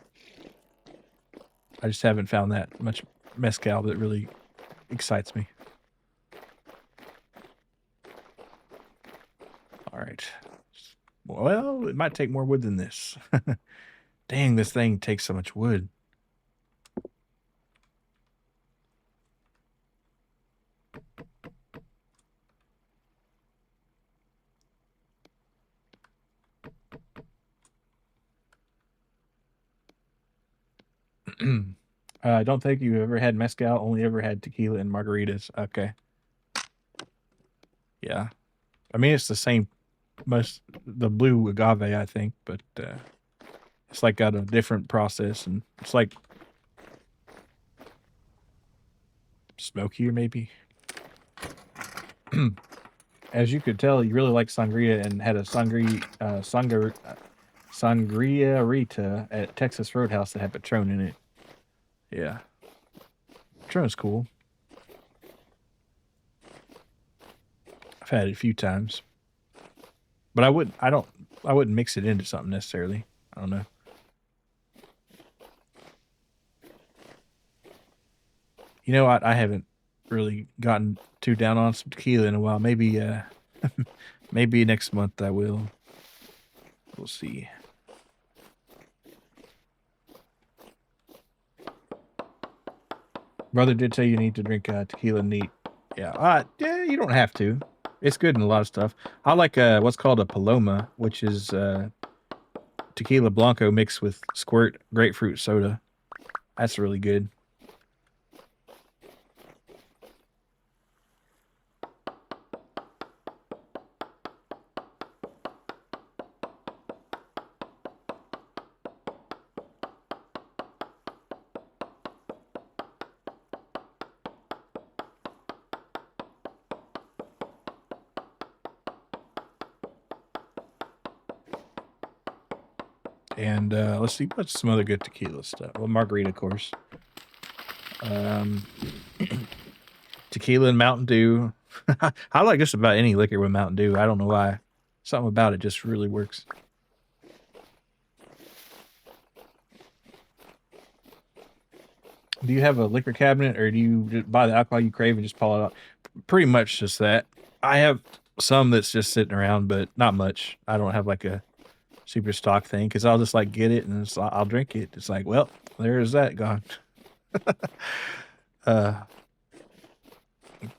I just haven't found that much mezcal that really excites me. All right. Well, it might take more wood than this. Dang, this thing takes so much wood. I don't think you've ever had mezcal, only ever had tequila and margaritas. Okay. Yeah. I mean, it's the same, the blue agave, I think, but it's like got a different process, and it's like smokier, maybe. As you could tell, you really like sangria and had a sangria Rita at Texas Roadhouse that had Patron in it. Yeah. Patron's cool. I've had it a few times. But I wouldn't mix it into something necessarily. I don't know. You know what? I haven't really gotten too down on some tequila in a while. Maybe maybe next month I will. We'll see. Brother did say you need to drink tequila neat. Yeah, you don't have to. It's good in a lot of stuff. I like what's called a Paloma, which is tequila blanco mixed with squirt grapefruit soda. That's really good. And let's see, what's some other good tequila stuff? Well, margarita, of course. Tequila and Mountain Dew. I like just about any liquor with Mountain Dew. I don't know why. Something about it just really works. Do you have a liquor cabinet, or do you just buy the alcohol you crave and just pull it out? Pretty much just that. I have some that's just sitting around, but not much. I don't have like a super stock thing because I'll just like get it and I'll drink it. It's like, well, there's that gone. But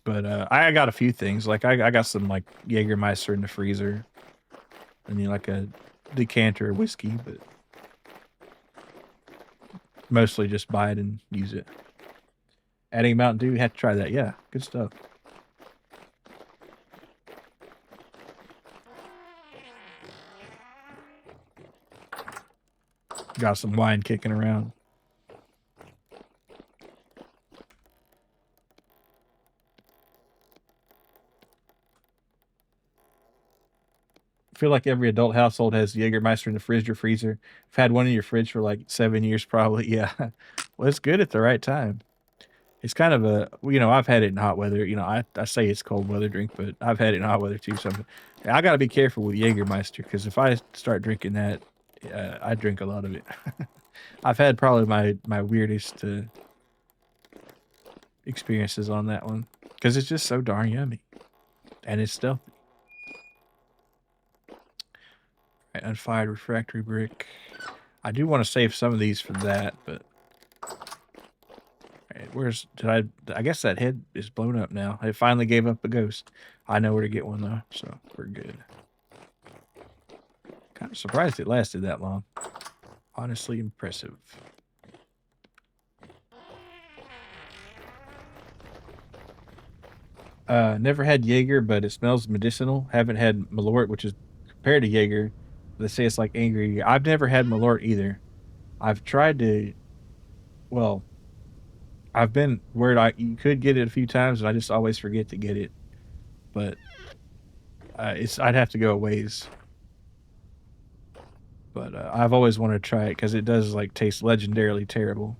I got a few things. Like I got some like Jägermeister in the freezer, and you like a decanter of whiskey, but mostly just buy it and use it. Adding Mountain Dew, you have to try that. Yeah, good stuff. Got some wine kicking around. I feel like every adult household has Jägermeister in the fridge or freezer. I've had one in your fridge for like 7 years, probably. Yeah. Well, it's good at the right time. It's kind of a, I've had it in hot weather. I say it's cold weather drink, but I've had it in hot weather too. So I got to be careful with Jägermeister because if I start drinking that, I drink a lot of it. I've had probably my weirdest experiences on that one because it's just so darn yummy and it's stealthy. Right, unfired refractory brick. I do want to save some of these for that, but right, I guess that head is blown up now. It finally gave up a ghost. I know where to get one though, so we're good. Kind of surprised it lasted that long. Honestly impressive. Never had Jaeger, but it smells medicinal. Haven't had Malort, which is compared to Jaeger. They say it's like angry. I've never had Malort either. I've tried to, well, I've been where you could get it a few times, and I just always forget to get it. But I'd have to go a ways. But I've always wanted to try it because it does like taste legendarily terrible.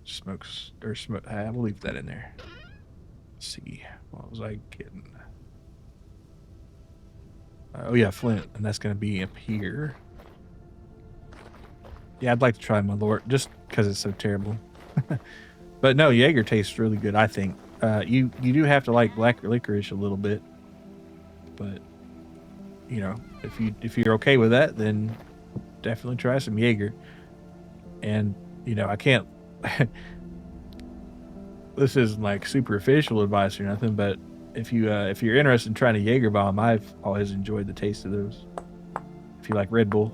Smokes or smoke. We'll leave that in there. Let's see, what was I getting? Oh yeah, flint, and that's gonna be up here. Yeah, I'd like to try Malort just because it's so terrible. But no, Jaeger tastes really good. I think you do have to like black licorice a little bit, but you know if you're okay with that, then definitely try some Jaeger. And I can't. This isn't like super official advice or nothing, but if you're interested in trying a Jaeger bomb, I've always enjoyed the taste of those. If you like Red Bull,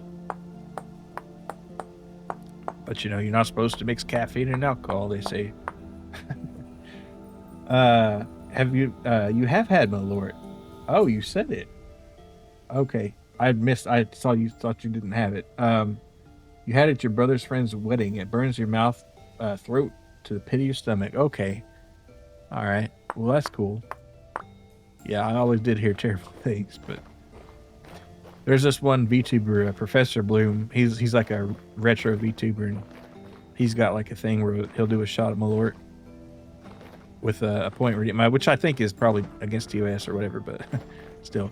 but you're not supposed to mix caffeine and alcohol. They say. Have you have had Malort? Oh, you said it. Okay, I saw you thought you didn't have it. You had it at your brother's friend's wedding. It burns your mouth, throat to the pit of your stomach. Okay, all right. Well, that's cool. Yeah, I always did hear terrible things, but there's this one VTuber, Professor Bloom. He's like a retro VTuber, and he's got like a thing where he'll do a shot of Malort with a point redeem, which I think is probably against TOS or whatever, but still.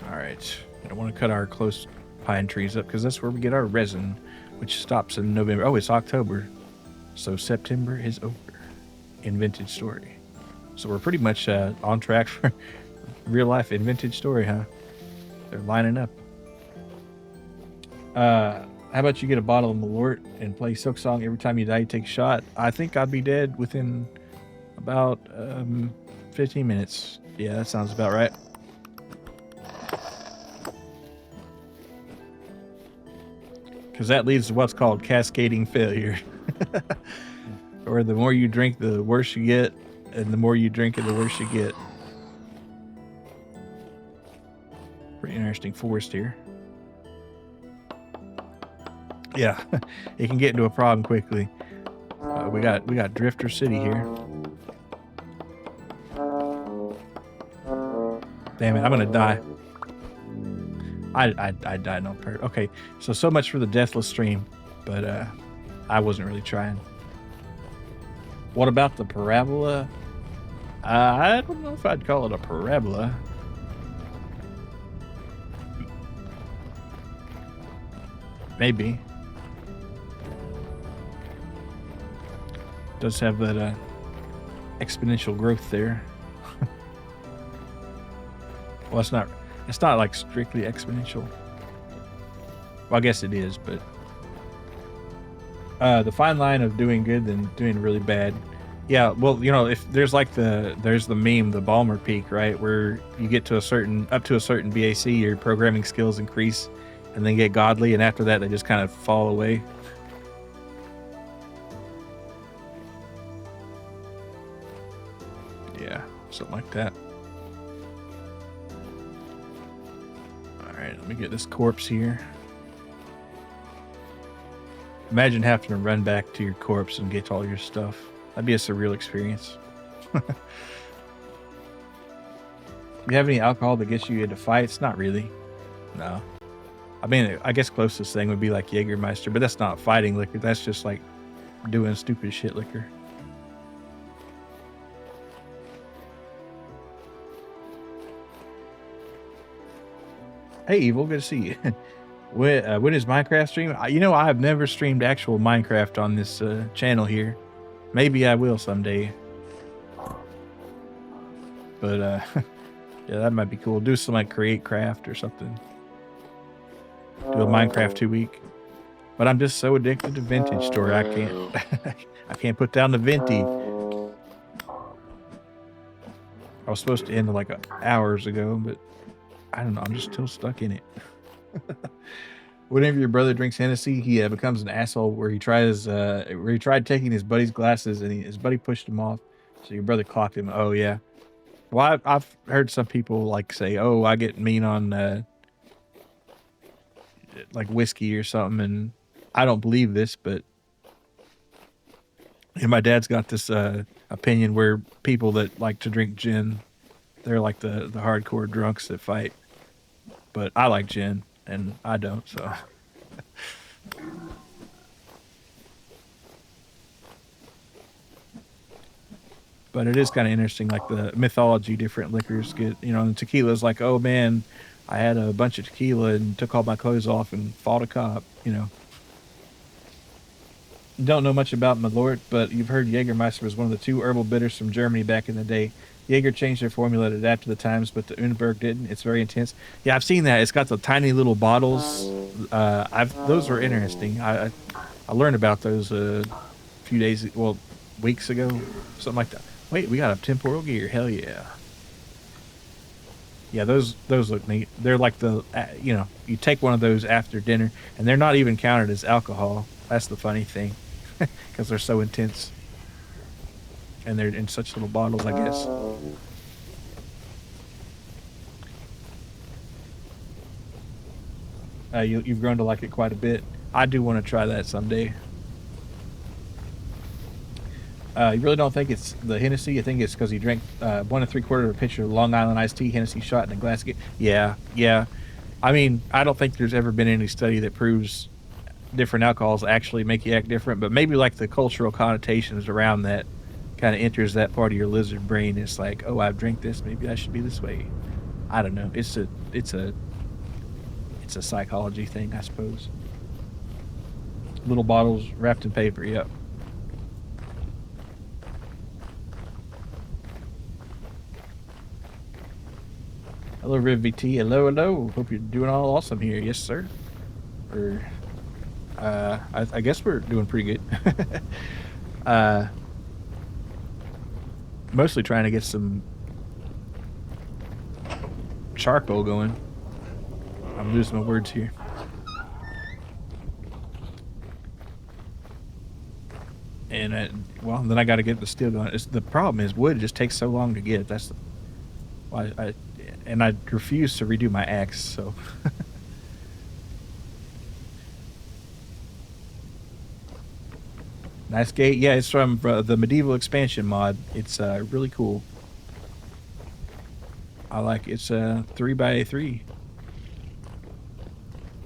All right. I don't want to cut our close pine trees up because that's where we get our resin, which stops in November. Oh, it's October. So September is over in Vintage Story. So we're pretty much on track for real life in Vintage Story, huh? They're lining up. How about you get a bottle of Malort and play Silk Song every time you die, you take a shot? I think I'd be dead within about 15 minutes. Yeah, that sounds about right. Because that leads to what's called cascading failure. Or the more you drink, the worse you get. And the more you drink it, the worse you get. Pretty interesting forest here. Yeah, it can get into a problem quickly. We got Drifter City here. Damn it, I'm gonna die. I died on purpose. Okay, so much for the deathless stream, but I wasn't really trying. What about the parabola? I don't know if I'd call it a parabola. Maybe. Does have that exponential growth there. Well, it's not like strictly exponential. Well, I guess it is, but the fine line of doing good and doing really bad. Yeah, well, if there's there's the meme, the Balmer peak, right, where you get to up to a certain BAC, your programming skills increase, and then get godly, and after that they just kind of fall away. Yeah, something like that. All right, let me get this corpse here. Imagine having to run back to your corpse and get all your stuff. That'd be a surreal experience. You have any alcohol that gets you into fights? Not really. No. I mean, I guess closest thing would be like Jägermeister, but that's not fighting liquor. That's just like doing stupid shit liquor. Hey, Evil, good to see you. When is Minecraft stream? I have never streamed actual Minecraft on this channel here. Maybe I will someday. But yeah, that might be cool. Do some like create craft or something. Do a Minecraft 2 week. But I'm just so addicted to Vintage Story. I can't I can't put down the Venti. I was supposed to end like hours ago, but I don't know. I'm just still stuck in it. Whenever your brother drinks Hennessy, he becomes an asshole. Where he tried taking his buddy's glasses and his buddy pushed him off. So your brother clocked him. Oh yeah. Well, I've heard some people like say, "Oh, I get mean on like whiskey or something," and I don't believe this, but my dad's got this opinion where people that like to drink gin, they're like the hardcore drunks that fight. But I like gin, and I don't, so. But it is kind of interesting, like the mythology different liquors get. You know, and tequila's like, oh man, I had a bunch of tequila and took all my clothes off and fought a cop. You know, don't know much about Malort, but you've heard Jägermeister was one of the two herbal bitters from Germany back in the day. Jaeger changed their formula to adapt to the times, but the Unberg didn't. It's very intense. Yeah, I've seen that. It's got the tiny little bottles. Those are interesting. I learned about those a few days, well, weeks ago, something like that. Wait, we got a temporal gear. Hell yeah. Yeah, those look neat. They're like the, you know, you take one of those after dinner, and they're not even counted as alcohol. That's the funny thing, because they're so intense, and they're in such little bottles, I guess. You've grown to like it quite a bit. I do want to try that someday. You really don't think it's the Hennessy? You think it's because you drank 1 3/4 of a pitcher of Long Island iced tea, Hennessy shot in a glass? Yeah, yeah. I mean, I don't think there's ever been any study that proves different alcohols actually make you act different, but maybe like the cultural connotations around that kind of enters that part of your lizard brain. It's like, oh, I've drank this, maybe I should be this way. I don't know. It's a psychology thing, I suppose. Little bottles wrapped in paper. Yep. Hello, Riv VT. Hello, hello. Hope you're doing all awesome here. Yes, sir. Or, I guess we're doing pretty good. Mostly trying to get some charcoal going. I'm losing my words here. And well, then I got to get the steel going. The problem is wood just takes so long to get. That's why I refuse to redo my axe. So. Nice gate. Yeah, it's from the medieval expansion mod. It's really cool. I like it. It's 3x3.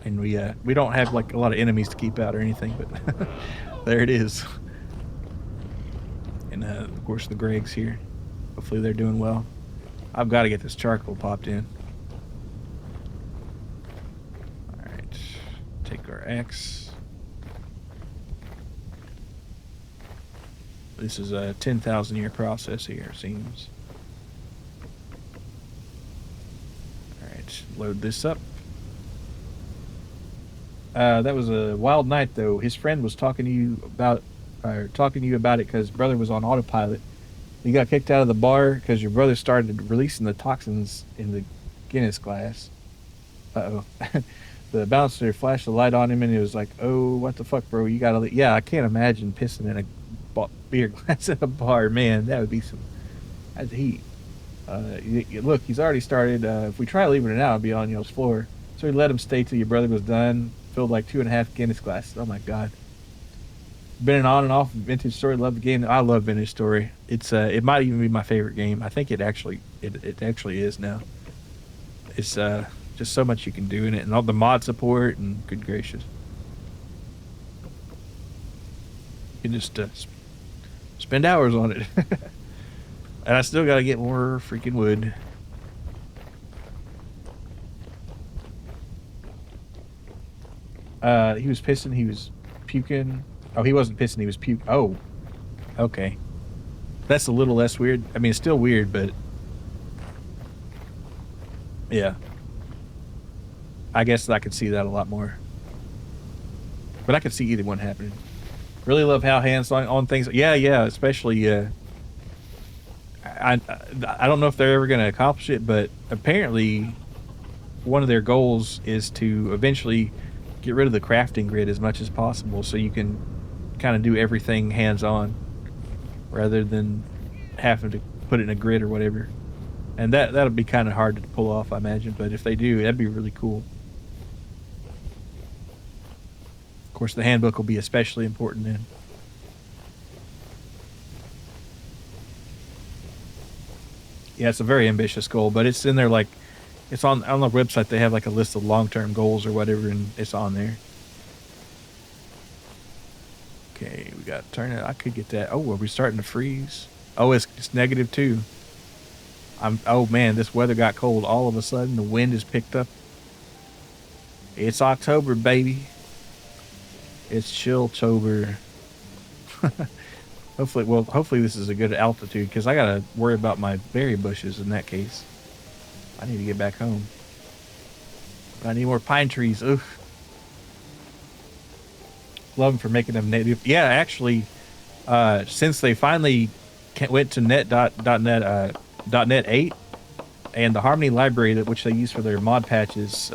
And we don't have like a lot of enemies to keep out or anything, but there it is. And of course the Gregs here. Hopefully they're doing well. I've got to get this charcoal popped in. All right, take our axe. This is a 10,000 year process here, it seems. All right, load this up. That was a wild night, though. His friend was talking to you about it because his brother was on autopilot. You got kicked out of the bar because your brother started releasing the toxins in the Guinness glass. Uh-oh. The bouncer flashed the light on him, and he was like, "Oh, what the fuck, bro? You gotta..." Yeah, I can't imagine pissing in a beer glass at a bar. Man, that would be that's heat. Look, he's already started. If we try leaving it out, it'll be on y'all's floor. So he let him stay till your brother was done. Filled like 2.5 Guinness glasses. Oh my god. Been an on and off Vintage Story. Love the game. I love Vintage Story. It's it might even be my favorite game. I think it actually is now. It's just so much you can do in it, and all the mod support, and good gracious, you can just spend hours on it. And I still gotta get more freaking wood. He was pissing. He was puking. Oh, he wasn't pissing. He was puking. Oh, okay. That's a little less weird. I mean, it's still weird, but yeah. I guess I could see that a lot more. But I could see either one happening. Really love how hands on things. Yeah, yeah. Especially, I don't know if they're ever going to accomplish it, but apparently one of their goals is to eventually get rid of the crafting grid as much as possible, so you can kind of do everything hands-on rather than having to put it in a grid or whatever. And that'll be kind of hard to pull off, I imagine, but if they do, that'd be really cool. Of course, the handbook will be especially important then. Yeah, it's a very ambitious goal, but it's in there like, it's on the website. They have like a list of long-term goals or whatever, and it's on there. Okay, we got to turn it. I could get that. Oh, are we starting to freeze? Oh, it's -2. Oh man, this weather got cold all of a sudden. The wind has picked up. It's October, baby. It's Chilltober. Hopefully this is a good altitude because I gotta worry about my berry bushes in that case. I need to get back home. I need more pine trees. Oof. Love them for making them native. Yeah, actually, since they finally went to .NET 8 and the Harmony library which they use for their mod patches,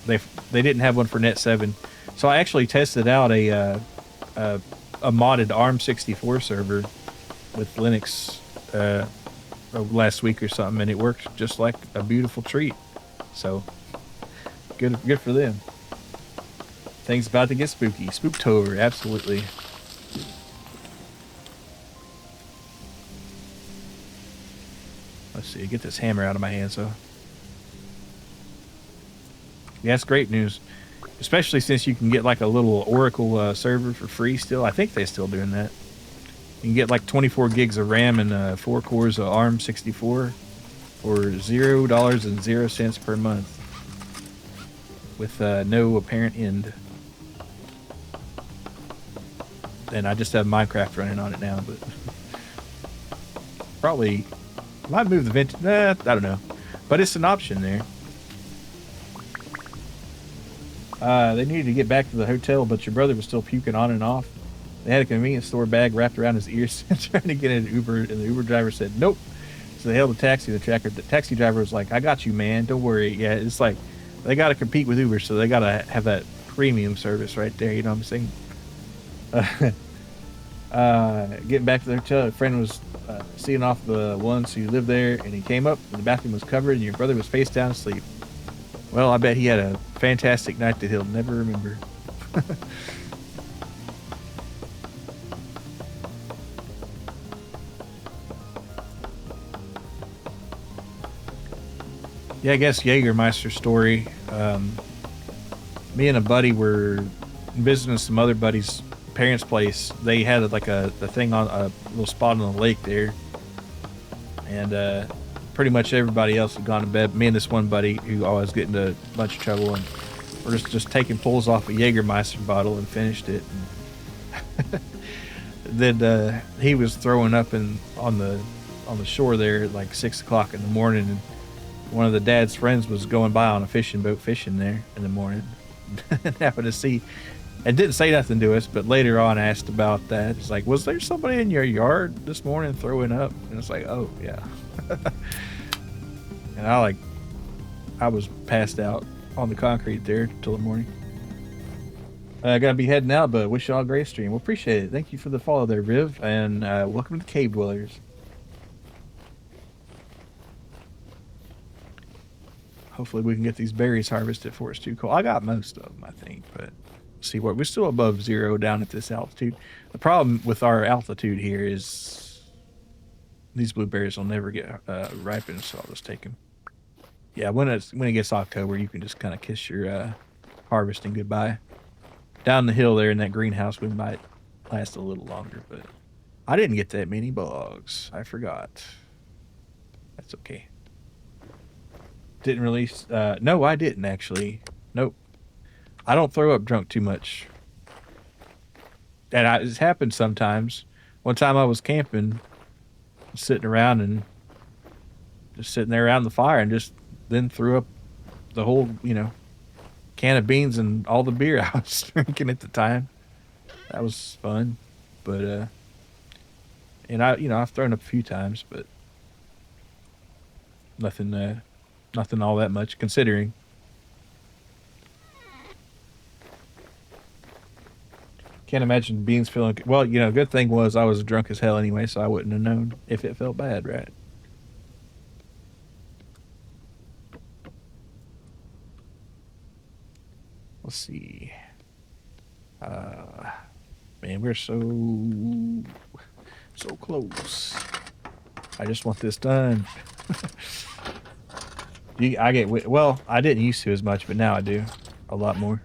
they didn't have one for Net 7. So I actually tested out a modded ARM64 server with Linux last week or something, and it worked just like a beautiful treat. So good for them. Things about to get spooky. Spooktober, absolutely. Let's see, get this hammer out of my hand. So yeah, that's great news, especially since you can get like a little Oracle server for free still. I think they're still doing that. You can get like 24 gigs of RAM and 4 cores of ARM64 for $0.00 per month with no apparent end. And I just have Minecraft running on it now, but probably might move the vent. I don't know, but it's an option there. They needed to get back to the hotel, but your brother was still puking on and off. They had a convenience store bag wrapped around his ears trying to get an Uber, and the Uber driver said nope. So they hailed a taxi. The taxi driver was like, "I got you, man. Don't worry." Yeah, it's like they got to compete with Uber, so they got to have that premium service right there. You know what I'm saying? Getting back to the hotel, a friend was seeing off the ones who lived there, and he came up, and the bathroom was covered, and your brother was face down asleep. Well, I bet he had a fantastic night that he'll never remember. Yeah, I guess Jägermeister story. Me and a buddy were visiting some other buddies' parents' place. They had like a thing on a little spot on the lake there, and pretty much everybody else had gone to bed. Me and this one buddy who always get into a bunch of trouble, and we're just taking pulls off a Jägermeister bottle and finished it. And then he was throwing up on the shore there at like 6 o'clock in the morning, and one of the dad's friends was going by on a fishing boat fishing there in the morning and happened to see and didn't say nothing to us, but later on asked about that. It's like, was there somebody in your yard this morning throwing up? And it's like, oh yeah. And I was passed out on the concrete there till the morning. I gotta be heading out, but wish y'all a great stream. Well, appreciate it. Thank you for the follow there, Viv, and welcome to the Cave Dwellers. Hopefully we can get these berries harvested before it's too cold. I got most of them, I think, but see what we're still above 0 down at this altitude. The problem with our altitude here is these blueberries will never get ripened, so I'll just take them. Yeah, when it gets October, you can just kind of kiss your harvesting goodbye. Down the hill there in that greenhouse, we might last a little longer, but I didn't get that many bugs. I forgot. That's okay. Didn't release. No, I didn't actually. Nope. I don't throw up drunk too much. And it's happened sometimes. One time I was camping, sitting around and just sitting there around the fire and just then threw up the whole, can of beans and all the beer I was drinking at the time. That was fun. But, and I've thrown up a few times, but nothing all that much considering. Can't imagine beans feeling. Well, good thing was I was drunk as hell anyway, so I wouldn't have known if it felt bad, right? Let's see. Man, we're so close. I just want this done. I didn't used to as much, but now I do a lot more.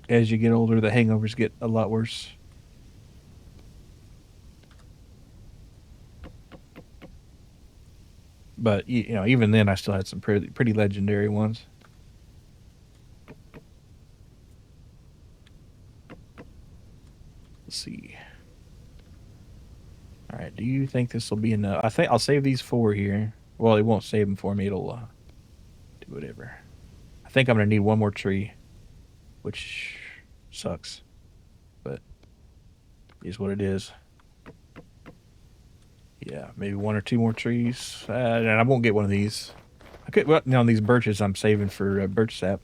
As you get older, the hangovers get a lot worse. But you know, even then, I still had some pretty legendary ones. Let's see. All right, do you think this will be enough? I think I'll save these 4 here. Well, it won't save them for me. It'll do whatever. I think I'm gonna need one more tree, which sucks, but is what it is. Yeah, maybe 1 or 2 more trees, and I won't get one of these. I could. Well, now these birches I'm saving for birch sap.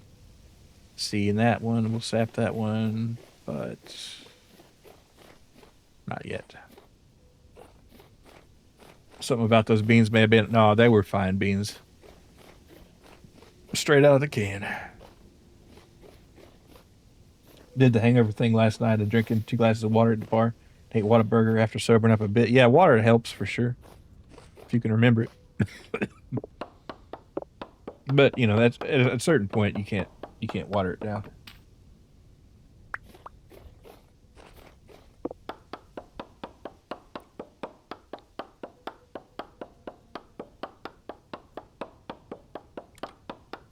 See, in that one we'll sap that one, but not yet. Something about those beans may have been. No, they were fine beans. Straight out of the can. Did the hangover thing last night of drinking 2 glasses of water at the bar. Ate Whataburger after sobering up a bit. Yeah, water helps for sure. If you can remember it. But, you know, that's at a certain point you can't water it down.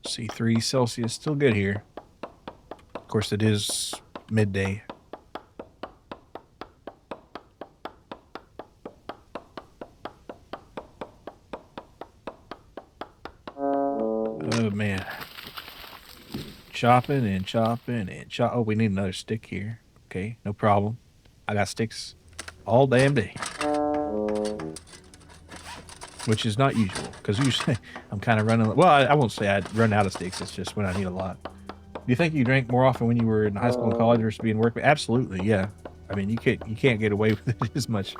C3 Celsius, still good here. Of course, it is midday. Oh, man. Chopping and chopping and chop. Oh, we need another stick here. Okay, no problem. I got sticks all damn day. Which is not usual, because usually I'm kind of running. Well, I won't say I'd run out of sticks. It's just when I need a lot. Do you think you drank more often when you were in high school and college or being work? Absolutely, yeah. I mean, you can't get away with it as much,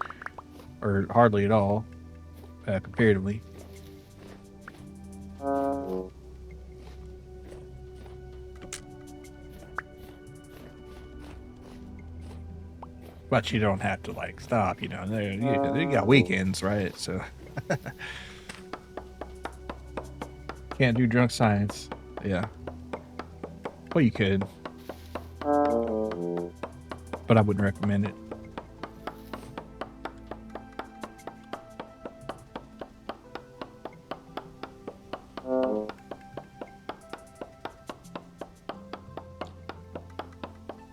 or hardly at all, comparatively. But you don't have to like stop, you know. You got weekends, right? So can't do drunk science. Yeah. Well, you could, but I wouldn't recommend it.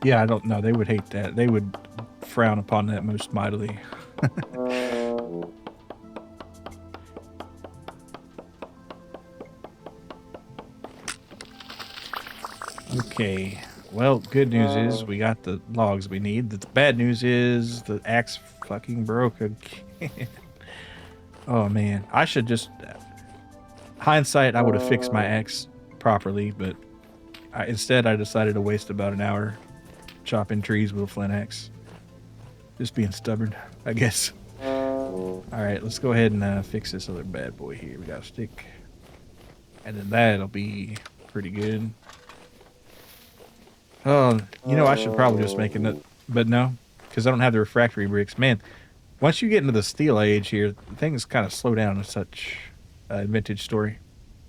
Yeah, I don't know. They would hate that. They would frown upon that most mightily. Okay. Well, good news is we got the logs we need. The bad news is the axe fucking broke again. Oh man, I should just hindsight. I would have fixed my axe properly, but instead I decided to waste about an hour chopping trees with a flint axe. Just being stubborn, I guess. All right, let's go ahead and fix this other bad boy here. We got a stick, and then that'll be pretty good. Oh, you know, I should probably just make it, but no, because I don't have the refractory bricks. Man, once you get into the steel age here, things kind of slow down in such a vintage story,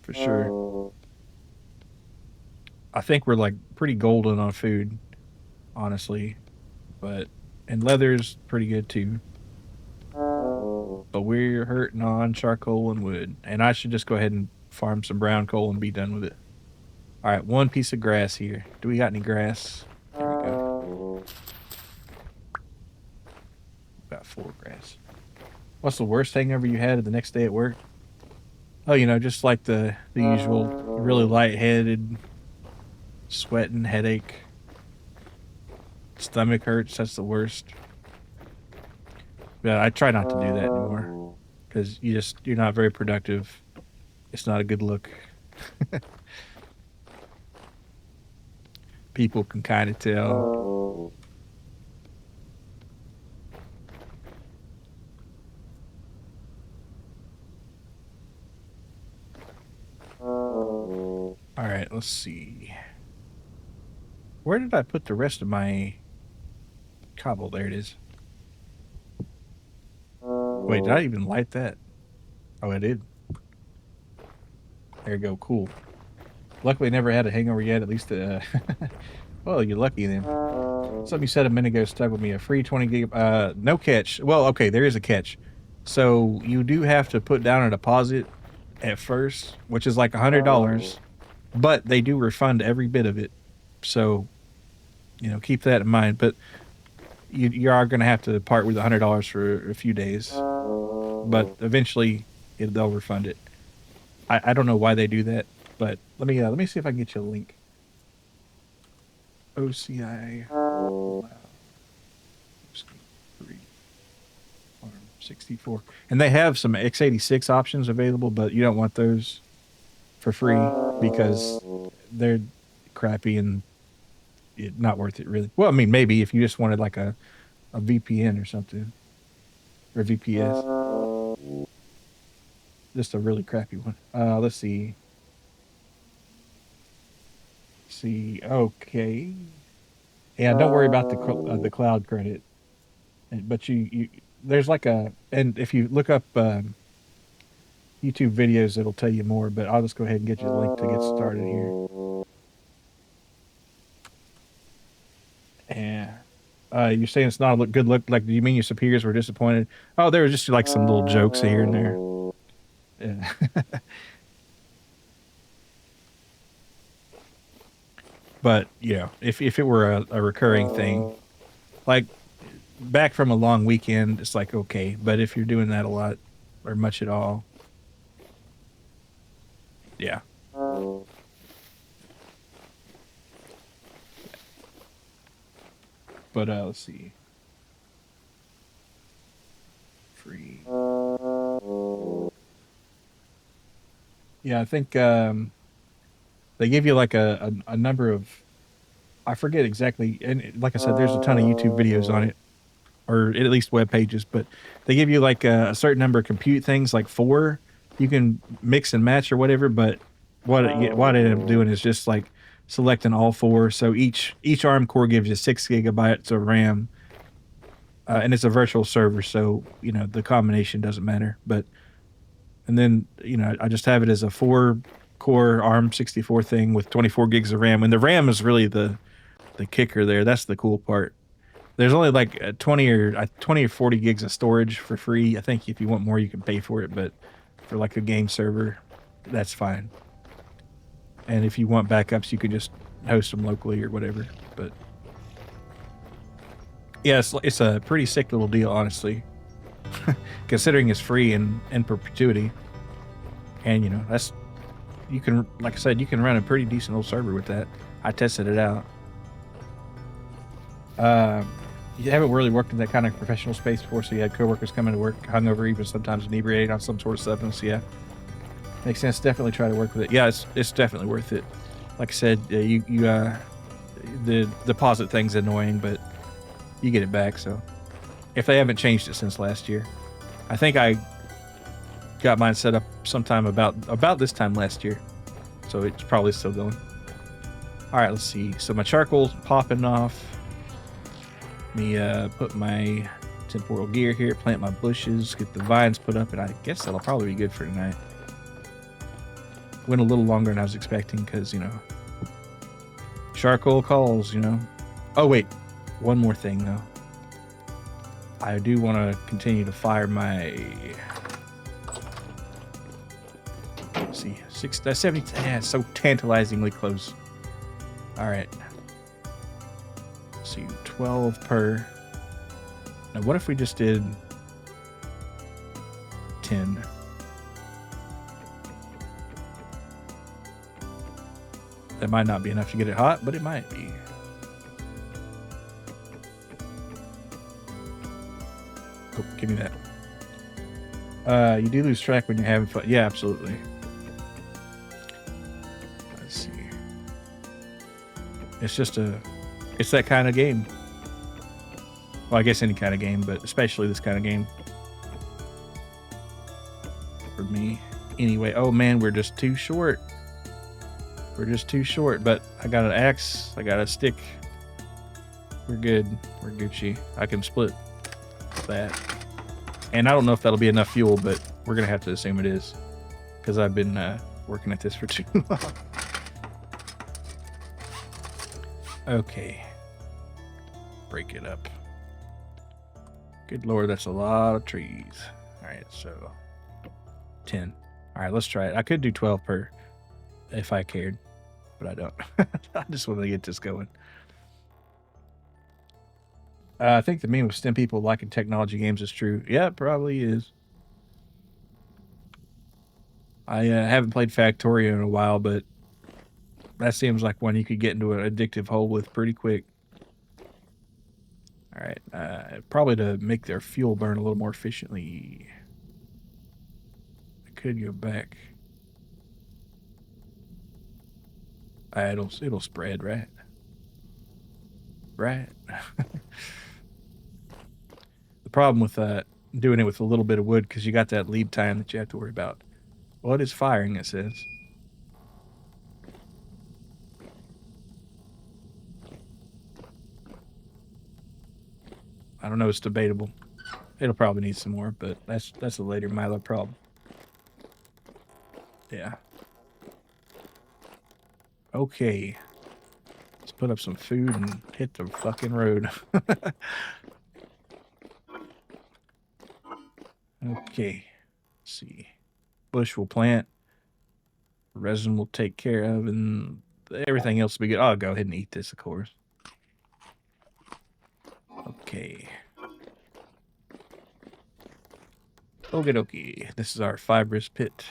for sure. I think we're like pretty golden on food, honestly, and leather's pretty good too. But we're hurting on charcoal and wood, and I should just go ahead and farm some brown coal and be done with it. All right, 1 piece of grass here. Do we got any grass? There we go. Got 4 grass. What's the worst hangover you had the next day at work? Oh, you know, just like the usual, really lightheaded, sweating, headache, stomach hurts. That's the worst. Yeah, I try not to do that anymore because you're not very productive. It's not a good look. People can kind of tell. All right, let's see. Where did I put the rest of my cobble? There it is. Wait, did I even light that? Oh, I did. There you go. Cool. Luckily, never had a hangover yet. At least, well, you're lucky then. Something you said a minute ago stuck with me. A free 20 gig. No catch. Well, okay, there is a catch. So you do have to put down a deposit at first, which is like $100, but they do refund every bit of it. So, keep that in mind. But you are going to have to part with $100 for a few days, but eventually they'll refund it. I don't know why they do that, but let me see if I can get you a link. OCI 64, and they have some x86 options available, but you don't want those for free because they're crappy and not worth it really. Well, I mean, maybe if you just wanted like a VPN or something, or VPS, just a really crappy one. Let's see. Okay. Yeah, don't worry about the cloud credit, but you there's like and if you look up YouTube videos, it'll tell you more. But I'll just go ahead and get you the link to get started here. And you're saying it's not a good look. Like, do you mean your superiors were disappointed? Oh, there were just like some little jokes here and there. Yeah. But if it were a recurring thing, like back from a long weekend, it's like okay. But if you're doing that a lot or much at all, yeah. But let's see. Free. Yeah, I think they give you like a number of, I forget exactly, and like I said, there's a ton of YouTube videos on it, or at least web pages, but they give you like a certain number of compute things, like 4. You can mix and match or whatever, but what I ended up doing is just like selecting all 4. So each ARM core gives you 6 gigabytes of RAM, and it's a virtual server, so the combination doesn't matter. And then I just have it as a 4-core ARM 64 thing with 24 gigs of RAM, and the RAM is really the kicker there. That's the cool part. There's only like 20 or 40 gigs of storage for free. I think if you want more, you can pay for it, but for like a game server, that's fine. And if you want backups, you can just host them locally or whatever. But yeah, it's a pretty sick little deal, honestly, considering it's free in perpetuity. And you can, like I said, you can run a pretty decent little server with that. I tested it out. You haven't really worked in that kind of professional space before, so you had coworkers coming to work hungover, even sometimes inebriated on some sort of substance. Yeah, makes sense. Definitely try to work with it. Yeah, it's definitely worth it. Like I said, the deposit thing's annoying, but you get it back. So if they haven't changed it since last year, I think I got mine set up sometime about this time last year, so it's probably still going. All right, let's see. So my charcoal's popping off. Let me put my temporal gear here, plant my bushes, get the vines put up, and I guess that'll probably be good for tonight. Went a little longer than I was expecting because, charcoal calls, Oh, wait. One more thing, though. I do want to continue to fire my... Let's see. 70... Yeah, it's so tantalizingly close. All right. See, 12 per. Now, what if we just did 10? That might not be enough to get it hot, but it might be. Oh, give me that. You do lose track when you're having fun. Yeah, absolutely. Let's see. It's that kind of game. Well, I guess any kind of game, but especially this kind of game. For me. Anyway, oh man, we're just too short. We're just too short, but I got an axe, I got a stick. We're good. We're Gucci. I can split that. And I don't know if that'll be enough fuel, but we're going to have to assume it is. Because I've been working at this for too long. Okay. Break it up. Good lord, that's a lot of trees. Alright, so 10. All right, let's try it. I could do 12 per if I cared, but I don't. I just want to get this going. I think the meme of STEM people liking technology games is true. Yeah, it probably is. I haven't played Factorio in a while, but that seems like one you could get into an addictive hole with pretty quick. All right, probably to make their fuel burn a little more efficiently. I could go back. It'll spread, right? Right. The problem with doing it with a little bit of wood, because you got that lead time that you have to worry about. Well, it is firing, it says. I don't know. It's debatable. It'll probably need some more, but that's a later Milo problem. Yeah. Okay. Let's put up some food and hit the fucking road. Okay. Let's see. Bush will plant. Resin will take care of, and everything else will be good. I'll go ahead and eat this, of course. Okay. Okie dokie. This is our fibrous pit.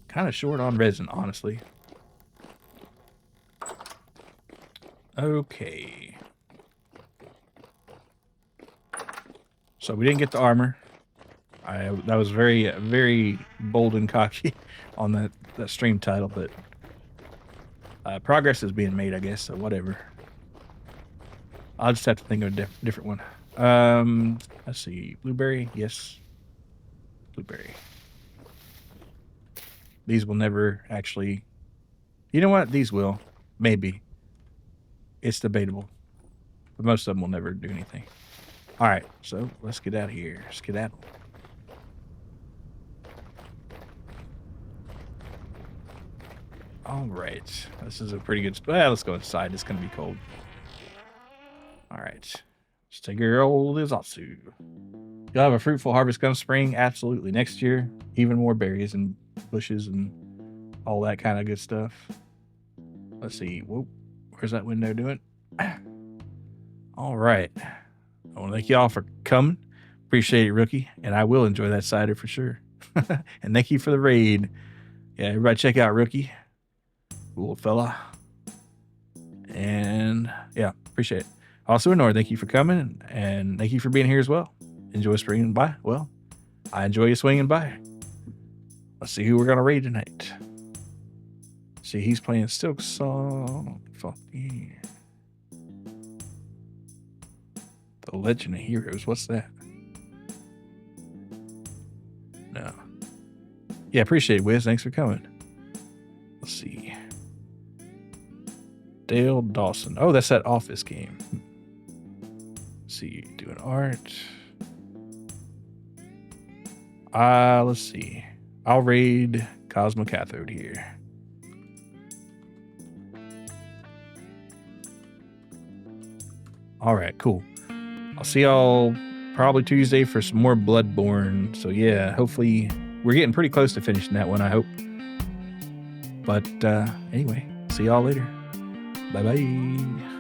Kind of short on resin, honestly. Okay. So we didn't get the armor. That was very, very bold and cocky on that stream title, but progress is being made, I guess, so whatever. I'll just have to think of a different one. Let's see. Blueberry? Yes. Blueberry. These will never actually... You know what? These will. Maybe. It's debatable. But most of them will never do anything. All right, so let's get out of here. Skedaddle. All right. This is a pretty good spot. Let's go inside. It's going to be cold. All right. Let's take your old Izatsu. You'll have a fruitful harvest come spring. Absolutely. Next year, even more berries and bushes and all that kind of good stuff. Let's see. Whoa. Where's that window doing? All right. I want to thank y'all for coming. Appreciate it, Rookie. And I will enjoy that cider for sure. And thank you for the raid. Yeah, everybody check out Rookie. Cool fella. And yeah, appreciate it. Also, Nord, thank you for coming. And thank you for being here as well. Enjoy swinging by. Well, I enjoy you swinging by. Let's see who we're going to raid tonight. See, he's playing Silk Song. Fuck yeah. The Legend of Heroes. What's that? No. Yeah, appreciate it, Wiz. Thanks for coming. Let's see. Dale Dawson. Oh, that's that Office game. Let's see. Doing art. Let's see. I'll raid Cosmo Cathode here. All right, cool. I'll see y'all probably Tuesday for some more Bloodborne. So yeah, hopefully we're getting pretty close to finishing that one, I hope. But anyway, see y'all later. Bye-bye.